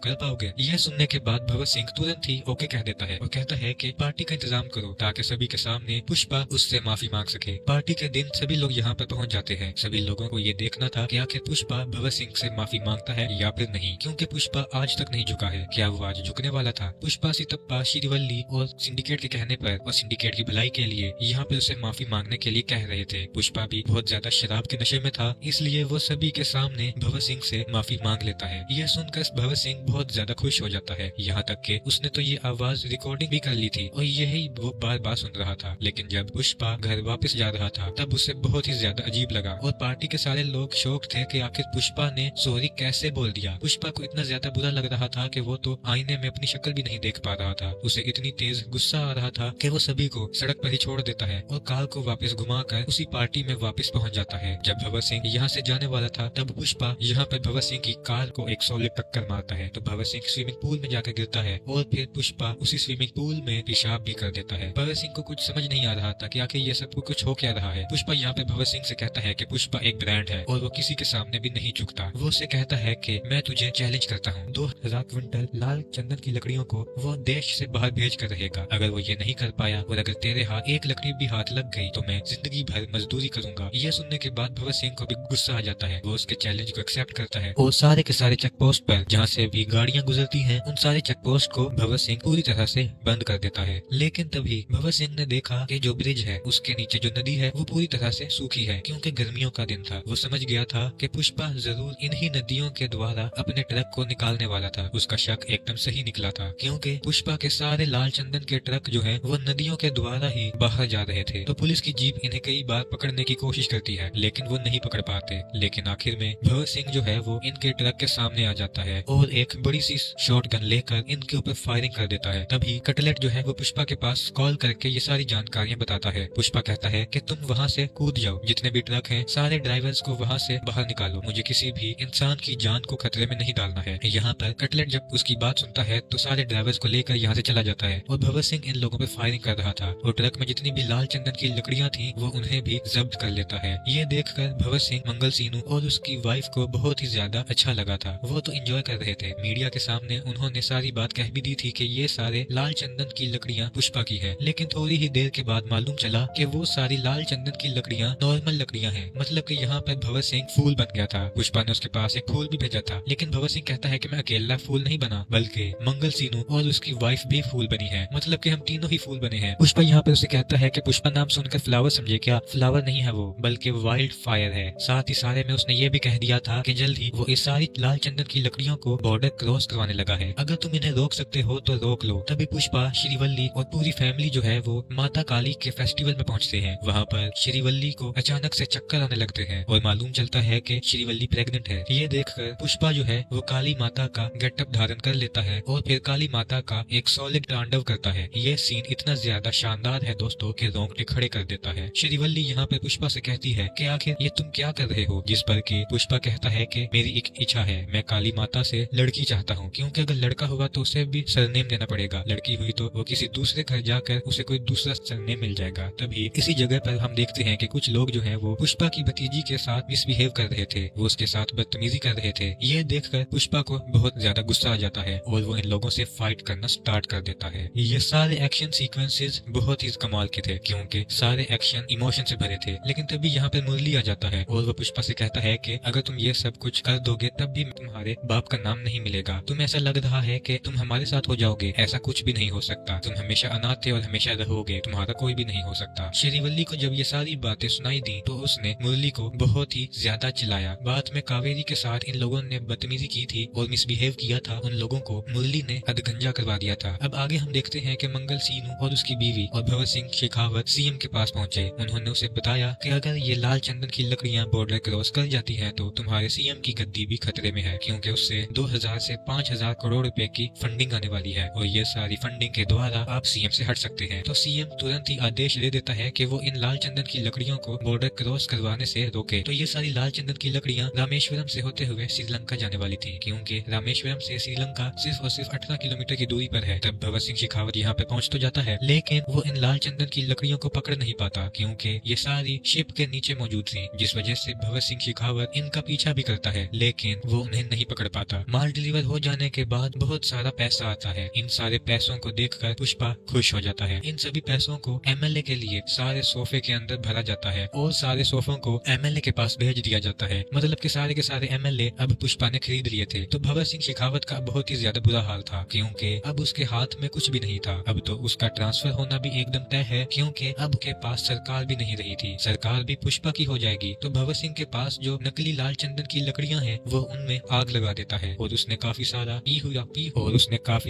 कर पाओगे। यह सुनने के बाद भगत सिंह तुरंत ही ओके कह देता है और कहता है कि पार्टी का इंतजाम करो ताकि सभी के सामने पुष्पा उससे माफी मांग सके। पार्टी के दिन सभी लोग यहाँ पर पहुंच जाते हैं। सभी लोगों को ये देखना था कि आखिर पुष्पा भगत सिंह से माफी मांगता है या फिर नहीं, क्योंकि पुष्पा आज तक नहीं झुका है। क्या वो आज झुकने वाला था? पुष्पा, सितप्पा, श्रीवल्ली और सिंडिकेट के कहने पर और सिंडिकेट की भलाई के लिए यहाँ पे उसे माफी मांगने के लिए कह रहे थे। पुष्पा भी बहुत ज्यादा शराब के नशे में था, इसलिए वो सभी के सामने भगत सिंह से माफी मांग लेता है। यह सुनकर भगत सिंह बहुत ज्यादा खुश हो जाता है, यहाँ तक कि उसने तो ये आवाज रिकॉर्डिंग भी कर ली थी और यही वो बार बार सुन रहा था। लेकिन जब पुष्पा घर वापस जा रहा था तब उसे बहुत ही ज्यादा अजीब लगा और पार्टी के सारे लोग शौक थे कि आखिर पुष्पा ने सॉरी कैसे बोल दिया। पुष्पा को इतना ज्यादा बुरा लग रहा था कि वो तो आईने में अपनी शक्ल भी नहीं देख पा रहा था। उसे इतनी तेज गुस्सा आ रहा था कि वो सभी को सड़क पर ही छोड़ देता है और कार को वापस घुमाकर उसी पार्टी में वापस पहुंच जाता है। जब भगत सिंह यहाँ से जाने वाला था तब पुष्पा यहाँ पर भगत सिंह की कार को एक सॉलिड टक्कर मारता है तो भगत सिंह स्विमिंग पूल में जाकर गिरता है और फिर पुष्पा उसी स्विमिंग पूल में पेशाब भी कर देता है। भगत सिंह को कुछ समझ नहीं आ रहा था कि आखिर ये सब कुछ हो क्या रहा है। पुष्पा यहाँ पे भगत सिंह से कहता है कि पुष्पा एक ब्रांड है और वो किसी के सामने भी नहीं झुकता। वो उसे कहता है कि मैं तुझे चैलेंज करता हूँ, 2000 क्विंटल लाल चंदन की लकड़ियों को वो देश से बाहर भेज कर रहेगा। अगर वो ये नहीं कर पाया और अगर तेरे हाथ एक लकड़ी भी हाथ लग गई तो मैं जिंदगी भर मजदूरी करूंगा। ये सुनने के बाद भगत सिंह को भी गुस्सा आ जाता है। वो उसके चैलेंज को एक्सेप्ट करता है और सारे के सारे चेक पोस्ट पर जहाँ से भी गाड़ियां गुजरती हैं उन सारे चेक पोस्ट को भगत सिंह पूरी तरह से बंद कर देता है। लेकिन तभी भगत सिंह ने देखा कि जो ब्रिज है उसके नीचे जो नदी है वो पूरी तरह से सूखी है, क्योंकि गर्मियों का दिन था। वो समझ गया था कि पुष्पा जरूर इन्हीं नदियों के द्वारा अपने ट्रक को निकालने वाला था। उसका शक एकदम सही निकला था, क्योंकि पुष्पा के सारे लाल चंदन के ट्रक जो है वो नदियों के द्वारा ही बाहर जा रहे थे। तो पुलिस की जीप इन्हें कई बार पकड़ने की कोशिश करती है लेकिन वो नहीं पकड़ पाते। लेकिन आखिर में भगत सिंह जो है वो इनके ट्रक के सामने आ जाता है और एक बड़ी सी शॉट गन लेकर इनके ऊपर फायरिंग कर देता है। तभी कटलेट जो है वो पुष्पा के पास कॉल करके ये सारी जानकारियां बताता है। पुष्पा कहता है कि तुम वहाँ से कूद जाओ, जितने भी ट्रक हैं सारे ड्राइवर्स को वहाँ से बाहर निकालो, मुझे किसी भी इंसान की जान को खतरे में नहीं डालना है। यहाँ पर कटलेट जब उसकी बात सुनता है तो सारे ड्राइवर्स को लेकर यहाँ से चला जाता है और भगत सिंह इन लोगों पर फायरिंग कर रहा था और ट्रक में जितनी भी लाल चंदन की लकड़ियां थी वो उन्हें भी जब्त कर लेता है। ये देखकर भगत सिंह, मंगल सीनू और उसकी वाइफ को बहुत ही ज्यादा अच्छा लगा था। वो तो एंजॉय कर रहे थे। मीडिया के सामने उन्होंने सारी बात कह भी दी थी कि ये सारे लाल चंदन की लकड़ियां पुष्पा की है। लेकिन थोड़ी ही देर के बाद मालूम चला कि वो सारी लाल चंदन की लकड़ियां नॉर्मल लकड़ियां हैं। मतलब कि यहाँ पर भगत सिंह फूल बन गया था। पुष्पा ने उसके पास एक फूल भी भेजा था, लेकिन भगत सिंह कहता है कि मैं अकेला फूल नहीं बना, बल्कि मंगल सीनू और उसकी वाइफ भी फूल बनी है, मतलब कि हम तीनों ही फूल बने हैं। पुष्पा यहाँ पर उसे कहता है कि पुष्पा नाम सुनकर फ्लावर समझे क्या? फ्लावर नहीं है वो, बल्कि वाइल्ड फायर है। साथ ही सारे में उसने ये भी कह दिया था कि जल्द ही वो इस सारी लाल चंदन की लकड़ियों को बॉर्डर क्रॉस करवाने लगा है। अगर तुम इन्हें रोक सकते हो तो रोक लो। तभी पुष्पा, श्रीवल्ली और पूरी फैमिली जो है वो माता काली के फेस्टिवल में पहुंचते हैं। वहाँ पर श्रीवल्ली को अचानक से चक्कर आने लगते हैं और मालूम चलता है कि श्रीवल्ली प्रेग्नेंट है। ये देखकर पुष्पा जो है वो काली माता का गेटअप धारण कर लेता है और फिर काली माता का एक सॉलिड तांडव करता है। ये सीन इतना ज्यादा शानदार है दोस्तों कि रोंगटे खड़े कर देता है। श्रीवल्ली यहाँ पे पुष्पा से कहती है कि आखिर ये तुम क्या कर रहे हो? जिस पर कि पुष्पा कहता है कि मेरी एक इच्छा है, मैं काली माता से लड़की चाहता हूँ, क्योंकि अगर लड़का हुआ तो उसे भी सरनेम देना पड़ेगा, लड़की हुई तो वो किसी दूसरे घर जाकर उसे कोई दूसरा सरनेम मिल जाएगा। तभी इसी जगह पर हम देखते हैं कि कुछ लोग जो है वो पुष्पा की भतीजी के साथ मिसबिहेव कर रहे थे, वो उसके साथ बदतमीजी कर रहे थे। ये देखकर पुष्पा को बहुत ज्यादा गुस्सा आ जाता है और वो इन लोगों से फाइट करना स्टार्ट कर देता है। ये सारे एक्शन सीक्वेंसेस बहुत ही कमाल के थे, क्योंकि सारे एक्शन इमोशन से भरे थे। लेकिन तभी यहाँ पे मुरली आ जाता है और वो पुष्पा से कहता है कि अगर तुम ये सब कुछ कर दोगे तब भी तुम्हारे बाप का नाम नहीं मिलेगा। तुम ऐसा लग रहा है कि तुम हमारे साथ हो जाओगे, ऐसा कुछ भी नहीं हो सकता। तुम हमेशा अनाथ थे और हमेशा रहोगे, तुम्हारा कोई भी नहीं हो सकता। श्रीवल्ली को जब ये सारी बातें सुनाई दी तो उसने मुरली को बहुत ही ज्यादा चिल्लाया। बाद में कावेरी के साथ इन लोगों ने बदतमीजी की थी और मिसबिहेव किया था, उन लोगों को मुरली ने अधगंजा करवा दिया था। अब आगे हम देखते हैं कि मंगल सीनू और उसकी बीवी और भगत सिंह शेखावत सीएम के पास पहुंचे। उन्होंने उसे बताया कि अगर ये लाल चंदन की लकड़ियां बॉर्डर क्रॉस कर जाती हैं तो तुम्हारे सीएम की गद्दी भी खतरे में है, क्योंकि उससे 2000 से 5000 करोड़ रुपए की फंडिंग आने वाली है और ये सारी फंडिंग के द्वारा आप सीएम से हट सकते हैं। तो सीएम तुरंत ही आदेश दे देता है कि वो इन लाल चंदन की लकड़ियों को बॉर्डर क्रॉस करवाने से रोके। तो ये सारी लाल चंदन की लकड़ियां रामेश्वरम से होते हुए श्रीलंका जाने वाली थी, क्योंकि रामेश्वरम रामेश्वरम से श्रीलंका सिर्फ और सिर्फ 18 किलोमीटर की दूरी पर है। तब भगत सिंह शेखावत यहाँ पे पहुंच तो जाता है, लेकिन वो इन लाल चंदन की लकड़ियों को पकड़ नहीं पाता क्योंकि ये सारी शिप के नीचे मौजूद थी, जिस वजह से भगत सिंह शेखावत इनका पीछा भी करता है, लेकिन वो उन्हें नहीं पकड़ पाता। माल डिलीवर हो जाने के बाद बहुत सारा पैसा आता है। इन सारे पैसों को देखकर पुष्पा खुश हो जाता है। इन सभी पैसों को एमएलए के लिए सारे सोफे के अंदर भरा जाता है और सारे सोफों को एमएलए के पास भेज दिया जाता है। मतलब कि सारे के सारे एमएलए अब पुष्पा ने खरीद लिए थे। तो भगत सिंह शेखावत का बहुत ही ज्यादा बुरा हाल था क्योंकि अब उसके हाथ में कुछ भी नहीं था। अब तो उसका ट्रांसफर होना भी एकदम तय है क्योंकि अब के पास सरकार भी नहीं रही थी, सरकार भी पुष्पा की हो जाएगी। तो भगत सिंह के पास जो नकली लाल चंदन की लकड़ियां हैं वो उनमें आग लगा देता है और उसने काफी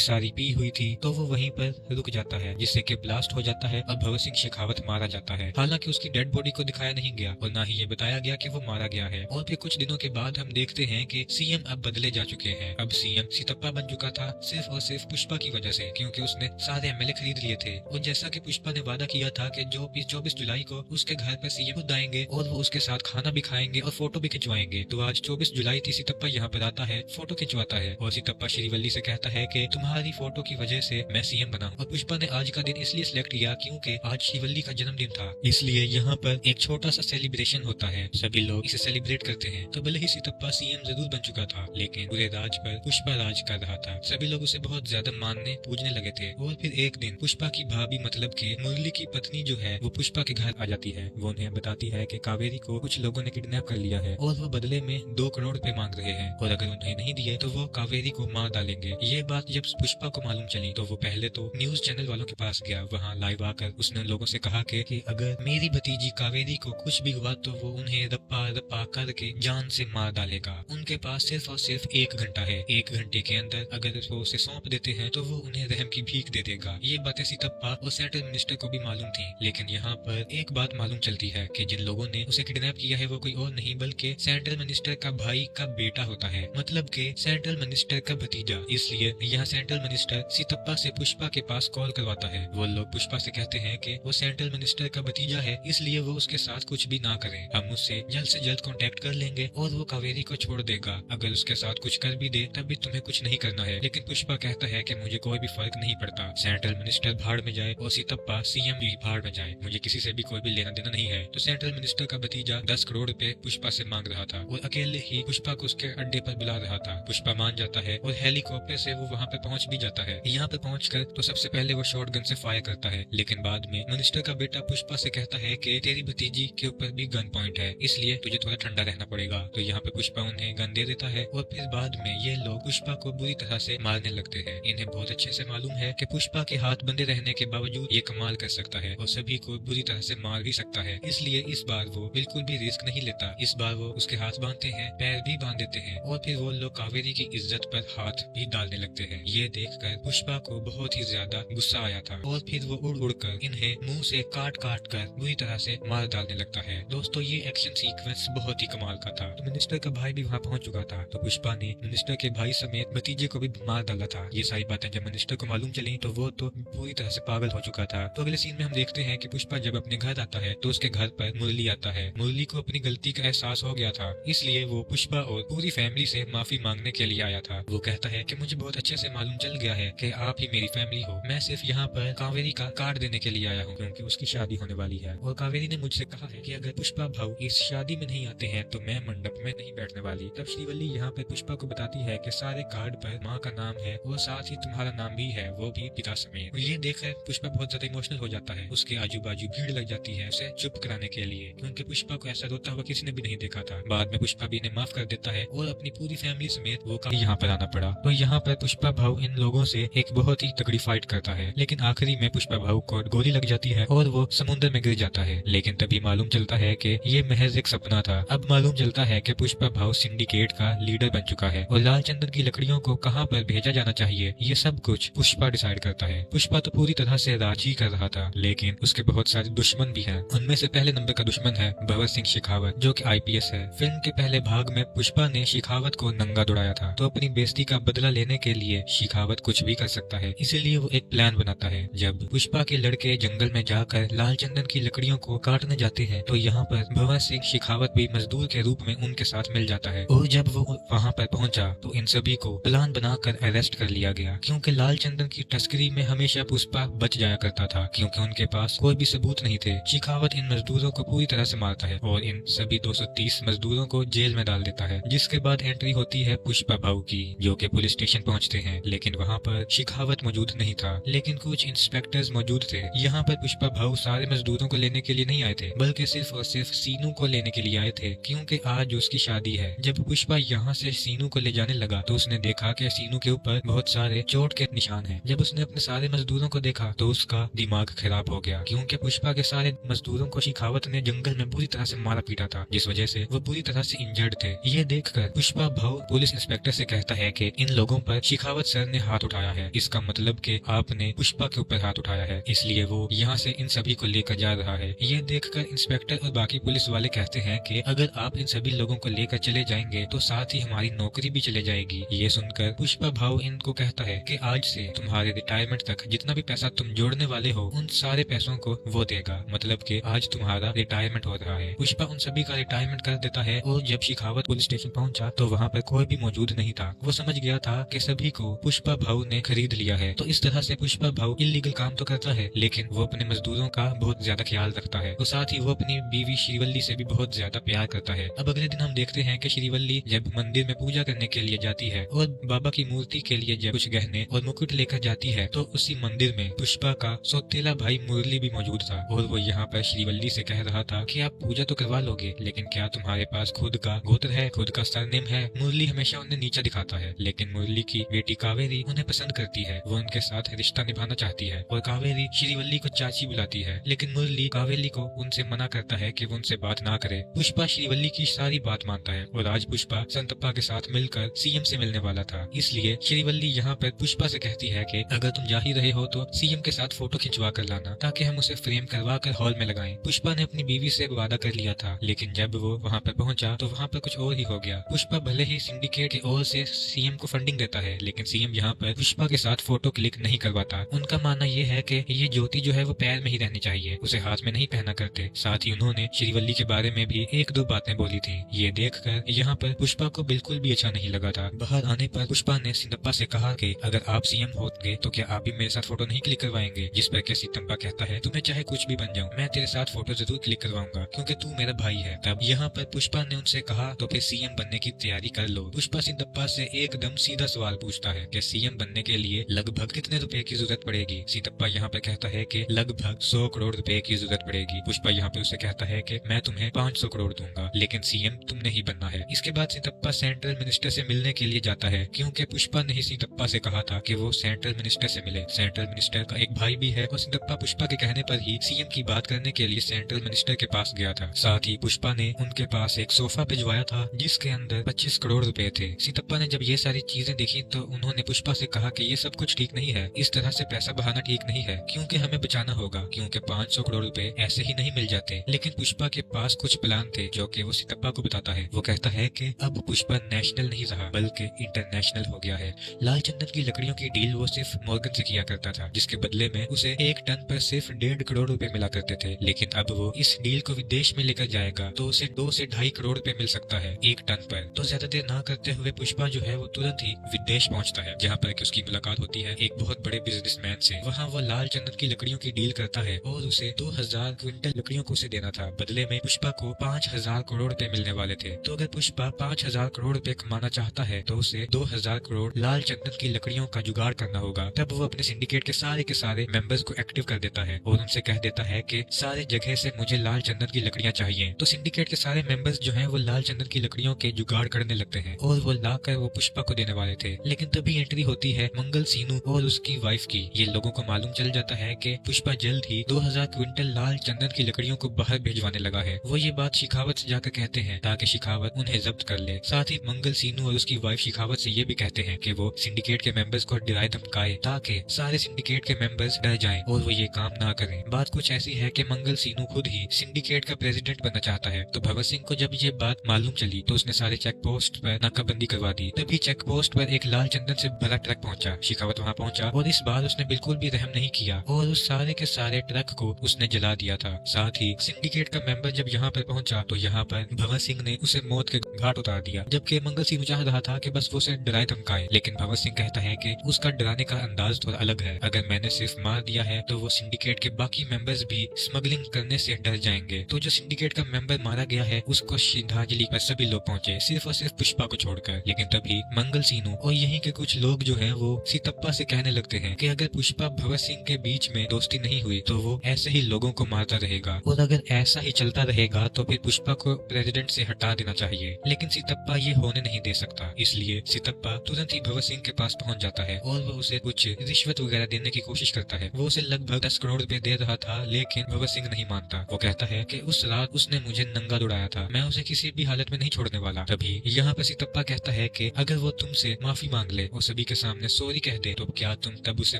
सारी पी हुई थी तो वो वहीं पर रुक जाता है, जिससे कि ब्लास्ट हो जाता है और भगत सिंह शेखावत मारा जाता है। हालांकि उसकी डेड बॉडी को दिखाया नहीं गया और ना ही ये बताया गया कि वो मारा गया है। और फिर कुछ दिनों के बाद हम देखते हैं कि सीएम अब बदले जा चुके हैं। अब सीएम सितप्पा बन चुका था सिर्फ और सिर्फ पुष्पा की वजह से, क्योंकि उसने सारे एमएलए खरीद लिए थे। और जैसा कि पुष्पा ने वादा किया था कि जो 24 जुलाई को उसके घर पर सीएम खुद आएंगे और वो उसके साथ खाना भी खाएंगे और फोटो भी खिंचवाएंगे। तो आज 24 जुलाई थी, सितप्पा यहाँ पर आता है, फोटो खिंचवाता है और सितप्पा श्रीवल्ली से कहता है कि तुम्हारी फोटो की वजह से मैं सीएम बना। और पुष्पा ने आज का दिन इसलिए सिलेक्ट किया क्योंकि आज श्रीवल्ली का जन्मदिन था, इसलिए यहाँ पर एक छोटा सा सेलिब्रेशन होता है, सभी लोग इसे सेलिब्रेट करते हैं। तो भले ही सितप्पा सीएम जरूर बन चुका था, लेकिन पूरे राज पर पुष्पा राज कर रहा था। सभी लोग उसे बहुत ज्यादा मानने पूजने लगे थे। और फिर एक दिन पुष्पा की भाभी मतलब कि मुरली की पत्नी जो है वो पुष्पा के घर आ जाती है। वो उन्हें बताती है कि कावेरी को कुछ लोगों ने किडनैप कर लिया है और वो बदले में 2 करोड़ रुपए मांग रहे हैं और अगर उन्हें नहीं दिए तो वो कावेरी को मार डालेंगे। ये बात जब पुष्पा को मालूम चली तो वो पहले तो न्यूज चैनल वालों के पास गया। वहाँ लाइव आकर उसने लोगों से कहा कि अगर मेरी भतीजी कावेरी को कुछ भी हुआ तो वो उन्हें रप्पा रप्पा करके जान से मार डालेगा। उनके पास सिर्फ और सिर्फ 1 घंटा है, 1 घंटे के अंदर अगर वो उसे सौंप देते हैं तो वो उन्हें रहम की भीख दे देगा। ये बातें सितप्पा और सेंट्रल मिनिस्टर को भी मालूम थी, लेकिन यहाँ पर एक बात मालूम चलती है कि जिन लोगों ने उसे किडनैप किया है वो कोई और नहीं बल्कि सेंट्रल मिनिस्टर का भाई का बेटा होता है, मतलब कि सेंट्रल मिनिस्टर का भतीजा। इसलिए यहाँ सेंट्रल मिनिस्टर सितप्पा से पुष्पा के पास कॉल करवाता है। वो लोग पुष्पा से कहते हैं कि वो सेंट्रल मिनिस्टर का भतीजा है, इसलिए वो उसके साथ कुछ भी ना करें, हम उससे जल्द से जल्द कांटेक्ट कर लेंगे और वो कावेरी को छोड़ देगा। अगर उसके साथ कुछ कर भी दे तब भी तुम्हें कुछ नहीं करना है। लेकिन पुष्पा कहता है कि मुझे कोई भी फर्क नहीं पड़ता, सेंट्रल मिनिस्टर भाड़ में जाए और सितप्पा सीएम भी भाड़ में जाए, मुझे किसी से भी कोई भी लेना देना नहीं है। तो सेंट्रल मिनिस्टर का भतीजा 10 करोड़ रुपए पुष्पा से मांग रहा था और अकेले ही पुष्पा को उसके अड्डे पर बुला रहा था। पुष्पा मान जाता है और हेलीकॉप्टर से वो वहाँ पे पहुँच भी जाता है। यहाँ पे पहुंचकर तो सबसे पहले वो शॉटगन से फायर करता है, लेकिन बाद में मिनिस्टर का बेटा पुष्पा से कहता है कि तेरी भतीजी के ऊपर भी गन पॉइंट है, इसलिए तुझे थोड़ा ठंडा रहना पड़ेगा। तो यहाँ पे पुष्पा उन्हें गन दे देता है और फिर बाद में ये लोग पुष्पा को बुरी तरह से मारने लगते हैं। इन्हें बहुत अच्छे से मालूम है कि पुष्पा के हाथ बंधे रहने के बावजूद ये कमाल कर सकता है और सभी को बुरी तरह से मार भी सकता है, इसलिए इस बार वो बिल्कुल भी रिस्क नहीं लेता। इस बार वो उसके हाथ बांधते हैं, पैर भी बांध देते हैं और फिर वो लोग कावेरी की इज्जत पर हाथ भी डालने लगते हैं। ये देखकर पुष्पा को बहुत ही ज्यादा गुस्सा आया था और फिर वो उड़ उड़ कर इन्हें मुंह से काट काट कर बुरी तरह से मार डालने लगता है। दोस्तों ये एक्शन सीक्वेंस बहुत ही कमाल का था। तो मिनिस्टर का भाई भी वहाँ पहुंच चुका था, तो पुष्पा ने मिनिस्टर के भाई समेत भतीजे को भी मार डाला था। ये सारी बातें जब मिनिस्टर को मालूम चली तो वो तो पूरी तरह से पागल हो चुका था। तो अगले सीन में हम देखते हैं कि पुष्पा जब अपने घर आता है तो उसके घर पर मुरली आता है। मुरली को अपनी गलती का एहसास हो गया था, इसलिए वो पुष्पा और पूरी फैमिली से माफी मांगने के लिए आया था। वो कहता है कि मुझे बहुत अच्छे से मालूम चल गया है कि आप ही मेरी फैमिली हो, मैं सिर्फ यहाँ पर कावेरी का कार्ड देने के लिए आया हूँ क्योंकि उसकी शादी होने वाली है और कावेरी ने मुझसे कहा है कि अगर पुष्पा भाऊ इस शादी में नहीं आते हैं तो मैं मंडप में नहीं बैठने वाली। तब श्रीवल्ली यहाँ पे पुष्पा को बताती है कि सारे कार्ड पर माँ का नाम है और साथ ही तुम्हारा नाम भी है, वो भी पिता समेत। ये देखकर पुष्पा बहुत ज्यादा इमोशनल हो जाता है। उसके आजू बाजू भीड़ लग जाती है उसे चुप कराने के लिए, क्योंकि पुष्पा को ऐसा रोता हुआ किसी ने भी नहीं देखा था। बाद में पुष्पा भी इन्हें माफ कर देता है और अपनी पूरी फैमिली समेत वो यहाँ पर आना पड़ा। तो यहाँ पर पुष्पा भाऊ इन लोगों से एक बहुत ही तगड़ी फाइट करता है, लेकिन आखिरी में पुष्पा भाऊ को गोली लग जाती है और वो समुद्र में गिर जाता है। लेकिन तभी मालूम चलता है कि ये महज एक सपना था। अब मालूम चलता है कि पुष्पा भाऊ सिंडिकेट का लीडर बन चुका है और लाल चंदन की लकड़ियों को कहाँ पर भेजा जाना चाहिए ये सब कुछ पुष्पा डिसाइड करता है। पुष्पा तो पूरी तरह से राज ही कर रहा था, लेकिन उसके बहुत सारे दुश्मन भी हैं। उनमें से पहले नंबर का दुश्मन है भगत सिंह शेखावत, जो कि आईपीएस है। फिल्म के पहले भाग में पुष्पा ने शेखावत को नंगा दौड़ाया था, तो अपनी बेइज्जती का बदला लेने के लिए शेखावत कुछ भी कर सकता है, इसीलिए वो एक प्लान बनाता है। जब पुष्पा के लड़के जंगल में जाकर लाल चंदन की लकड़ियों को काटने जाते हैं तो यहाँ पर भगत सिंह शेखावत भी मजदूर के रूप में उनके साथ मिल जाता है और जब वो वहाँ पर पहुंचा तो इन सभी को प्लान बनाकर अरेस्ट कर लिया गया, क्योंकि लाल चंदन की तस्करी में हमेशा पुष्पा बच जाया करता था, क्योंकि उनके पास कोई भी सबूत नहीं थे। शेखावत इन मजदूरों को पूरी तरह से मारता है और इन सभी 230 मजदूरों को जेल में डाल देता है, जिसके बाद एंट्री होती है पुष्पा भाऊ की, जो कि पुलिस स्टेशन पहुंचते हैं। लेकिन वहां पर शेखावत मौजूद नहीं था, लेकिन कुछ इंस्पेक्टर्स मौजूद थे। यहाँ पर पुष्पा भाऊ सारे मजदूरों को लेने के लिए नहीं आए थे, बल्कि सिर्फ और सिर्फ सीनू को लेने के लिए आए थे, क्योंकि आज उसकी शादी है। जब पुष्पा यहाँ से सीनू को ले जाने लगा तो उसने देखा कि सीनू के ऊपर बहुत सारे चोट के निशान हैं। जब उसने अपने सारे मजदूरों को देखा तो उसका दिमाग खराब हो गया, क्योंकि पुष्पा के सारे मजदूरों को शेखावत ने जंगल में बुरी तरह से मारा पीटा था, जिस वजह से वो बुरी तरह से इंजर्ड थे। ये देखकर पुष्पा भाऊ पुलिस इंस्पेक्टर से कहता है कि इन लोगों पर शेखावत सर ने हाथ उठाया है, इसका मतलब कि आपने पुष्पा के ऊपर हाथ उठाया है, इसलिए वो यहाँ से इन सभी को लेकर जा रहा है। ये देखकर इंस्पेक्टर और बाकी पुलिस वाले कहते हैं कि अगर आप इन सभी लोगों को लेकर चले जाएंगे तो साथ ही हमारी नौकरी भी चले जाएगी। ये सुनकर पुष्पा भाऊ इनको कहता है कि आज से तुम्हारे रिटायरमेंट तक जितना भी पैसा तुम जोड़ने वाले हो उन सारे पैसों को वो देगा, मतलब कि आज तुम्हारा रिटायरमेंट हो रहा है। पुष्पा उन सभी का रिटायरमेंट कर देता है और जब शेखावत पुलिस स्टेशन पहुंचा तो वहाँ पर कोई भी मौजूद नहीं था। वो समझ गया था कि सभी को पुष्पा भाऊ ने खरीद लिया है। तो इस तरह से पुष्पा भाऊ इलीगल काम तो करता है, लेकिन वो अपने मजदूरों का बहुत ज्यादा ख्याल रखता है और साथ ही वो अपनी बीवी श्रीवल्ली से भी बहुत ज्यादा प्यार करता है। अब अगले दिन हम देखते हैं कि श्रीवल्ली जब मंदिर में पूजा करने के लिए जाती है और बाबा की मूर्ति के लिए जब कुछ गहने और मुकुट लेकर जाती है तो उसी मंदिर में पुष्पा का सौतेला भाई मुरली भी मौजूद था और वो यहाँ पर श्रीवल्ली से कह रहा था कि आप पूजा तो करवा लोगे, लेकिन क्या तुम्हारे पास खुद का गोत्र है, खुद का सरनेम है। मुरली हमेशा उन्हें नीचा दिखाता है, लेकिन मुरली की बेटी कावेरी उन्हें पसंद करती है, वो उनके साथ रिश्ता निभाना चाहती है और कावेरी श्रीवल्ली को चाची बुलाती है, लेकिन मुरली कावेरी को उनसे मना करता है कि वो उनसे बात ना करे। पुष्पा श्रीवल्ली की सारी बात मानता है और आज पुष्पा संतप्पा के साथ मिलकर सीएम से मिलने वाला था, इसलिए श्रीवल्ली यहाँ पर पुष्पा से कहती है कि अगर तुम जा ही रहे हो तो सीएम के साथ फोटो खिंचवा कर लाना ताकि हम उसे फ्रेम करवा कर हॉल में लगाएं। पुष्पा ने अपनी बीवी से वादा कर लिया था, लेकिन जब वो वहाँ पर पहुंचा तो वहाँ पर कुछ और ही हो गया। पुष्पा भले ही सिंडिकेट की ओर से सीएम को फंडिंग देता है, लेकिन सीएम यहाँ पर पुष्पा के साथ फोटो क्लिक नहीं करवाता। उनका मानना ये है कि ये ज्योति जो है वो पैर में ही रहनी चाहिए, उसे हाथ में नहीं पहना करते। साथ ही उन्होंने श्रीवल्ली के बारे में भी एक दो बातें बोली थी। ये देखकर यहाँ पर पुष्पा को बिल्कुल भी अच्छा नहीं लगा था। बाहर आने पर पुष्पा ने सितप्पा से कहा कि अगर आप सीएम होंगे तो क्या आप भी मेरे साथ फोटो नहीं क्लिक करवाएंगे, जिस पर सितप्पा कहता है तुम्हें चाहे कुछ भी बन जाऊं, मैं तेरे साथ फोटो जरूर क्लिक करवाऊंगा क्योंकि तू मेरा भाई है। तब यहाँ पर पुष्पा ने उनसे कहा तो फिर सीएम बनने की तैयारी कर लो। पुष्पा सितप्पा से एकदम सीधा सवाल पूछता है कि सीएम बनने के लिए लगभग कितने रुपए की जरूरत पड़ेगी। सितप्पा यहाँ पर कहता है कि लगभग 100 करोड़ रुपए की जरूरत पड़ेगी। पुष्पा यहाँ पर उसे कहता है कि मैं तुम्हें 500 करोड़ दूंगा, लेकिन सीएम तुमने ही बनना है। इसके बाद सितप्पा सेंट्रल मिनिस्टर से मिलने के लिए जाता है, क्योंकि पुष्पा ने ही सितप्पा से कहा था कि वो सेंट्रल मिनिस्टर से मिले। सेंट्रल मिनिस्टर का एक भाई भी है और सितप्पा पुष्पा के कहने पर ही सीएम की बात करने के लिए सेंट्रल मिनिस्टर के पास गया था। साथ ही पुष्पा ने उनके पास एक सोफा भिजवाया था जिसके अंदर 25 करोड़ रुपए थे। सितप्पा ने जब ये सारी चीजें देखी तो उन्होंने पुष्पा से कहा कि ये सब कुछ ठीक नहीं है, इस तरह से पैसा बहाना ठीक नहीं है, क्योंकि हमें बचाना होगा, क्योंकि 500 करोड़ रुपए ऐसे ही नहीं मिल जाते। लेकिन पुष्पा के पास कुछ प्लान थे जो कि वो सितप्पा को बताता है। वो कहता है कि अब पुष्पा नेशनल नहीं रहा बल्कि इंटरनेशनल हो गया है। लाल चंदन की लकड़ियों की डील वो सिर्फ मॉर्गन से किया करता था, जिसके बदले में उसे 1 टन पर सिर्फ 1.5 करोड़ रुपए मिला करते थे, लेकिन अब वो इस डील को विदेश में लेकर जाएगा तो उसे 2 से 2.5 करोड़ रुपए मिल सकता है 1 टन पर। तो ज्यादा देर ना करते हुए पुष्पा जो है वो तुरंत ही विदेश पहुंचता है, जहाँ पर उसकी मुलाकात होती है एक बहुत बड़े बिजनेसमैन से। वहाँ वो लाल चंदन की लकड़ियों की डील करता है और उसे 2000 क्विंटल लकड़ियों को उसे देना था। बदले में पुष्पा को 5000 करोड़ रुपए मिलने वाले थे। तो अगर पुष्पा 5000 करोड़ रुपए कमाना चाहता है तो उसे 2000 करोड़ लाल चंदन की लकड़ियों का जुगाड़ करना होगा। तब वो अपने सिंडिकेट के सारे मेंबर्स को एक्टिव कर देता है और उनसे कह देता है कि सारे जगह से मुझे लाल चंदन की लकड़ियां चाहिए। तो सिंडिकेट के सारे मेंबर्स जो हैं वो लाल चंदन की लकड़ियों के जुगाड़ करने लगते हैं और वो लाकर वो पुष्पा को देने वाले थे। लेकिन तभी एंट्री होती है मंगल सीनू और उसकी वाइफ की। ये लोगों को मालूम चल जाता है कि पुष्पा जल्द ही 2000 क्विंटल लाल चंदन की लकड़ियों को बाहर भिजवाने लगा है। वो ये बात शेखावत से जाकर कहते हैं ताकि शेखावत उन्हें जब्त कर ले। साथ ही मंगल सीनू और उसकी वाइफ शेखावत से ये भी कहते हैं कि वो सिंडिकेट के मेंबर्स को डराए धमकाए ताकि सारे सिंडिकेट के मेंबर्स डर जाएं और वो ये काम ना करें। बात कुछ ऐसी है कि मंगल सीनू खुद ही सिंडिकेट का प्रेसिडेंट बनना चाहता है। तो भगत सिंह को जब ये बात मालूम चली तो उसने सारे चेक पोस्ट पर नाकाबंदी करवा दी। तभी चेक पोस्ट पर एक लाल चंदन से भरा ट्रक पहुंचा। शेखावत वहां पहुंचा और इस बार उसने बिल्कुल भी रहम नहीं किया और उस सारे के सारे ट्रक को उसने जला दिया था। साथ ही सिंडिकेट का मेंबर जब यहाँ पर पहुंचा तो यहाँ पर भगत सिंह ने उसे मौत के घाट उतार दिया, जबकि मंगल सिंह चाह रहा था कि बस वो उसे डराए धमकाए, लेकिन भगत सिंह कहता है कि उसका डराने का अंदाज थोड़ा अलग है। अगर मैंने सिर्फ मार दिया है तो वो सिंडिकेट के बाकी मेंबर्स भी स्मगलिंग करने से डर जाएंगे। तो जो सिंडिकेट का मेंबर मारा गया है उसको श्रद्धांजलि पर सभी लोग पहुंचे, सिर्फ और सिर्फ पुष्पा को छोड़कर। लेकिन तभी मंगल सीनू और यहीं के कुछ लोग जो है वो सीतप्पा से कहने लगते हैं कि अगर पुष्पा भगत सिंह के बीच में दोस्ती नहीं हुई तो वो ऐसे ही लोगों को मारता रहेगा, और अगर ऐसा ही चलता रहेगा तो फिर पुष्पा को प्रेसिडेंट से हटा देना चाहिए। लेकिन सीतप्पा ये होने नहीं दे सकता, इसलिए सीतप्पा तुरंत ही भगत सिंह के पास पहुंच जाता है और वो उसे कुछ रिश्वत वगैरह देने की कोशिश करता है। वो उसे लगभग 10 करोड़ रुपए दे रहा था, लेकिन भगत सिंह नहीं मानता। वो कहता है कि उस रात उसने मुझे नंगा उड़ाया था, मैं उसे किसी भी हालत में नहीं छोड़ने वाला। तभी यहाँ पर सीतप्पा कहता है कि अगर वो तुमसे माफी मांग ले और सभी के सामने सॉरी कह दे तो क्या तुम तब उसे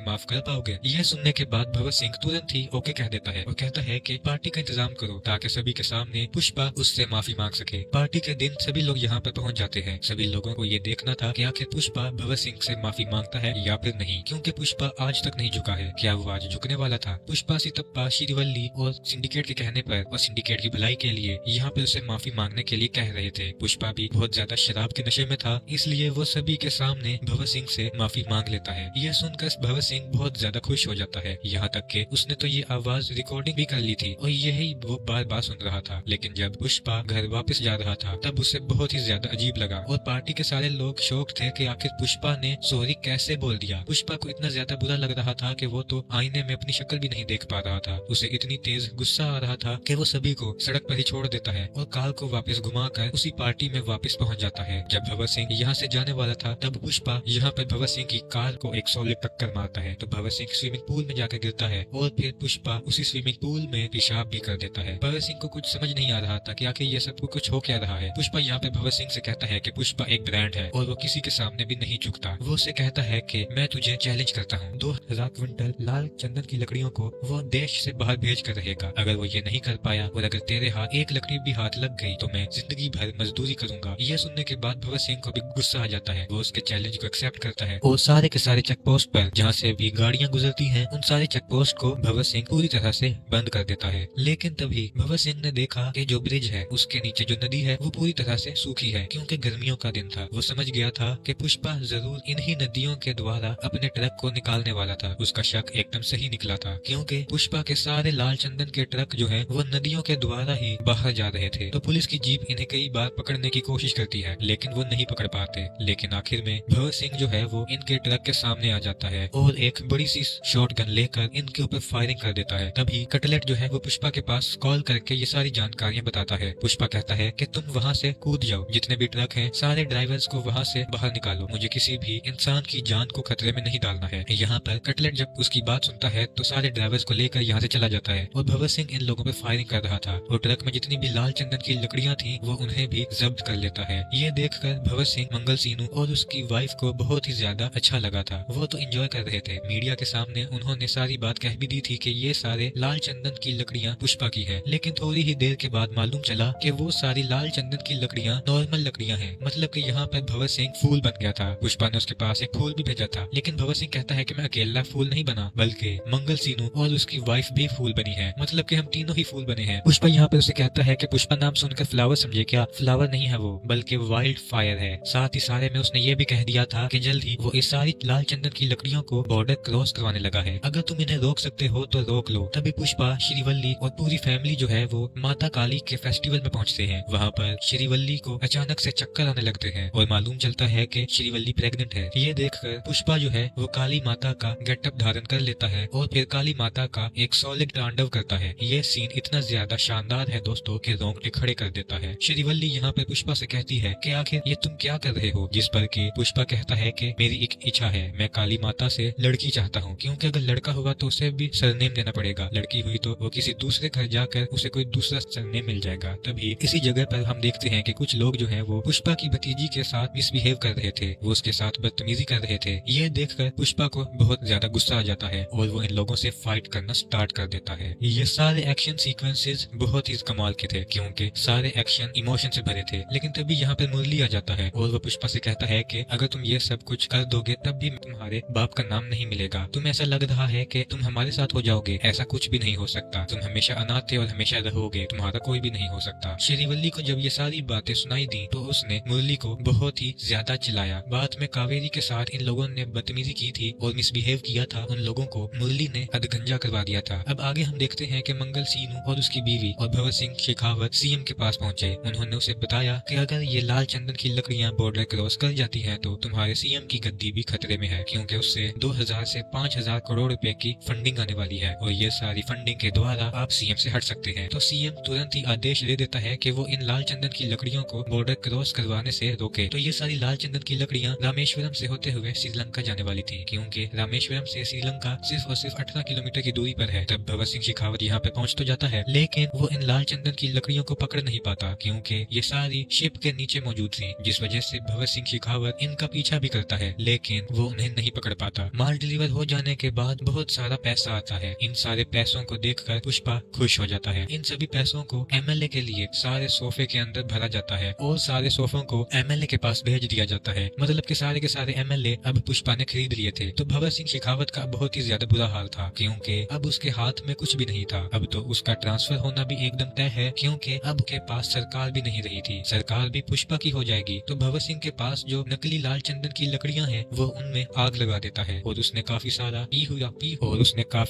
माफ कर पाओगे? यह सुनने के बाद भगत सिंह तुरंत ही ओके कह देता है और कहता है कि पार्टी का इंतजाम करो ताकि सभी के सामने पुष्पा उससे माफी मांग सके। पार्टी के दिन सभी लोग यहाँ पर पहुंच जाते हैं। सभी लोगों को ये देखना था कि आखिर पुष्पा भगत सिंह से माफी मांगता है या फिर नहीं, क्योंकि पुष्पा आज तक नहीं झुका है। क्या वो आज झुकने वाला था? पुष्पा सीतप्पा श्रीवल्ली और सिंडिकेट के कहने पर और सिंडिकेट की भलाई के लिए यहाँ पर उसे माफी मांगने के लिए कह रहे थे। पुष्पा भी बहुत ज्यादा शराब के नशे में था, इसलिए वो सभी के सामने भगत सिंह से माफी मांग लेता है। यह सुनकर भगत सिंह बहुत ज्यादा खुश हो जाता है, यहाँ तक कि उसने तो ये आवाज रिकॉर्डिंग भी कर ली थी और यही वो बार बार सुन रहा था। लेकिन जब पुष्पा घर वापस जा रहा था तब उसे बहुत ही ज्यादा अजीब लगा और पार्टी के सारे लोग शौक थे कि आखिर पुष्पा ने सॉरी कैसे बोल दिया। पुष्पा को इतना ज्यादा बुरा लग रहा था कि वो तो आईने में अपनी शक्ल भी नहीं देख पा रहा था। उसे इतनी तेज गुस्सा आ रहा था कि वो सभी को सड़क पर ही छोड़ देता है और कार को वापस घुमाकर उसी पार्टी में वापस पहुंच जाता है। जब भगत सिंह यहाँ से जाने वाला था तब पुष्पा यहाँ पर भगत सिंह की कार को एक सॉलिड टक्कर मारता है, तो भगत सिंह स्विमिंग पूल में जाकर गिरता है और फिर पुष्पा उसी स्विमिंग पूल में पेशाब भी कर देता है। भगत सिंह को कुछ समझ नहीं आ रहा था कि आखिर ये सब कुछ हो क्या रहा है। पुष्पा यहाँ पे भगत सिंह से कहता है कि पुष्पा एक ब्रांड है और वो किसी के सामने भी नहीं झुकता। वो उसे कहता है कि मैं तुझे चैलेंज करता हूँ, 2000 क्विंटल लाल चंदन की लकड़ियों को वो देश से बाहर भेज कर रहेगा। अगर वो ये नहीं कर पाया और अगर तेरे हाथ एक लकड़ी भी हाथ लग गई तो मैं जिंदगी भर मजदूरी करूंगा। यह सुनने के बाद भगत सिंह को भी गुस्सा आ जाता है। वो उसके चैलेंज को एक्सेप्ट करता है और सारे के सारे चेक पोस्ट पर जहाँ से भी गाड़ियां गुजरती हैं उन सारे चेक पोस्ट को भगत सिंह पूरी तरह से बंद कर देता है। लेकिन तभी भगत सिंह ने देखा कि जो ब्रिज है उसके नीचे जो नदी है वो पूरी तरह से सूखी है, क्योंकि गर्मियों का दिन था। वो समझ गया था कि पुष्पा जरूर इन्हीं नदियों के द्वारा अपने ट्रक को निकालने वाला था। उसका शक एकदम सही निकला था, क्योंकि पुष्पा के सारे लाल चंदन के ट्रक जो है वो नदियों के द्वारा ही बाहर जा रहे थे। तो पुलिस की जीप इन्हें कई बार पकड़ने की कोशिश करती है लेकिन वो नहीं पकड़ पाते। लेकिन आखिर में भगत सिंह जो है वो इनके ट्रक के सामने आ जाता है और एक बड़ी सी शॉटगन लेकर इनके ऊपर फायरिंग कर देता है। तभी कटलेट जो है वो पुष्पा के पास कॉल करके ये सारी जानकारियां बताता है। पुष्पा कहता है कि तुम वहाँ से कूद जाओ, जितने भी ट्रक हैं सारे ड्राइवर्स को वहाँ से बाहर निकालो, मुझे किसी भी इंसान की जान को खतरे में नहीं डालना है। यहाँ पर कटलेट जब उसकी बात सुनता है तो सारे ड्राइवर्स को लेकर यहाँ से चला जाता है और भगत सिंह इन लोगों पर फायरिंग कर रहा था और ट्रक में जितनी भी लाल चंदन की लकड़ियां थी वो उन्हें भी जब्त कर लेता है। ये देखकर भगत सिंह, मंगल सीनू और उसकी वाइफ को बहुत ही ज्यादा अच्छा लगा था। वो तो एंजॉय कर रहे थे। मीडिया के सामने उन्होंने सारी बात कह भी दी थी कि ये सारे लाल चंदन की लकड़ियां पुष्पा की है। लेकिन थोड़ी ही देर के बाद मालूम चला कि वो सारी लाल चंदन की लकड़ियां नॉर्मल लकड़ियां हैं। मतलब कि यहाँ पर भगत सिंह फूल बन गया था। पुष्पा ने उसके पास एक फूल भी भेजा था, लेकिन भगत सिंह कहता है कि मैं अकेला फूल नहीं बना, बल्कि मंगल सीनू और उसकी वाइफ भी फूल बनी है, मतलब कि हम तीनों ही फूल बने हैं। पुष्पा यहाँ पर उसे कहता है कि पुष्पा नाम सुनकर फ्लावर समझे क्या? फ्लावर नहीं है वो, बल्कि वाइल्ड फायर है। साथ ही सारे में उसने ये भी कह दिया था कि जल्द ही वो इस सारी लाल चंदन की लकड़ियों को बॉर्डर क्रॉस करवाने लगा है। अगर तुम इन्हें रोक सकते हो तो रोक लो। तभी पुष्पा, श्रीवल्ली और पूरी फैमिली जो है वो माता काली के फेस्टिवल में पहुंचते हैं। वहाँ पर श्रीवल्ली को अचानक से चक्कर आने लगते हैं और मालूम चलता है कि श्रीवल्ली प्रेग्नेंट है। ये देखकर पुष्पा जो है वो काली माता का गेटअप धारण कर लेता है और फिर काली माता का एक सॉलिड तांडव करता है। ये सीन इतना ज्यादा शानदार है दोस्तों कि रोंगटे खड़े कर देता है। श्रीवल्ली यहाँ पर पुष्पा से कहती है कि आखिर ये तुम क्या कर रहे हो? जिस पर कि पुष्पा कहता है कि मेरी एक इच्छा है, मैं काली माता से लड़की चाहता हूँ, क्योंकि अगर लड़का हुआ तो उसे भी सरनेम देना पड़ेगा, लड़की हुई तो वो किसी दूसरे घर जाकर उसे कोई दूसरा सरनेम मिल जाएगा। तभी इसी जगह पर हम देखते हैं कि कुछ लोग जो है वो पुष्पा की भतीजी के साथ मिसबिहेव कर रहे थे, वो उसके साथ बदतमीजी कर रहे थे। ये देखकर पुष्पा को बहुत ज्यादा गुस्सा आ जाता है और वो इन लोगों से फाइट करना स्टार्ट कर देता है। ये सारे एक्शन सीक्वेंसेस बहुत ही कमाल के थे, क्योंकि सारे एक्शन इमोशन से भरे थे। लेकिन तभी यहाँ पे मुरली आ जाता है और वो पुष्पा से कहता है कि अगर तुम ये सब कुछ कर दोगे तब भी तुम्हारे बाप का नाम नहीं मिलेगा। तुम ऐसा लग रहा है कि तुम हमारे साथ हो जाओगे, ऐसा कुछ भी नहीं हो सकता। तुम हमेशा अनाथ थे और हमेशा रहोगे, तुम्हारा कोई भी नहीं हो सकता। श्रीवल्ली को जब ये सारी बातें सुनाई दी तो उसने मुरली को बहुत ही ज्यादा चिल्लाया। बाद में कावेरी के साथ इन लोगों ने बदतमीजी की थी और मिसबिहेव किया था, उन लोगों को मुरली ने हदगंजा करवा दिया था। अब आगे हम देखते हैं कि मंगल सीनू और उसकी बीवी और भगत सिंह शेखावत सीएम के पास पहुंचे। उन्होंने उसे बताया कि अगर ये लाल चंदन की लकड़ियां बॉर्डर क्रॉस कर जाती हैं तो तुम्हारे सीएम की गद्दी भी खतरे में है, क्योंकि उससे 2000 से 5000 करोड़ रुपए की फंडिंग आने वाली है और ये सारी फंडिंग के द्वारा आप सीएम से हट सकते हैं। तो सीएम तुरंत ही आदेश दे देता है कि वो इन लाल चंदन की लकड़ियों को बॉर्डर क्रॉस करवाने से रोके। तो ये सारी लाल चंदन की लकड़ियां रामेश्वरम से होते हुए श्रीलंका जाने वाली थी, क्योंकि रामेश्वरम से श्रीलंका सिर्फ और सिर्फ 18 किलोमीटर की दूरी पर है। तब भगत सिंह शेखावत यहाँ पे पहुंच तो जाता है, लेकिन वो इन लाल चंदन की लकड़ियों को पकड़ नहीं पाता, क्योंकि ये सारी शिप के नीचे मौजूद थी, जिस वजह से भगत सिंह शेखावत इनका पीछा भी करता है, लेकिन वो उन्हें नहीं पकड़ पाता। माल डिलीवर हो जाने के बाद बहुत सारा पैसा आता है। इन सारे पैसों को देखकर पुष्पा खुश हो जाता है। इन सभी पैसों को एमएलए के लिए सारे सोफे के अंदर भरा जाता है और सारे सोफों को एमएलए के पास भेज दिया जाता है। मतलब कि सारे के सारे एमएलए अब पुष्पा ने खरीद लिए थे। तो भगत सिंह शेखावत का बहुत ही ज्यादा बुरा हाल था, क्योंकि अब उसके हाथ में कुछ भी नहीं था। अब तो उसका ट्रांसफर होना भी एकदम तय है, क्योंकि अब के पास सरकार भी नहीं रही थी, सरकार भी पुष्पा की हो जाएगी। तो भगत सिंह के पास जो नकली लाल चंदन की लकड़ियां हैं वो उनमें आग लगा देता है और उसने काफी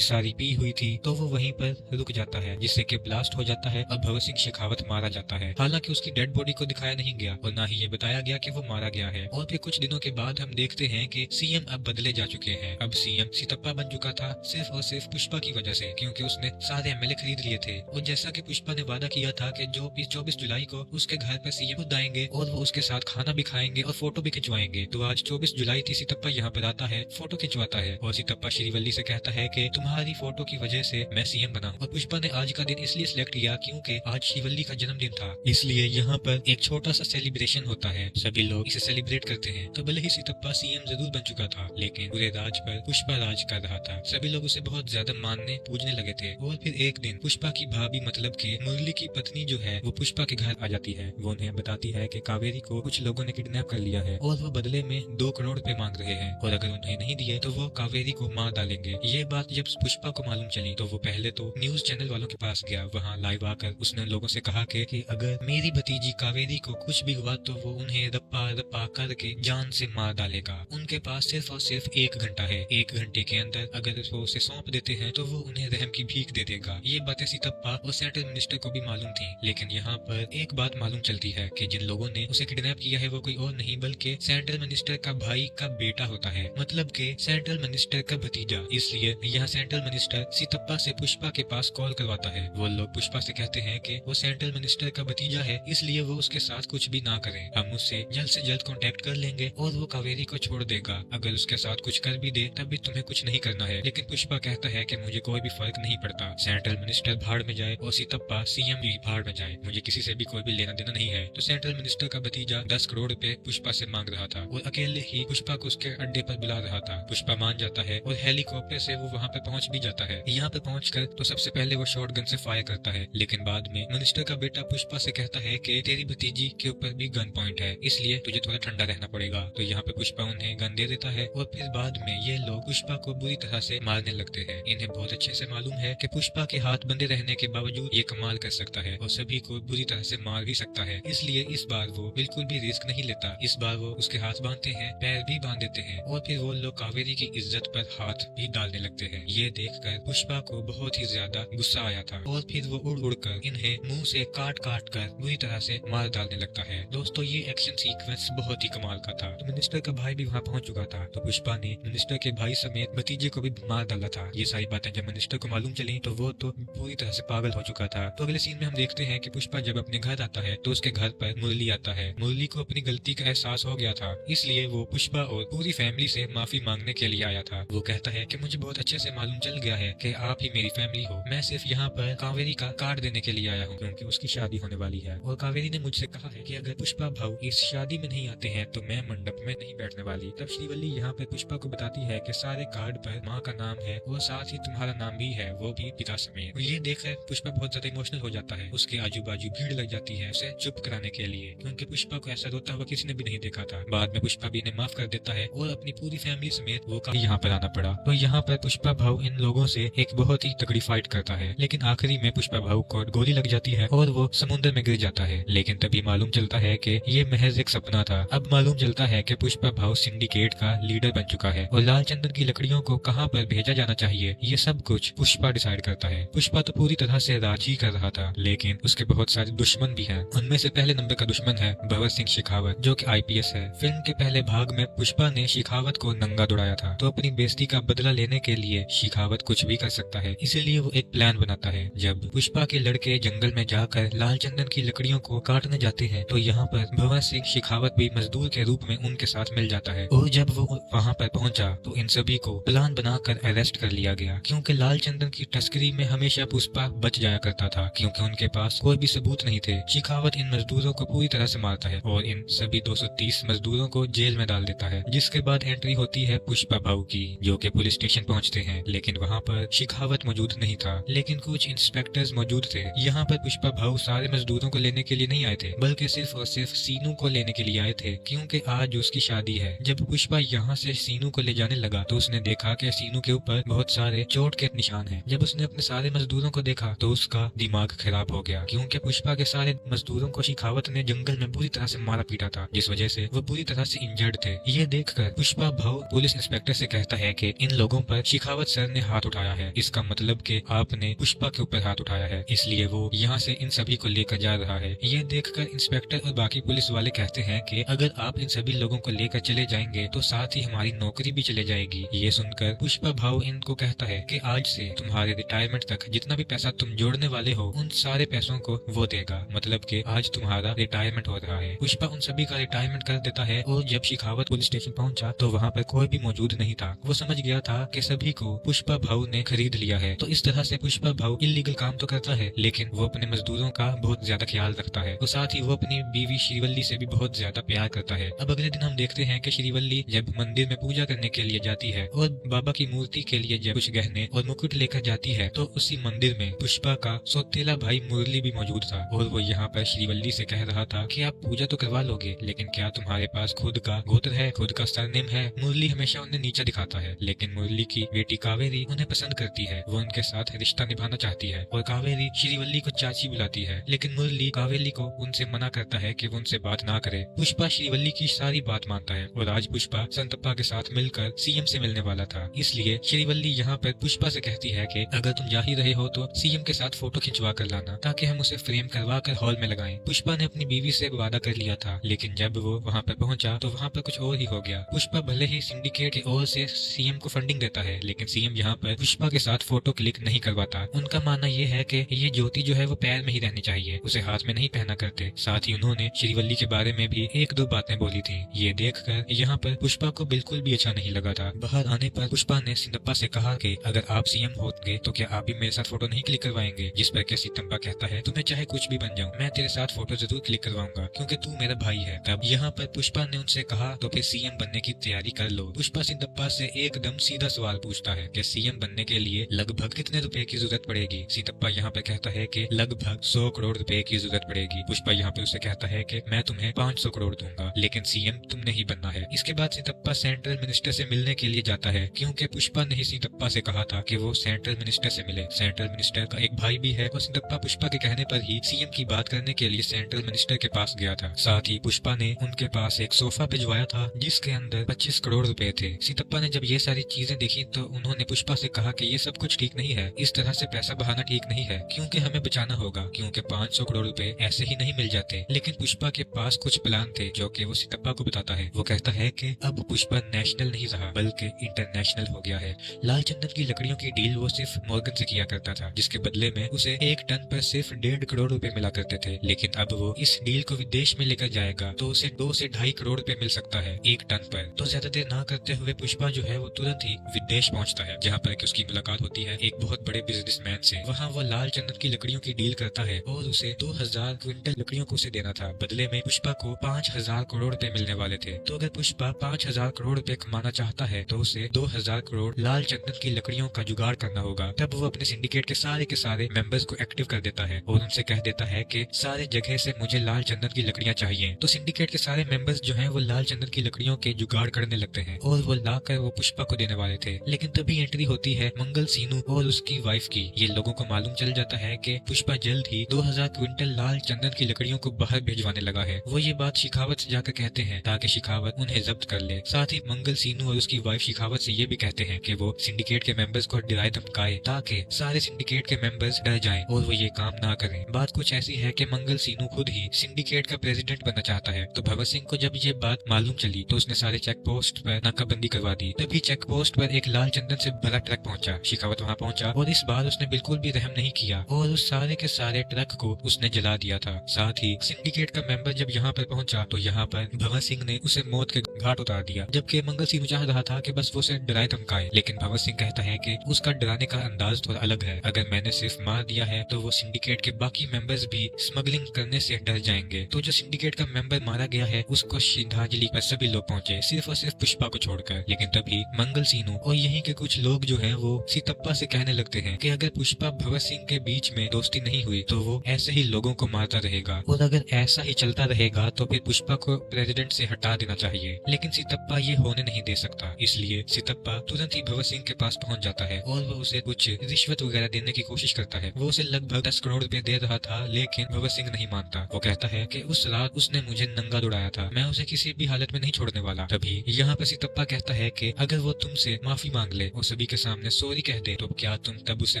सारी पी हुई थी, तो वो वहीं पर रुक जाता है, जिससे कि ब्लास्ट हो जाता है और भगत सिंह शेखावत मारा जाता है। हालांकि उसकी डेड बॉडी को दिखाया नहीं गया और ना ही ये बताया गया कि वो मारा गया है। और फिर कुछ दिनों के बाद हम देखते हैं कि सीएम अब बदले जा चुके हैं। अब सीएम सितप्पा बन चुका था सिर्फ और सिर्फ पुष्पा की वजह से, क्योंकि उसने सारे एमएलए खरीद लिए थे। और जैसा कि पुष्पा ने वादा किया था कि जो 24 जुलाई को उसके घर पर सीएम खुद आएंगे और वो उसके साथ खाना भी खाएंगे और फोटो भी खिंचवाएंगे। तो आज 24 जुलाई थी, सितप्पा यहाँ पर आता है, फोटो खिंचवाता है और सितप्पा श्रीवल्ली से कहता है कि तुम्हारी फोटो की वजह से मैं सीएम बना। और पुष्पा ने आज का दिन इसलिए सिलेक्ट किया क्योंकि आज श्रीवल्ली का जन्मदिन था, इसलिए यहाँ पर एक छोटा सा सेलिब्रेशन होता है, सभी लोग इसे सेलिब्रेट करते हैं। तो भले ही सितप्पा सीएम जरूर बन चुका था, लेकिन पूरे राज पर पुष्पा राज कर रहा था। सभी लोग उसे बहुत ज्यादा मानने पूजने लगे थे। और फिर एक दिन पुष्पा की भाभी मतलब कि मुरली की पत्नी जो है वो पुष्पा के घर आ जाती है। वो उन्हें बताती है कि कावेरी को कुछ लोगों ने किडनैप कर लिया है और वो बदले में 2 करोड़ रुपए मांग रहे हैं और अगर उन्हें नहीं दिए तो वो कावेरी को मार डालेंगे। ये बात जब पुष्पा को मालूम चली तो वो पहले तो न्यूज चैनल वालों के पास गया। वहाँ लाइव आकर उसने लोगों से कहा कि अगर मेरी भतीजी कावेरी को कुछ भी हुआ तो वो उन्हें रप्पा रप्पा करके जान से मार डालेगा। उनके पास सिर्फ और सिर्फ 1 घंटा है, 1 घंटे के अंदर अगर वो उसे सौंप देते हैं तो वो उन्हें रहम की भीख दे देगा। ये बातें सितप्पा और सेंट्रल मिनिस्टर को भी मालूम थी, लेकिन यहाँ पर एक बात मालूम चलती है कि जिन लोगों ने उसे किडनैप किया है वो कोई और नहीं बल्कि सेंट्रल मिनिस्टर का भाई का बेटा होता है, मतलब कि सेंट्रल मिनिस्टर का भतीजा। इसलिए यहाँ सेंट्रल मिनिस्टर सितप्पा से पुष्पा के पास कॉल करवाता है। वो लोग पुष्पा से कहते हैं कि वो सेंट्रल मिनिस्टर का भतीजा है, इसलिए वो उसके साथ कुछ भी ना करें, हम उससे जल्द से जल्द कांटेक्ट कर लेंगे और वो कावेरी को छोड़ देगा। अगर उसके साथ कुछ कर भी दे तब भी तुम्हें कुछ नहीं करना है। लेकिन पुष्पा कहता है कि मुझे कोई भी फर्क नहीं पड़ता, सेंट्रल मिनिस्टर भाड़ में जाए और सितप्पा सीएम भी भाड़ में जाए, मुझे किसी से भी कोई भी लेना देना नहीं है। तो सेंट्रल मिनिस्टर का भतीजा 10 करोड़ रुपए पुष्पा से मांग रहा था और अकेले ही पुष्पा को उसके अड्डे पर बुला रहा था। पुष्पा मान जाता है और हेलीकॉप्टर से वो वहाँ पे पहुँच भी जाता है। यहाँ पे पहुंचकर तो सबसे पहले वो शॉटगन से फायर करता है, लेकिन बाद में मिनिस्टर का बेटा पुष्पा से कहता है कि तेरी भतीजी के ऊपर भी गन पॉइंट है, इसलिए तुझे थोड़ा ठंडा रहना पड़ेगा। तो यहाँ पे पुष्पा उन्हें गन दे देता है और फिर बाद में ये लोग पुष्पा को बुरी तरह से मारने लगते हैं। इन्हें बहुत अच्छे से मालूम है कि पुष्पा के हाथ बंधे रहने के बावजूद ये कमाल कर सकता है और सभी को बुरी तरह से मार भी सकता है, इसलिए इस बार वो बिल्कुल भी रिस्क नहीं लेता। इस बार वो उसके हाथ बांधते हैं, पैर भी बांध देते हैं और फिर वो लोग कावेरी की इज्जत पर हाथ भी डालने लगते हैं। ये देखकर पुष्पा को बहुत ही ज्यादा गुस्सा आया था और फिर वो उड़ उड़ कर इन्हें मुंह से काट काट कर बुरी तरह से मार डालने लगता है। दोस्तों ये एक्शन सीक्वेंस बहुत ही कमाल का था। तो मिनिस्टर का भाई भी वहाँ पहुंच चुका था, तो पुष्पा ने मिनिस्टर के भाई समेत भतीजे को भी मार डाला था। ये सारी बातें जब मिनिस्टर को मालूम चली तो वो तो पूरी तरह से पागल हो चुका था। तो अगले सीन में हम देखते हैं कि पुष्पा जब अपने घर आता है तो उसके घर पर मुरली आता है। मुरली को अपनी गलती का एहसास हो गया था, इसलिए वो पुष्पा और पूरी फैमिली से माफी मांगने के लिए आया था। वो कहता है कि मुझे बहुत अच्छे से मालूम चल गया है कि आप ही मेरी फैमिली हो, मैं सिर्फ यहाँ पर कावेरी का कार्ड देने के लिए आया हूँ क्योंकि उसकी शादी होने वाली है और कावेरी ने मुझसे कहा है कि अगर पुष्पा भाऊ इस शादी में नहीं आते हैं तो मैं मंडप में नहीं बैठने वाली। तब श्रीवल्ली यहाँ पे पुष्पा को बताती है कि सारे कार्ड पर माँ का नाम है और साथ ही तुम्हारा नाम भी है, वो भी पिता समेत। और ये देखकर पुष्पा बहुत ज्यादा इमोशनल हो जाता है। उसके आजू बाजू भीड़ लग जाती है उसे चुप कराने के लिए, क्योंकि पुष्पा को ऐसा रोता हुआ किसी ने भी नहीं देखा था। बाद में पुष्पा भी इन्हें माफ कर देता है और अपनी पूरी फैमिली समेत वो यहाँ पर आना पड़ा। तो यहाँ पर पुष्पा भाऊ इन लोगों से एक बहुत ही तगड़ी फाइट करता है, लेकिन आखिरी में पुष्पा भाऊ को गोली लग जाती है और वो समुद्र में गिर जाता है। लेकिन तभी मालूम चलता है कि ये महज एक सपना था। अब मालूम चलता है कि पुष्पा भाऊ सिंडिकेट का लीडर बन चुका है और लाल चंदन की लकड़ियों को कहां पर भेजा जाना चाहिए ये सब कुछ पुष्पा डिसाइड करता है। पुष्पा तो पूरी तरह से राज ही कर रहा था, लेकिन उसके बहुत सारे दुश्मन भी हैं। उनमें से पहले नंबर का दुश्मन है भगत सिंह शेखावत, जो कि आईपीएस है। फिल्म के पहले भाग में पुष्पा ने शेखावत को नंगा दौड़ाया था, तो अपनी बेइज्जती का बदला लेने के लिए शेखावत कुछ भी कर सकता है, इसीलिए वो एक प्लान बनाता है। जब पुष्पा के लड़के जंगल में जाकर लाल चंदन की लकड़ियों को काटने जाते हैं तो यहाँ पर भगत सिंह शेखावत भी मजदूर के रूप में उनके साथ मिल जाता है। और जब वो वहाँ पर पहुंचा तो इन सभी को प्लान बनाकर अरेस्ट कर लिया गया, क्योंकि लाल चंदन की तस्करी में हमेशा पुष्पा बच जाया करता था, क्योंकि उनके पास कोई भी सबूत नहीं थे। शेखावत इन मजदूरों को पूरी तरह से मारता है और इन सभी 230 मजदूरों को जेल में डाल देता है, जिसके बाद एंट्री होती है पुष्पा भाऊ की, जो कि पुलिस स्टेशन पहुंचते हैं। लेकिन वहाँ पर शेखावत मौजूद नहीं था, लेकिन कुछ इंस्पेक्टर्स मौजूद थे। यहाँ पर पुष्पा भाऊ सारे मजदूरों को लेने के लिए नहीं आए थे, बल्कि सिर्फ और सिर्फ सीनू को लेने के लिए आए थे, क्योंकि आज उसकी शादी है। जब पुष्पा यहाँ से सीनू को ले जाने लगा तो उसने देखा कि सीनू के ऊपर बहुत सारे चोट के निशान हैं। जब उसने अपने सारे मजदूरों को देखा तो उसका दिमाग खराब हो गया, क्योंकि पुष्पा के सारे मजदूरों को शेखावत ने जंगल में बुरी तरह से मारा पीटा था, जिस वजह से वो बुरी तरह से इंजर्ड थे। ये देखकर पुष्पा भाऊ पुलिस इंस्पेक्टर से कहता है कि इन लोगों पर शेखावत सर ने हाथ उठाया है, इसका मतलब कि आपने पुष्पा के ऊपर हाथ उठाया है, इसलिए वो यहाँ से इन सभी को लेकर जा रहा है। ये देखकर इंस्पेक्टर और बाकी पुलिस वाले कहते हैं कि अगर आप इन सभी लोगों को लेकर चले जाएंगे तो साथ ही हमारी नौकरी भी चले जाएगी। ये सुनकर पुष्पा भाऊ इनको कहता है कि आज से तुम्हारे रिटायरमेंट तक जितना भी पैसा तुम जोड़ने वाले हो उन सारे पैसों को वो देगा, मतलब कि आज तुम्हारा रिटायरमेंट हो रहा है। पुष्पा उन सभी का रिटायरमेंट कर देता है और जब शेखावत पुलिस स्टेशन पहुंचा तो वहाँ पर कोई भी मौजूद नहीं था। वो समझ गया था कि सभी को पुष्पा भाऊ ने खरीद लिया है। तो इस तरह से पुष्पा भाऊ इलीगल काम तो करता है, लेकिन वो अपने मजदूरों का बहुत ज्यादा ख्याल रखता है और साथ ही वो अपनी बीवी श्रीवल्ली से भी बहुत ज्यादा प्यार करता है। अब अगले दिन हम देखते हैं कि श्रीवल्ली जब मंदिर में पूजा करने के लिए जाती है और बाबा की मूर्ति के लिए जब कुछ गहने और मुकुट लेकर जाती है तो उसी मंदिर में पुष्पा का सौतेला भाई मुरली भी मौजूद था और वो यहाँ पर श्रीवल्ली से कह रहा था कि आप पूजा तो करवा लोगे, लेकिन क्या तुम्हारे पास खुद का गोत्र है, खुद का सरनेम है। मुरली हमेशा उन्हें नीचा दिखाता है, लेकिन मुरली की बेटी कावेरी उन्हें पसंद करती है, वो उनके साथ रिश्ता निभाना चाहती है और कावेरी श्रीवल्ली को चाची बुलाती है, लेकिन मुरली कावेरी को उनसे मना करता है कि वो उनसे बात ना करे। पुष्पा श्रीवल्ली की सारी बात मानता है और आज पुष्पा संतप्पा के साथ मिलकर सीएम से मिलने वाला था, इसलिए श्रीवल्ली यहाँ पर पुष्पा से कहती है कि अगर तुम जा ही रहे हो तो सीएम के साथ फोटो खिंचवा कर लाना ताकि हम उसे फ्रेम करवा कर हॉल में लगाएं। पुष्पा ने अपनी बीवी से वादा कर लिया था, लेकिन जब वो वहाँ पर पहुंचा तो वहाँ पर कुछ और ही हो गया। पुष्पा भले ही सिंडिकेट की ओर से सीएम को फंडिंग देता है, लेकिन सीएम यहाँ पर पुष्पा के साथ फोटो क्लिक नहीं करवाता। उनका मानना ये है कि ये ज्योति जो है वो पैर में ही रहनी चाहिए, उसे हाथ में नहीं पहना करते। साथ ही उन्होंने श्रीवल्ली के बारे में भी एक दो बातें बोली थी। ये देखकर यहाँ पर पुष्पा को बिल्कुल भी अच्छा नहीं लगा था। बाहर आने पर पुष्पा ने सिंदप्पा से कहा कि अगर आप सीएम होंगे तो क्या आप भी मेरे साथ फोटो नहीं क्लिक करवाएंगे, जिस पर सितम्पा कहता है तुम्हें चाहे कुछ भी बन जाऊं, मैं तेरे साथ फोटो जरूर क्लिक करवाऊंगा क्योंकि तू मेरा भाई है। तब यहाँ पर पुष्पा ने उनसे कहा तो फिर सीएम बनने की तैयारी कर लो। पुष्पा सितम्पा से एकदम सीधा सवाल पूछता है कि सीएम बनने के लिए लगभग कितने रुपए की जरूरत पड़ेगी। सितम्पा यहाँ पर कहता है कि लगभग 100 करोड़ रुपए की जरूरत पड़ेगी। पुष्पा यहाँ पे उसे कहता है कि मैं तुम्हें 500 करोड़ दूंगा, लेकिन सीएम तुमने ही बनना है। इसके बाद सितम्पा सेंट्रल मिनिस्टर से मिलने के लिए जाता है, क्योंकि पुष्पा ने ही सितम्पा से कहा था कि वो सेंट्रल मिनिस्टर से मिले। सेंट्रल मिनिस्टर का एक भाई भी है और सितम्पा पुष्पा के कहने पर ही सीएम की बात करने के लिए सेंट्रल मिनिस्टर के पास गया था। साथ ही पुष्पा ने उनके पास एक सोफा भिजवाया था जिसके अंदर 25 करोड़ रुपए थे। सितम्पा ने जब ये सारी चीजें देखी तो उन्होंने पुष्पा से कहा कि ये सब कुछ ठीक नहीं है, इस तरह से पैसा बहाना ठीक नहीं है, क्योंकि हमें बचाना होगा, क्योंकि 500 करोड़ रुपए ऐसे ही नहीं मिल जाते। लेकिन पुष्पा के पास कुछ प्लान थे जो कि वो सितम्पा को बताता है। वो कहता है कि अब पुष्पा नेशनल नहीं रहा बल्कि इंटरनेशनल हो गया है। लाल चंदन की लकड़ियों की डील वो सिर्फ मॉर्गन से किया करता था, जिसके बदले में उसे एक टन पर सिर्फ 1.5 करोड़ रुपए मिला करते थे, लेकिन अब वो इस डील को विदेश में लेकर जाएगा तो उसे 2 से 2.5 करोड़ रुपए मिल सकता है एक टन पर। तो ज्यादा देर ना करते हुए पुष्पा जो है वो तुरंत ही विदेश पहुंचता है, जहाँ पर उसकी मुलाकात होती है एक बहुत बड़े बिजनेसमैन से। वहाँ वो लाल चंदन की लकड़ियों की डील करता है और उसे 2000 क्विंटल लकड़ियों को उसे देना था। बदले में पुष्पा को 5000 करोड़ रुपए मिलने वाले थे। तो अगर पुष्पा 5000 करोड़ रुपए कमाना चाहता है तो उसे 2000 करोड़ लाल चंदन की लकड़ियों का जुगाड़ करना होगा। तब वो अपने सिंडिकेट के सारे मेंबर्स को एक्टिव कर देता है और उनसे कह देता है कि सारे जगह से मुझे लाल चंदन की लकड़ियां चाहिए। तो सिंडिकेट के सारे मेंबर्स जो हैं वो लाल चंदन की लकड़ियों के जुगाड़ करने लगते हैं और वो लाकर वो पुष्पा को देने वाले थे। लेकिन तभी एंट्री होती है मंगल सीनू और उसकी वाइफ की। ये लोगों को मालूम चल जाता है कि पुष्पा जल्द ही 2000 क्विंटल लाल चंदन की लकड़ियों को बाहर भिजवाने लगा है वो ये बात शिखावत से जाकर कहते हैं ताकि शिखावत उन्हें जब्त कर ले। साथ ही मंगल सीनू और उसकी वाइफ शिखावत से ये भी कहते हैं कि वो सिंडिकेट के मेंबर्स को डराए धमकाए ताकि सारे सिंडिकेट के मेंबर्स डर जाएं और वो ये काम ना करें। बात कुछ ऐसी है कि मंगल सीनू खुद ही सिंडिकेट का प्रेसिडेंट बनना चाहता है। तो भगत सिंह को जब ये बात मालूम चली तो उसने सारे चेक पोस्ट पर नाकाबंदी करवा दी। तभी चेक पोस्ट पर एक लाल चंदन से भरा ट्रक पहुंचा। शिखावत वहां पहुंचा और इस बार उसने बिल्कुल भी रहम नहीं किया और उस सारे के सारे ट्रक को उसने जला दिया था। साथ ही सिंडिकेट का मेंबर जब यहाँ पर पहुंचा तो यहाँ पर भगत सिंह ने उसे मौत के घाट उतार दिया, जबकि मंगल सिंह चाह रहा था कि बस वो उसे डराए धमकाए। लेकिन भगत सिंह कहता है कि उसका डराने का अंदाज थोड़ा अलग है। अगर मैंने सिर्फ मार दिया है तो वो सिंडिकेट के बाकी मेंबर्स भी स्मगलिंग करने से डर जाएंगे। तो जो सिंडिकेट का मेंबर मारा गया है उसको श्रद्धांजलि पर सभी लोग पहुंचे, सिर्फ और सिर्फ पुष्पा को छोड़कर। लेकिन तभी मंगल सीनू और यहीं के कुछ लोग जो है वो सीतप्पा से कहने लगते हैं कि अगर पुष्पा भगत सिंह के बीच में दोस्ती नहीं हुई तो वो ऐसे ही लोगों को मारता रहेगा और अगर ऐसा ही चलता रहेगा तो फिर पुष्पा को प्रेसिडेंट से हटा देना चाहिए। लेकिन सीतप्पा ये होने नहीं दे सकता, इसलिए सीतप्पा तुरंत ही भगत सिंह के पास पहुंच जाता है और वो उसे कुछ रिश्वत वगैरह देने की कोशिश करता है। वो उसे लगभग 10 करोड़ रुपए दे रहा था, लेकिन भगत सिंह नहीं मानता। वो कहता है कि उस रात उसने मुझे नंगा दौड़ाया था, मैं उसे किसी भी हालत में नहीं छोड़ने वाला। तभी यहाँ पर सीतप्पा कहता है कि अगर वो तुमसे माफी मांग ले और सभी के सामने सॉरी कह दे तो क्या तुम तब उसे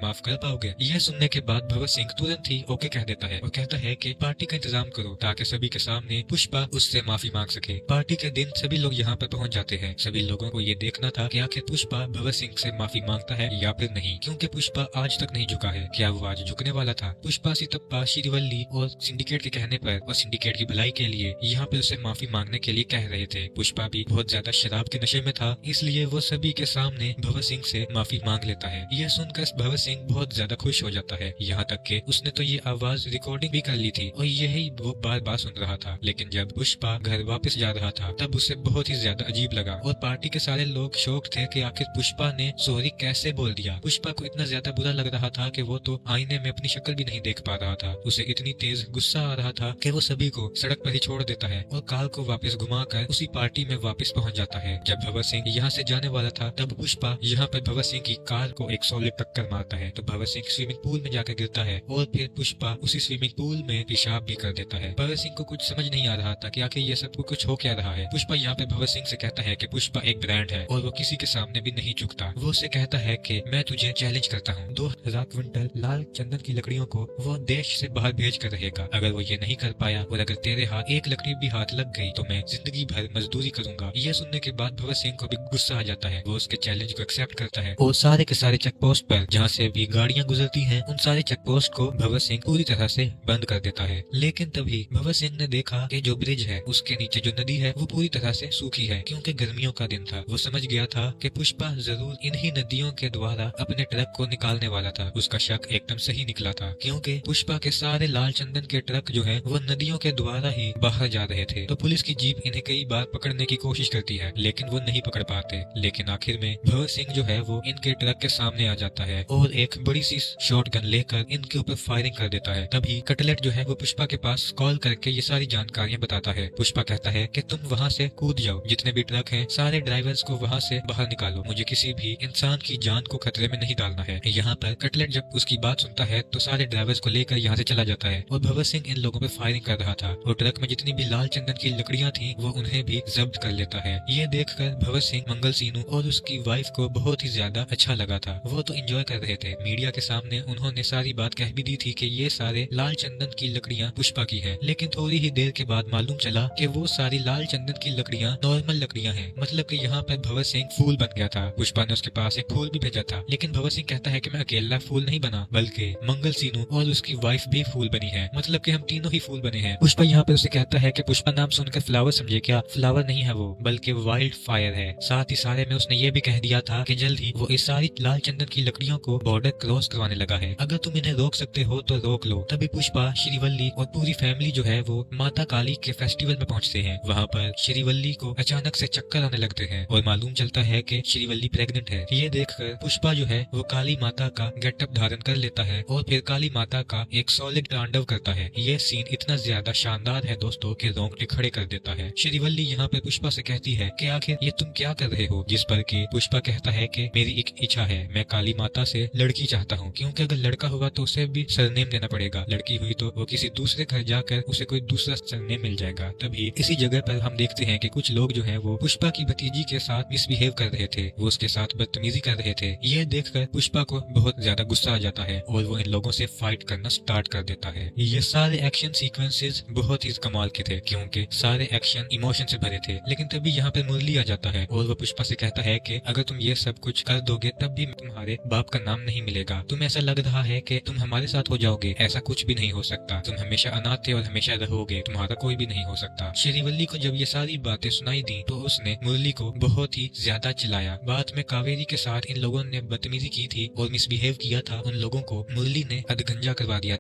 माफ कर पाओगे? यह सुनने के बाद भगत सिंह तुरंत ही ओके कह देता है और कहता है कि पार्टी का इंतजाम करो ताकि सभी के सामने पुष्पा उससे माफी मांग सके। पार्टी के दिन सभी लोग यहाँ पर पहुंच जाते हैं। सभी लोगों को ये देखना था कि आखिर पुष्पा भगत सिंह से माफी मांगता है या फिर नहीं, क्योंकि पुष्पा आज तक नहीं झुका है। क्या वो आज झुकने वाला था? पुष्पा सीतप्पा श्रीवल्ली और सिंडिकेट के कहने पर और सिंडिकेट की भलाई के लिए यहाँ पर उसे माफी मांगने के लिए कह रहे थे। पुष्पा भी बहुत ज्यादा शराब के नशे में था, इसलिए वो सभी के सामने भगत सिंह से माफी मांग लेता है। यह सुनकर भगत सिंह बहुत ज्यादा खुश हो जाता है, यहाँ तक कि उसने तो ये आवाज रिकॉर्डिंग भी कर ली थी और यही वो बार बार सुन रहा था। लेकिन जब पुष्पा घर वापस जा रहा था तब उसे बहुत ही ज्यादा अजीब लगा और पार्टी के सारे लोग शौक थे कि आखिर पुष्पा ने सॉरी कैसे बोल दिया। पुष्पा को इतना ज्यादा बुरा लग रहा था कि वो तो आईने में अपनी शक्ल भी नहीं देख पा रहा था। उसे इतनी तेज गुस्सा आ रहा था कि वो सभी को सड़क पर ही छोड़ देता है और कार को वापस घुमाकर उसी पार्टी में वापस पहुंच जाता है। जब भगत सिंह यहाँ से जाने वाला था तब पुष्पा यहाँ पर भगत सिंह की कार को एक सॉलिड टक्कर मारता है तो भगत सिंह स्विमिंग पूल में जाकर गिरता है और फिर पुष्पा उसी स्विमिंग पूल में पेशाब भी कर देता है। भगत सिंह को कुछ समझ नहीं आ रहा था कि आखिर ये सब कुछ हो क्या रहा है। पुष्पा यहाँ पे भगत सिंह से कहता है कि पुष्पा एक ब्रांड है और वो किसी के सामने भी नहीं झुकता। वो उसे कहता है कि मैं तुझे चैलेंज करता हूँ, 2000 क्विंटल लाल चंदन की लकड़ियों को वो देश से बाहर भेज कर रहेगा। अगर वो ये नहीं कर पाया और अगर तेरे हाथ एक लकड़ी भी हाथ लग गई तो मैं जिंदगी भर मजदूरी करूंगा। ये सुनने के बाद भगत सिंह को भी गुस्सा आ जाता है। वो उसके चैलेंज को एक्सेप्ट करता है और सारे के सारे चेक पोस्ट पर जहाँ से भी गाड़ियां गुजरती हैं उन सारे चेक पोस्ट को भगत सिंह पूरी तरह से बंद कर देता है। लेकिन तभी भगत सिंह ने देखा कि जो ब्रिज है उसके नीचे जो नदी है वो पूरी तरह से सूखी है, क्योंकि गर्मियों का दिन था। वो समझ गया था कि पुष्पा जरूर इन्हीं नदियों के द्वारा अपने ट्रक को निकालने वाला था। उसका शक एकदम सही निकला था, क्योंकि पुष्पा के सारे लाल चंदन के ट्रक जो है वो नदियों के द्वारा ही बाहर जा रहे थे। तो पुलिस की जीप इन्हें कई बार पकड़ने की कोशिश करती है लेकिन वो नहीं पकड़ पाते। लेकिन आखिर में भगत सिंह जो है वो इनके ट्रक के सामने आ जाता है और एक बड़ी सी शॉटगन लेकर इनके ऊपर फायरिंग कर देता है। तभी कटलेट जो है वो पुष्पा के पास कॉल करके ये सारी जानकारियां बताता है। पुष्पा कहता है कि तुम वहाँ से कूद जाओ, जितने भी ट्रक हैं सारे ड्राइवर्स को वहाँ से बाहर निकालो, मुझे किसी भी इंसान की जान को खतरे में नहीं डालना है। यहाँ पर कटलेट जब उसकी बात सुनता है तो सारे ड्राइवर्स को लेकर यहाँ से चला जाता है और भगत सिंह इन लोगों पर फायरिंग कर रहा था और ट्रक में जितनी भी लाल चंदन की लकड़ियां थी वो उन्हें भी जब्त कर लेता है। ये देखकर भगत सिंह, मंगल सीनू और उसकी वाइफ को बहुत ही ज्यादा अच्छा लगा था। वो तो एंजॉय कर रहे थे। मीडिया के सामने उन्होंने सारी बात कह भी दी थी कि ये सारे लाल चंदन की लकड़ियां पुष्पा की है। लेकिन थोड़ी ही देर के बाद मालूम चला कि वो सारी लाल चंदन की लकड़ियां नॉर्मल लकड़ियां हैं। मतलब कि यहाँ पर भगत सिंह फूल बन गया था। पुष्पा ने उसके पास एक फूल भी भेजा था, लेकिन भगत सिंह कहता है कि मैं अकेला फूल नहीं बना, बल्कि मंगल सीनू और उसकी वाइफ भी फूल बनी है, मतलब कि हम तीनों ही फूल बने हैं। पुष्पा यहाँ पर उसे कहता है कि पुष्पा नाम सुनकर फ्लावर समझे क्या? फ्लावर नहीं है वो, बल्कि वाइल्ड फायर है। साथ ही सारे में उसने ये भी कह दिया था कि जल्द ही वो इस सारी लाल चंदन की लकड़ियों को बॉर्डर क्रॉस करवाने लगा है। अगर तुम इन्हें रोक सकते हो तो रोक लो। तभी पुष्पा, श्रीवल्ली और पूरी फैमिली जो है वो माता काली के फेस्टिवल में पहुंचते हैं। वहाँ पर श्रीवल्ली को अचानक से चक्कर आने लगते हैं और मालूम चलता है कि श्रीवल्ली प्रेग्नेंट है। ये देखकर पुष्पा जो है वो काली माता का गेटअप धारण कर लेता है और फिर काली माता का एक सॉलिड तांडव करता है। ये सीन इतना ज्यादा शानदार है दोस्तों कि रोंगटे खड़े कर देता है। श्रीवल्ली यहाँ पे पुष्पा से कहती है कि आखिर ये तुम क्या कर रहे हो? जिस पर कि पुष्पा कहता है कि मेरी एक इच्छा है, मैं काली माता से लड़की चाहता हूँ, क्योंकि अगर लड़का हुआ तो उसे भी सरनेम देना पड़ेगा, लड़की हुई तो वो किसी दूसरे घर जाकर उसे कोई दूसरा दूसरा सरनेम मिल जाएगा। तभी इसी जगह पर हम देखते हैं कि कुछ लोग जो हैं वो पुष्पा की भतीजी के साथ मिसबिहेव कर रहे थे, वो उसके साथ बदतमीजी कर रहे थे। यह देखकर पुष्पा को बहुत ज्यादा गुस्सा आ जाता है और वो इन लोगों से फाइट करना स्टार्ट कर देता है। ये सारे एक्शन सीक्वेंसेस बहुत ही कमाल के थे क्योंकि सारे एक्शन इमोशन से भरे थे। लेकिन तभी यहाँ पर मुरली आ जाता है और वो पुष्पा से कहता है कि अगर तुम ये सब कुछ कर दोगे तब भी तुम्हारे बाप का नाम नहीं मिलेगा। तुम ऐसा लग रहा है कि तुम हमारे साथ हो जाओगे, ऐसा कुछ भी नहीं हो सकता। तुम हमेशा अनाथ थे और हमेशा रहोगे, तुम्हारा कोई भी नहीं हो सकता। श्रीवल्ली को जब ये सारी बातें सुनाई दी तो उसने मुरली को बहुत ही ज्यादा चिल्लाया। बाद में कावेरी के साथ इन लोगों ने बदतमीजी की थी और मिसबिहेव किया था, उन लोगों को मुरली ने अधगंजा करवा दिया।